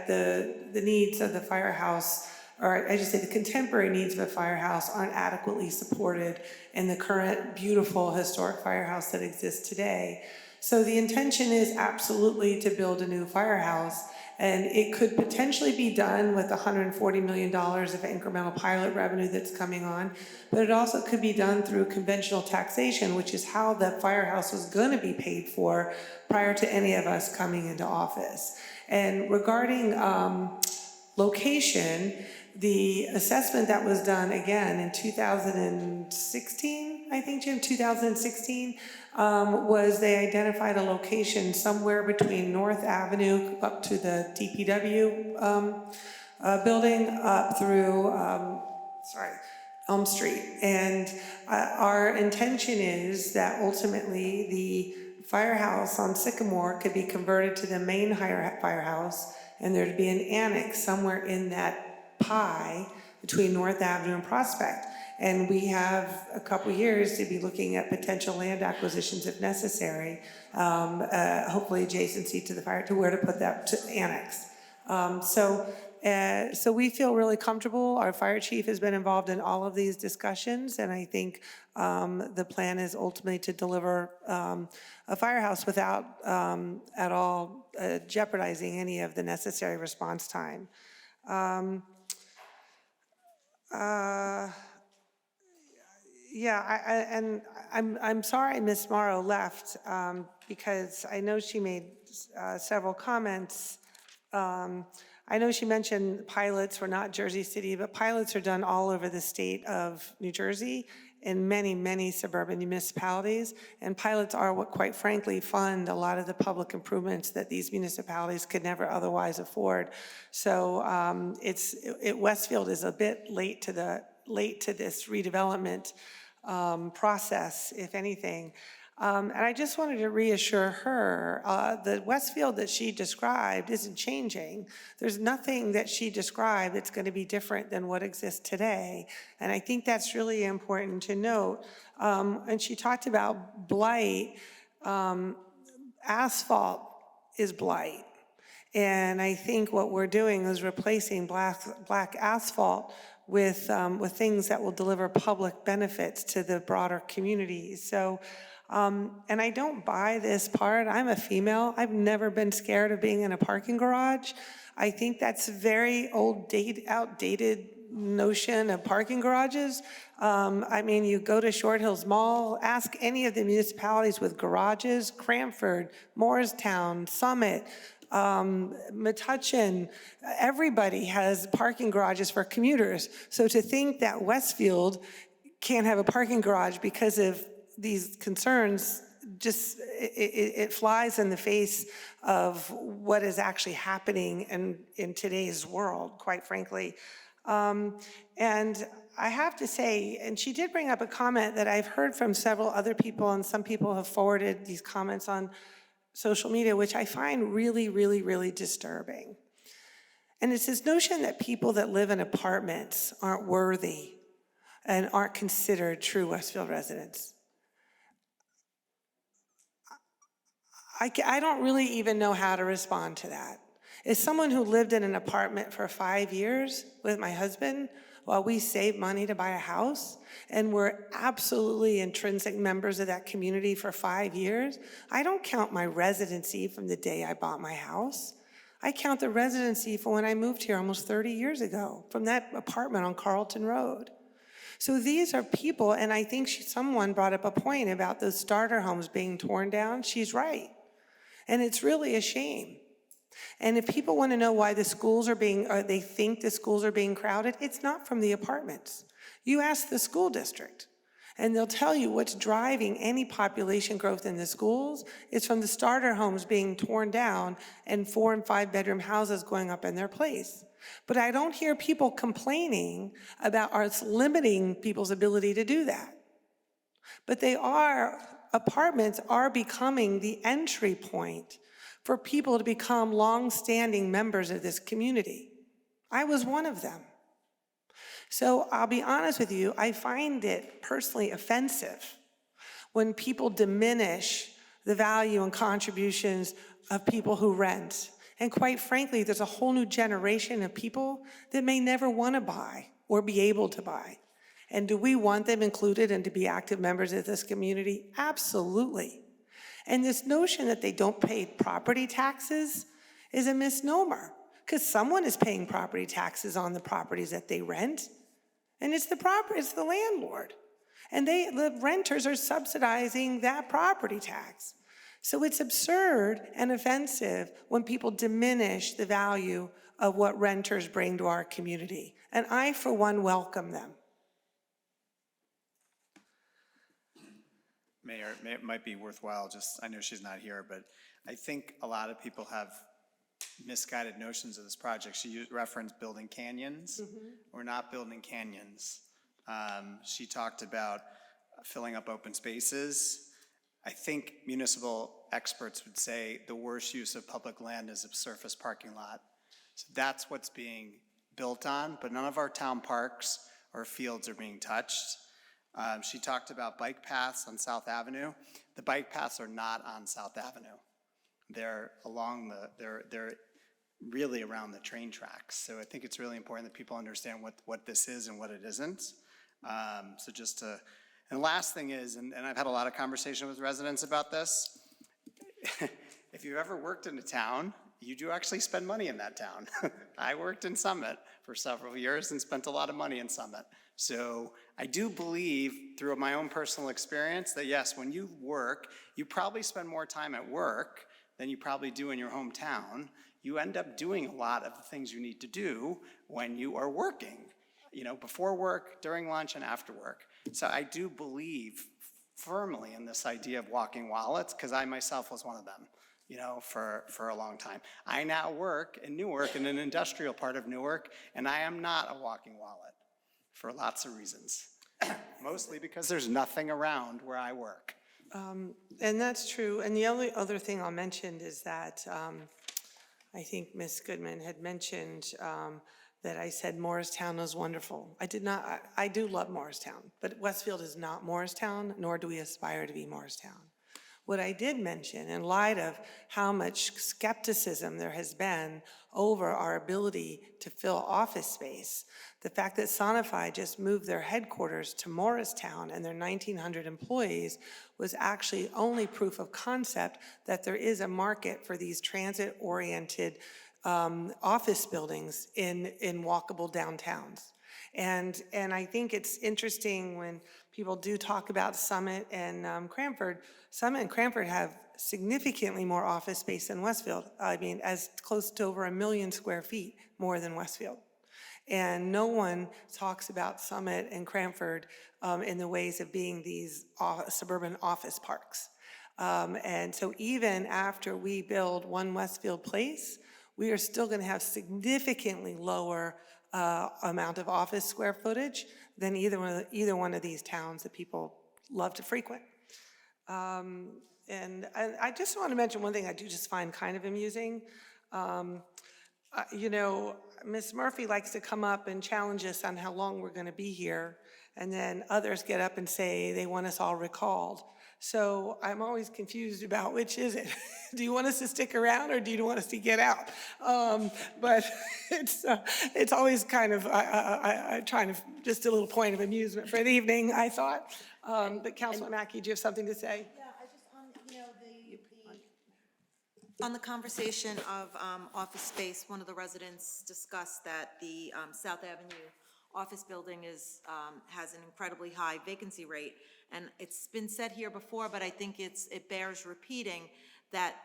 the needs of the firehouse, or I should say the contemporary needs of a firehouse, aren't adequately supported in the current beautiful historic firehouse that exists today. So the intention is absolutely to build a new firehouse, and it could potentially be done with $140 million of incremental pilot revenue that's coming on, but it also could be done through conventional taxation, which is how the firehouse was going to be paid for prior to any of us coming into office. And regarding location, the assessment that was done again in 2016, I think, Jim, 2016, was they identified a location somewhere between North Avenue up to the DPW building up through, Elm Street. And our intention is that ultimately the firehouse on Sycamore could be converted to the main firehouse, and there'd be an annex somewhere in that pie between North Avenue and Prospect. And we have a couple years to be looking at potential land acquisitions if necessary, hopefully adjacency to the fire, to where to put that to annex. So we feel really comfortable. Our fire chief has been involved in all of these discussions, and I think the plan is ultimately to deliver a firehouse without at all jeopardizing any of the necessary response time. I'm sorry Ms. Morrow left because I know she made several comments. I know she mentioned pilots were not Jersey City, but pilots are done all over the state of New Jersey in many, many suburban municipalities. And pilots are what, quite frankly, fund a lot of the public improvements that these municipalities could never otherwise afford. So Westfield is a bit late to this redevelopment process, if anything. And I just wanted to reassure her, the Westfield that she described isn't changing. There's nothing that she described that's going to be different than what exists today. And I think that's really important to note. And she talked about blight. Asphalt is blight. And I think what we're doing is replacing black asphalt with things that will deliver public benefits to the broader community. So, and I don't buy this part. I'm a female. I've never been scared of being in a parking garage. I think that's a very outdated notion of parking garages. I mean, you go to Short Hills Mall, ask any of the municipalities with garages, Cranford, Morristown, Summit, Metuchen, everybody has parking garages for commuters. So to think that Westfield can't have a parking garage because of these concerns, just it flies in the face of what is actually happening in today's world, quite frankly. And I have to say, and she did bring up a comment that I've heard from several other people, and some people have forwarded these comments on social media, which I find really, really, really disturbing. And it's this notion that people that live in apartments aren't worthy and aren't considered true Westfield residents. I don't really even know how to respond to that. As someone who lived in an apartment for 5 years with my husband while we saved money to buy a house, and we're absolutely intrinsic members of that community for 5 years, I don't count my residency from the day I bought my house. I count the residency from when I moved here almost 30 years ago, from that apartment on Carlton Road. So these are people, and I think someone brought up a point about those starter homes being torn down. She's right. And it's really a shame. And if people want to know why the schools are they think the schools are being crowded, it's not from the apartments. You ask the school district, and they'll tell you what's driving any population growth in the schools is from the starter homes being torn down and 4- and 5-bedroom houses going up in their place. But I don't hear people complaining about us limiting people's ability to do that. But apartments are becoming the entry point for people to become long-standing members of this community. I was one of them. So I'll be honest with you, I find it personally offensive when people diminish the value and contributions of people who rent. And quite frankly, there's a whole new generation of people that may never want to buy or be able to buy. And do we want them included and to be active members of this community? Absolutely. And this notion that they don't pay property taxes is a misnomer, because someone is paying property taxes on the properties that they rent, and it's the landlord. And the renters are subsidizing that property tax. So it's absurd and offensive when people diminish the value of what renters bring to our community. And I, for one, welcome them. Mayor, it might be worthwhile, I know she's not here, but I think a lot of people have misguided notions of this project. She referenced building canyons. We're not building canyons. She talked about filling up open spaces. I think municipal experts would say the worst use of public land is a surface parking lot. So that's what's being built on, but none of our town parks or fields are being touched. She talked about bike paths on South Avenue. The bike paths are not on South Avenue. They're they're really around the train tracks. So I think it's really important that people understand what this is and what it isn't. And the last thing is, and I've had a lot of conversation with residents about this, if you've ever worked in a town, you do actually spend money in that town. I worked in Summit for several years and spent a lot of money in Summit. So I do believe, through my own personal experience, that yes, when you work, you probably spend more time at work than you probably do in your hometown. you end up doing a lot of the things you need to do when you are working, before work, during lunch, and after work. So I do believe firmly in this idea of walking wallets, because I myself was one of them, for a long time. I now work in Newark, in an industrial part of Newark, and I am not a walking wallet for lots of reasons. Mostly because there's nothing around where I work. And that's true. And the only other thing I'll mention is that I think Ms. Goodman had mentioned that I said Morristown was wonderful. I did not, I do love Morristown, but Westfield is not Morristown, nor do we aspire to be Morristown. What I did mention, in light of how much skepticism there has been over our ability to fill office space, the fact that Sonify just moved their headquarters to Morristown and their 1,900 employees was actually only proof of concept that there is a market for these transit-oriented office buildings in walkable downtowns. And I think it's interesting when people do talk about Summit and Cranford. Summit and Cranford have significantly more office space than Westfield. I mean, as close to over 1 million square feet more than Westfield. And no one talks about Summit and Cranford in the ways of being these suburban office parks. And so even after we build One Westfield Place, we are still going to have significantly lower amount of office square footage than either one of these towns that people love to frequent. And I just want to mention one thing I do just find kind of amusing. Ms. Murphy likes to come up and challenge us on how long we're going to be here, and then others get up and say they want us all recalled. So I'm always confused about which is it. Do you want us to stick around or do you want us to get out? But it's always kind of trying to, just a little point of amusement for the evening, I thought. But Councilor Mackey, do you have something to say? Yeah, I just, on the conversation of office space, one of the residents discussed that the South Avenue office building has an incredibly high vacancy rate. And it's been said here before, but I think it bears repeating that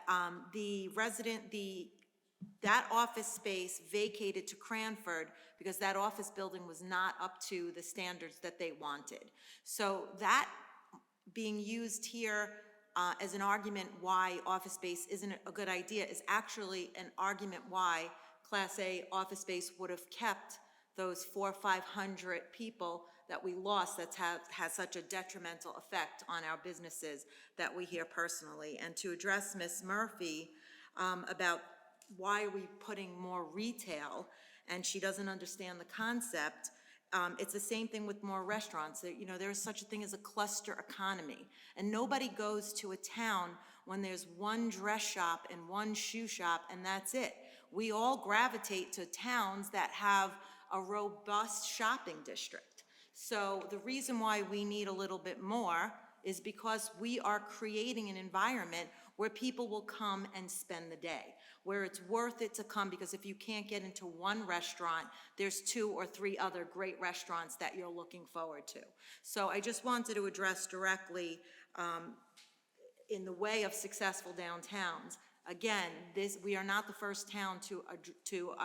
that office space vacated to Cranford because that office building was not up to the standards that they wanted. So that being used here as an argument why office space isn't a good idea is actually an argument why Class A office space would have kept those 400 or 500 people that we lost that has such a detrimental effect on our businesses that we hear personally. And to address Ms. Murphy about why are we putting more retail, and she doesn't understand the concept, it's the same thing with more restaurants. There is such a thing as a cluster economy, and nobody goes to a town when there's one dress shop and one shoe shop, and that's it. We all gravitate to towns that have a robust shopping district. So the reason why we need a little bit more is because we are creating an environment where people will come and spend the day, where it's worth it to come, because if you can't get into one restaurant, there's 2 or 3 other great restaurants that you're looking forward to. So I just wanted to address directly in the way of successful downtowns. Again, we are not the first town to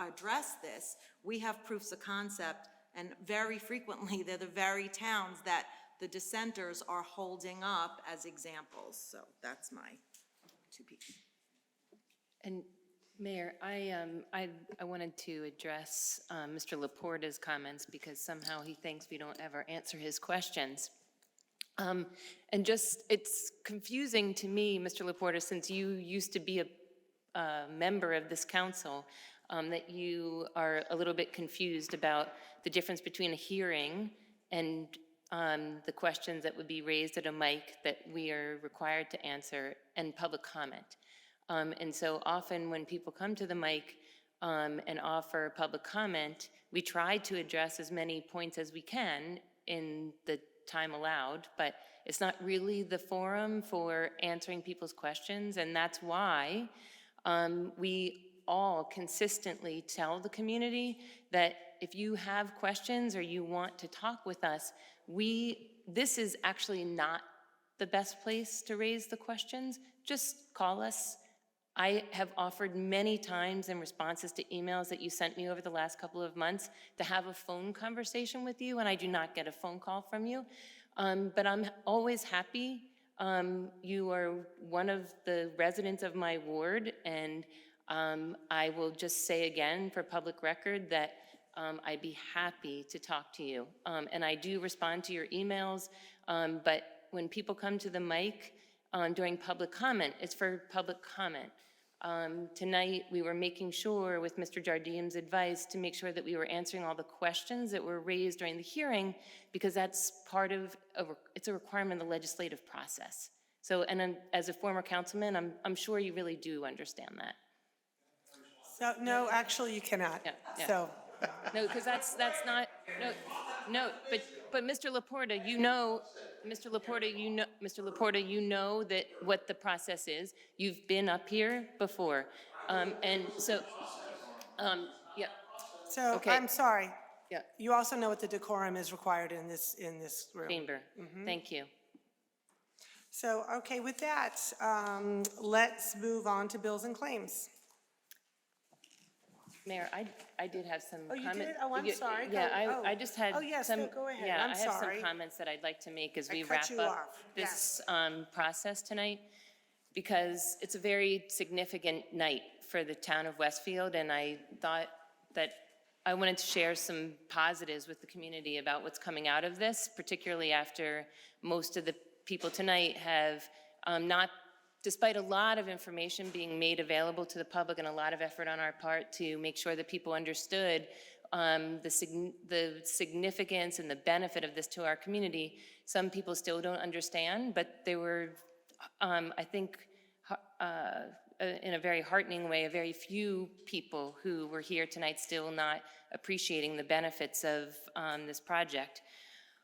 address this. We have proofs of concept, and very frequently they're the very towns that the dissenters are holding up as examples. So that's my 2 pieces. And Mayor, I wanted to address Mr. Laporta's comments because somehow he thinks we don't ever answer his questions. And it's confusing to me, Mr. Laporta, since you used to be a member of this council, that you are a little bit confused about the difference between a hearing and the questions that would be raised at a mic that we are required to answer, and public comment. And so often when people come to the mic and offer public comment, we try to address as many points as we can in the time allowed, but it's not really the forum for answering people's questions, and that's why we all consistently tell the community that if you have questions or you want to talk with us, this is actually not the best place to raise the questions. Just call us I have offered many times in responses to emails that you sent me over the last couple of months to have a phone conversation with you, and I do not get a phone call from you. But I'm always happy. You are one of the residents of my ward, and I will just say again for public record that I'd be happy to talk to you. And I do respond to your emails, but when people come to the mic during public comment, it's for public comment. Tonight, we were making sure, with Mr. Jardim's advice, to make sure that we were answering all the questions that were raised during the hearing, because that's part of, it's a requirement of the legislative process. So, and as a former councilman, I'm sure you really do understand that. So, no, actually, you cannot. Yeah. So, No, because that's not, no, but Mr. Laporta, you know, Mr. Laporta, you know that what the process is. You've been up here before. And so, yeah. so Okay. I'm sorry. Yeah. You also know what the decorum is required in this room. Chamber. Thank you. So, okay, with that, let's move on to bills and claims. Mayor, I did have some Oh, you comment. did? Oh, I'm sorry. Yeah, Go- I just had Oh, yes, some. no, go ahead. Yeah, I'm I have sorry. some comments that I'd like to make as I we cut wrap you up off. this process tonight, because it's a very significant night for the town of Westfield, and I thought that I wanted to share some positives with the community about what's coming out of this, particularly after most of the people tonight have not, despite a lot of information being made available to the public and a lot of effort on our part to make sure that people understood the significance and the benefit of this to our community, some people still don't understand, but there were, I think, in a very heartening way, a very few people who were here tonight still not appreciating the benefits of this project.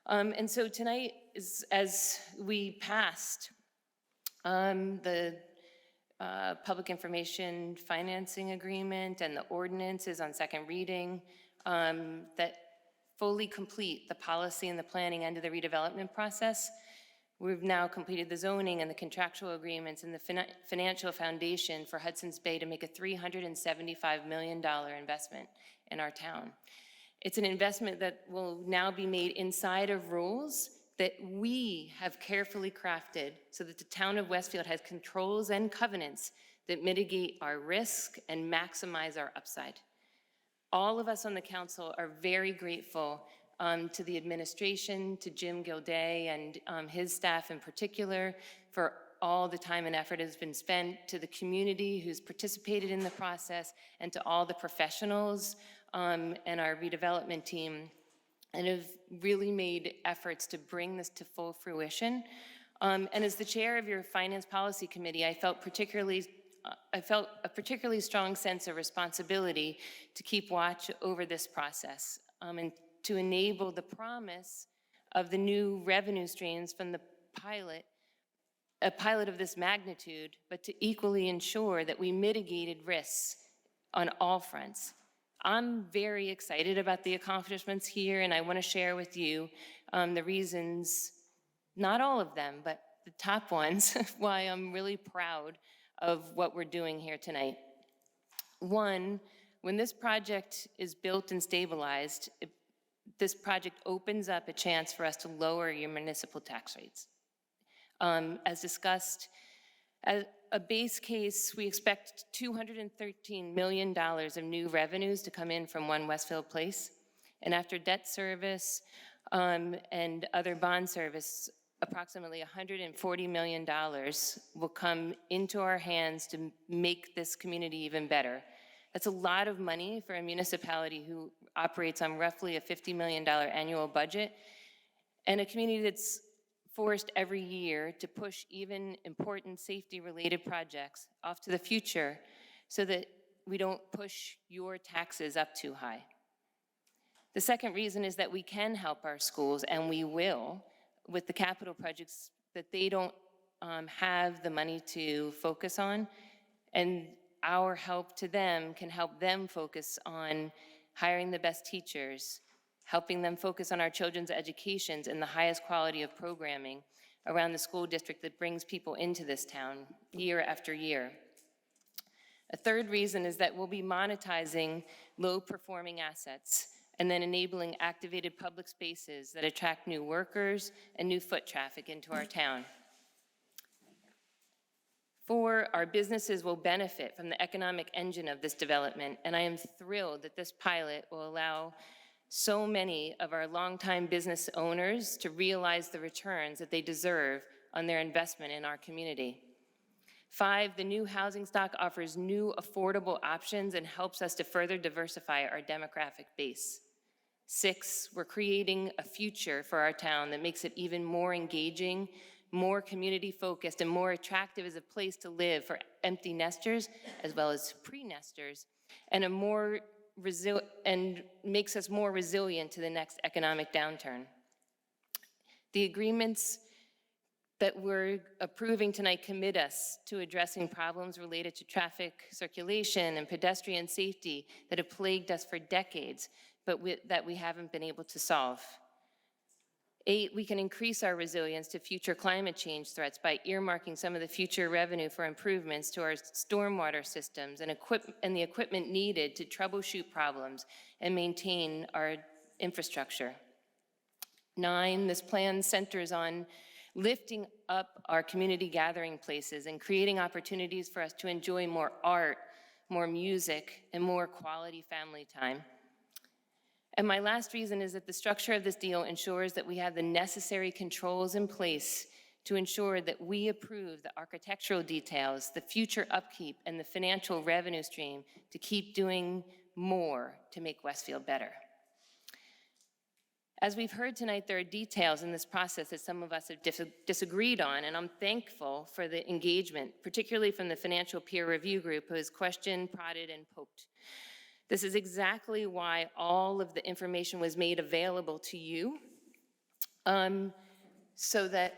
And so tonight, as we passed the public information financing agreement and the ordinances on second reading that fully complete the policy and the planning end of the redevelopment process. We've now completed the zoning and the contractual agreements and the financial foundation for Hudson's Bay to make a $375 million investment in our town. It's an investment that will now be made inside of rules that we have carefully crafted so that the town of Westfield has controls and covenants that mitigate our risk and maximize our upside. All of us on the council are very grateful to the administration, to Jim Gilday and his staff in particular, for all the time and effort has been spent, to the community who's participated in the process, and to all the professionals and our redevelopment team, and have really made efforts to bring this to full fruition. And as the chair of your Finance Policy Committee, I felt a particularly strong sense of responsibility to keep watch over this process and to enable the promise of the new revenue streams from the pilot, a pilot of this magnitude, but to equally ensure that we mitigated risks on all fronts. I'm very excited about the accomplishments here, and I want to share with you the reasons, not all of them, but the top ones, why I'm really proud of what we're doing here tonight. One, when this project is built and stabilized, this project opens up a chance for us to lower your municipal tax rates. As discussed, as a base case, we expect $213 million of new revenues to come in from One Westfield Place. And after debt service and other bond service, approximately $140 million will come into our hands to make this community even better. That's a lot of money for a municipality who operates on roughly a $50 million annual budget, and a community that's forced every year to push even important safety-related projects off to the future so that we don't push your taxes up too high. The second reason is that we can help our schools, and we will, with the capital projects that they don't have the money to focus on, and our help to them can help them focus on hiring the best teachers, helping them focus on our children's educations and the highest quality of programming around the school district that brings people into this town year after year. A third reason is that we'll be monetizing low-performing assets and then enabling activated public spaces that attract new workers and new foot traffic into our town. 4, our businesses will benefit from the economic engine of this development, and I am thrilled that this pilot will allow so many of our longtime business owners to realize the returns that they deserve on their investment in our community. 5, the new housing stock offers new affordable options and helps us to further diversify our demographic base. 6, we're creating a future for our town that makes it even more engaging, more community-focused, and more attractive as a place to live for empty nesters as well as pre-nesters, and makes us more resilient to the next economic downturn. The agreements that we're approving tonight commit us to addressing problems related to traffic circulation and pedestrian safety that have plagued us for decades, but that we haven't been able to solve. 8, we can increase our resilience to future climate change threats by earmarking some of the future revenue for improvements to our stormwater systems and the equipment needed to troubleshoot problems and maintain our infrastructure. 9, this plan centers on lifting up our community gathering places and creating opportunities for us to enjoy more art, more music, and more quality family time. And my last reason is that the structure of this deal ensures that we have the necessary controls in place to ensure that we approve the architectural details, the future upkeep, and the financial revenue stream to keep doing more to make Westfield better. As we've heard tonight, there are details in this process that some of us have disagreed on, and I'm thankful for the engagement, particularly from the financial peer review group who has questioned, prodded, and poked. This is exactly why all of the information was made available to you, so that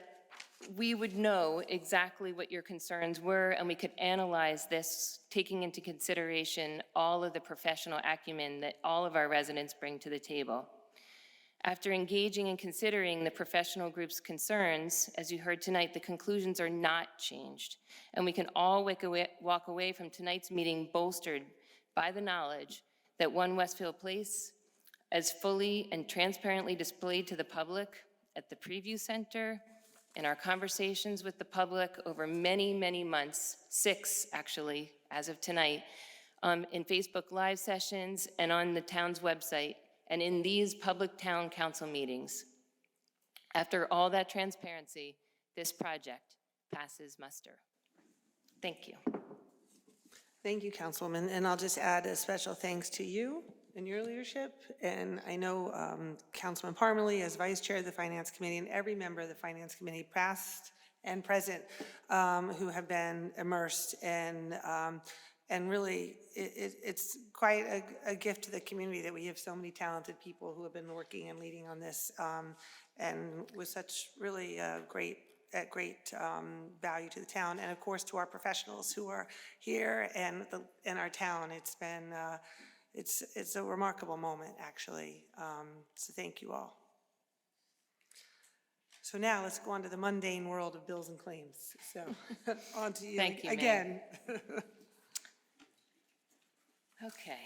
we would know exactly what your concerns were and we could analyze this, taking into consideration all of the professional acumen that all of our residents bring to the table. After engaging and considering the professional group's concerns, as you heard tonight, the conclusions are not changed. And we can all walk away from tonight's meeting bolstered by the knowledge that One Westfield Place, as fully and transparently displayed to the public at the preview center, in our conversations with the public over many, many months, 6 actually, as of tonight, in Facebook Live sessions and on the town's website, and in these public town council meetings. After all that transparency, this project passes muster. Thank you. Thank you, Councilwoman. And I'll just add a special thanks to you and your leadership. And I know Councilman Parmalee as Vice Chair of the Finance Committee and every member of the Finance Committee, past and present, who have been immersed and really, it's quite a gift to the community that we have so many talented people who have been working and leading on this, and with such really great value to the town, and of course to our professionals who are here and in our town. It's been it's a remarkable moment, actually. So thank you all. So now let's go on to the mundane world of bills and claims. So on to you, Thank you, again. Okay.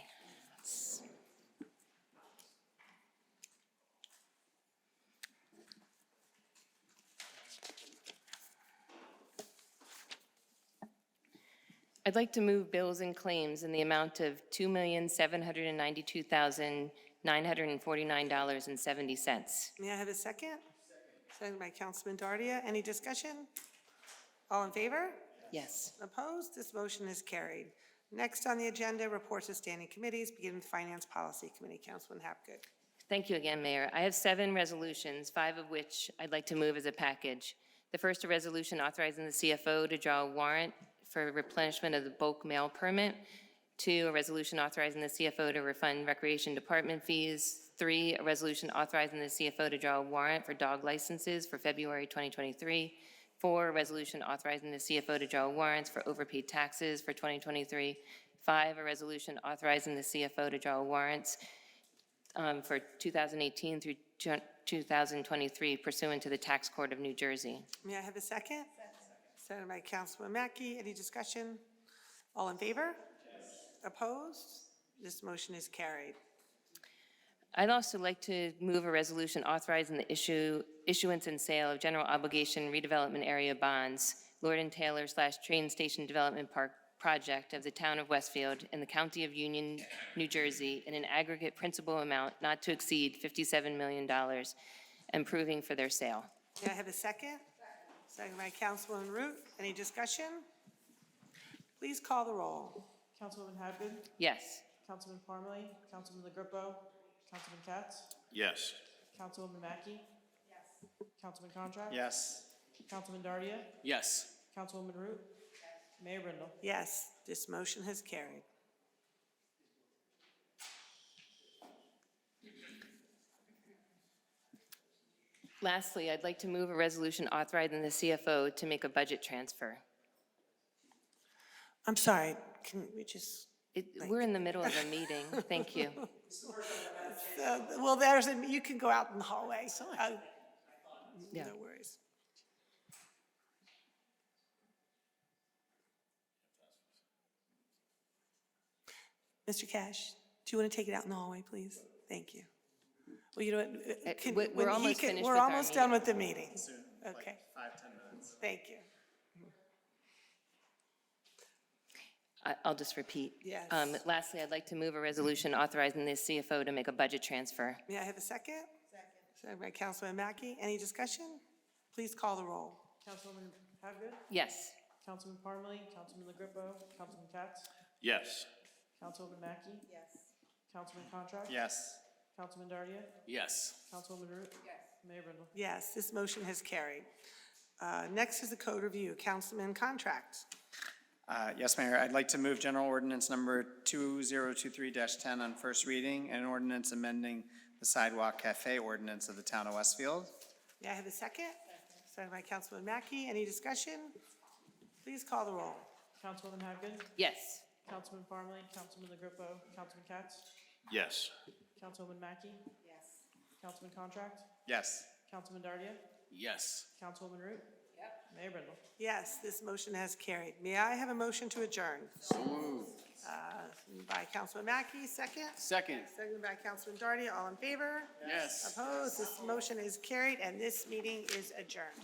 I'd like to move bills and claims in the amount of $2,792,949.70. May I have a second? Second by Councilman Dardia. Any discussion? All in favor? Yes. Opposed? This motion is carried. Next on the agenda, reports of standing committees, beginning with Finance Policy Committee. Councilman Hapgood. Thank you again, Mayor. I have 7 resolutions, 5 of which I'd like to move as a package. The first, a resolution authorizing the CFO to draw a warrant for replenishment of the bulk mail permit. 2, a resolution authorizing the CFO to refund Recreation Department fees. 3, a resolution authorizing the CFO to draw a warrant for dog licenses for February 2023. 4, a resolution authorizing the CFO to draw warrants for overpaid taxes for 2023. 5, a resolution authorizing the CFO to draw warrants for 2018 through 2023 pursuant to the Tax Court of New Jersey. May I have a second? Second by Councilman Mackey. Any discussion? All in favor? Opposed? This motion is carried. I'd also like to move a resolution authorizing the issuance and sale of general obligation redevelopment area bonds, Lord and Taylor / Train Station Development Park project of the town of Westfield in the county of Union, New Jersey, in an aggregate principal amount not to exceed $57 million, and proving for their sale. May I have a second? Second by Councilwoman Root. Any discussion? Please call the roll. Councilwoman Hapgood, Yes. Councilman Parmalee, Councilman LaGrepo, Councilman Katz, Yes. Councilwoman Mackey. Yes. Councilman Contract. Yes. Councilman Dardia, Yes. Councilwoman Root, Mayor Brindle. Yes, this motion has carried. Lastly, I'd like to move a resolution authorizing the CFO to make a budget transfer. I'm sorry, can we just? We're in the middle of a meeting. Thank you. Well, you can go out in the hallway. Yeah. No worries. Mr. Cash, do you want to take it out in the hallway, please? Thank you. Well, you know what? We're almost finished We're with our almost done meeting. with the meeting. Okay, 5-10 minutes. thank you. I'll just repeat. Yes. Lastly, I'd like to move a resolution authorizing the CFO to make a budget transfer. May I have a second? Second by Councilman Mackey. Any discussion? Please call the roll. Councilwoman Hapgood, Yes. Councilman Parmalee, Councilman LaGrepo, Councilman Katz, Yes. Councilwoman Mackey. Yes. Councilman Contract. Yes. Councilman Dardia, Yes. Councilwoman Root. Yes. Mayor Brindle. Yes, this motion has carried. Next is the code review. Councilman Contract. Yes, Mayor, I'd like to move General Ordinance Number 2023-10 on first reading, and an ordinance amending the Sidewalk Cafe Ordinance of the town of Westfield. May I have a second? Second by Councilman Mackey. Any discussion? Please call the roll. Councilwoman Hapgood, Yes. Councilman Parmalee, Councilman LaGrepo, Councilman Katz, Yes. Councilwoman Mackey. Yes. Councilman Contract, Yes. Councilman Dardia, Yes. Councilwoman Root. Yep. Mayor Brindle. Yes, this motion has carried. May I have a motion to adjourn? So moved. By Councilman Mackey, second. Second. Second by Councilman Dardia. All in favor? Yes. Opposed? This motion is carried, and this meeting is adjourned.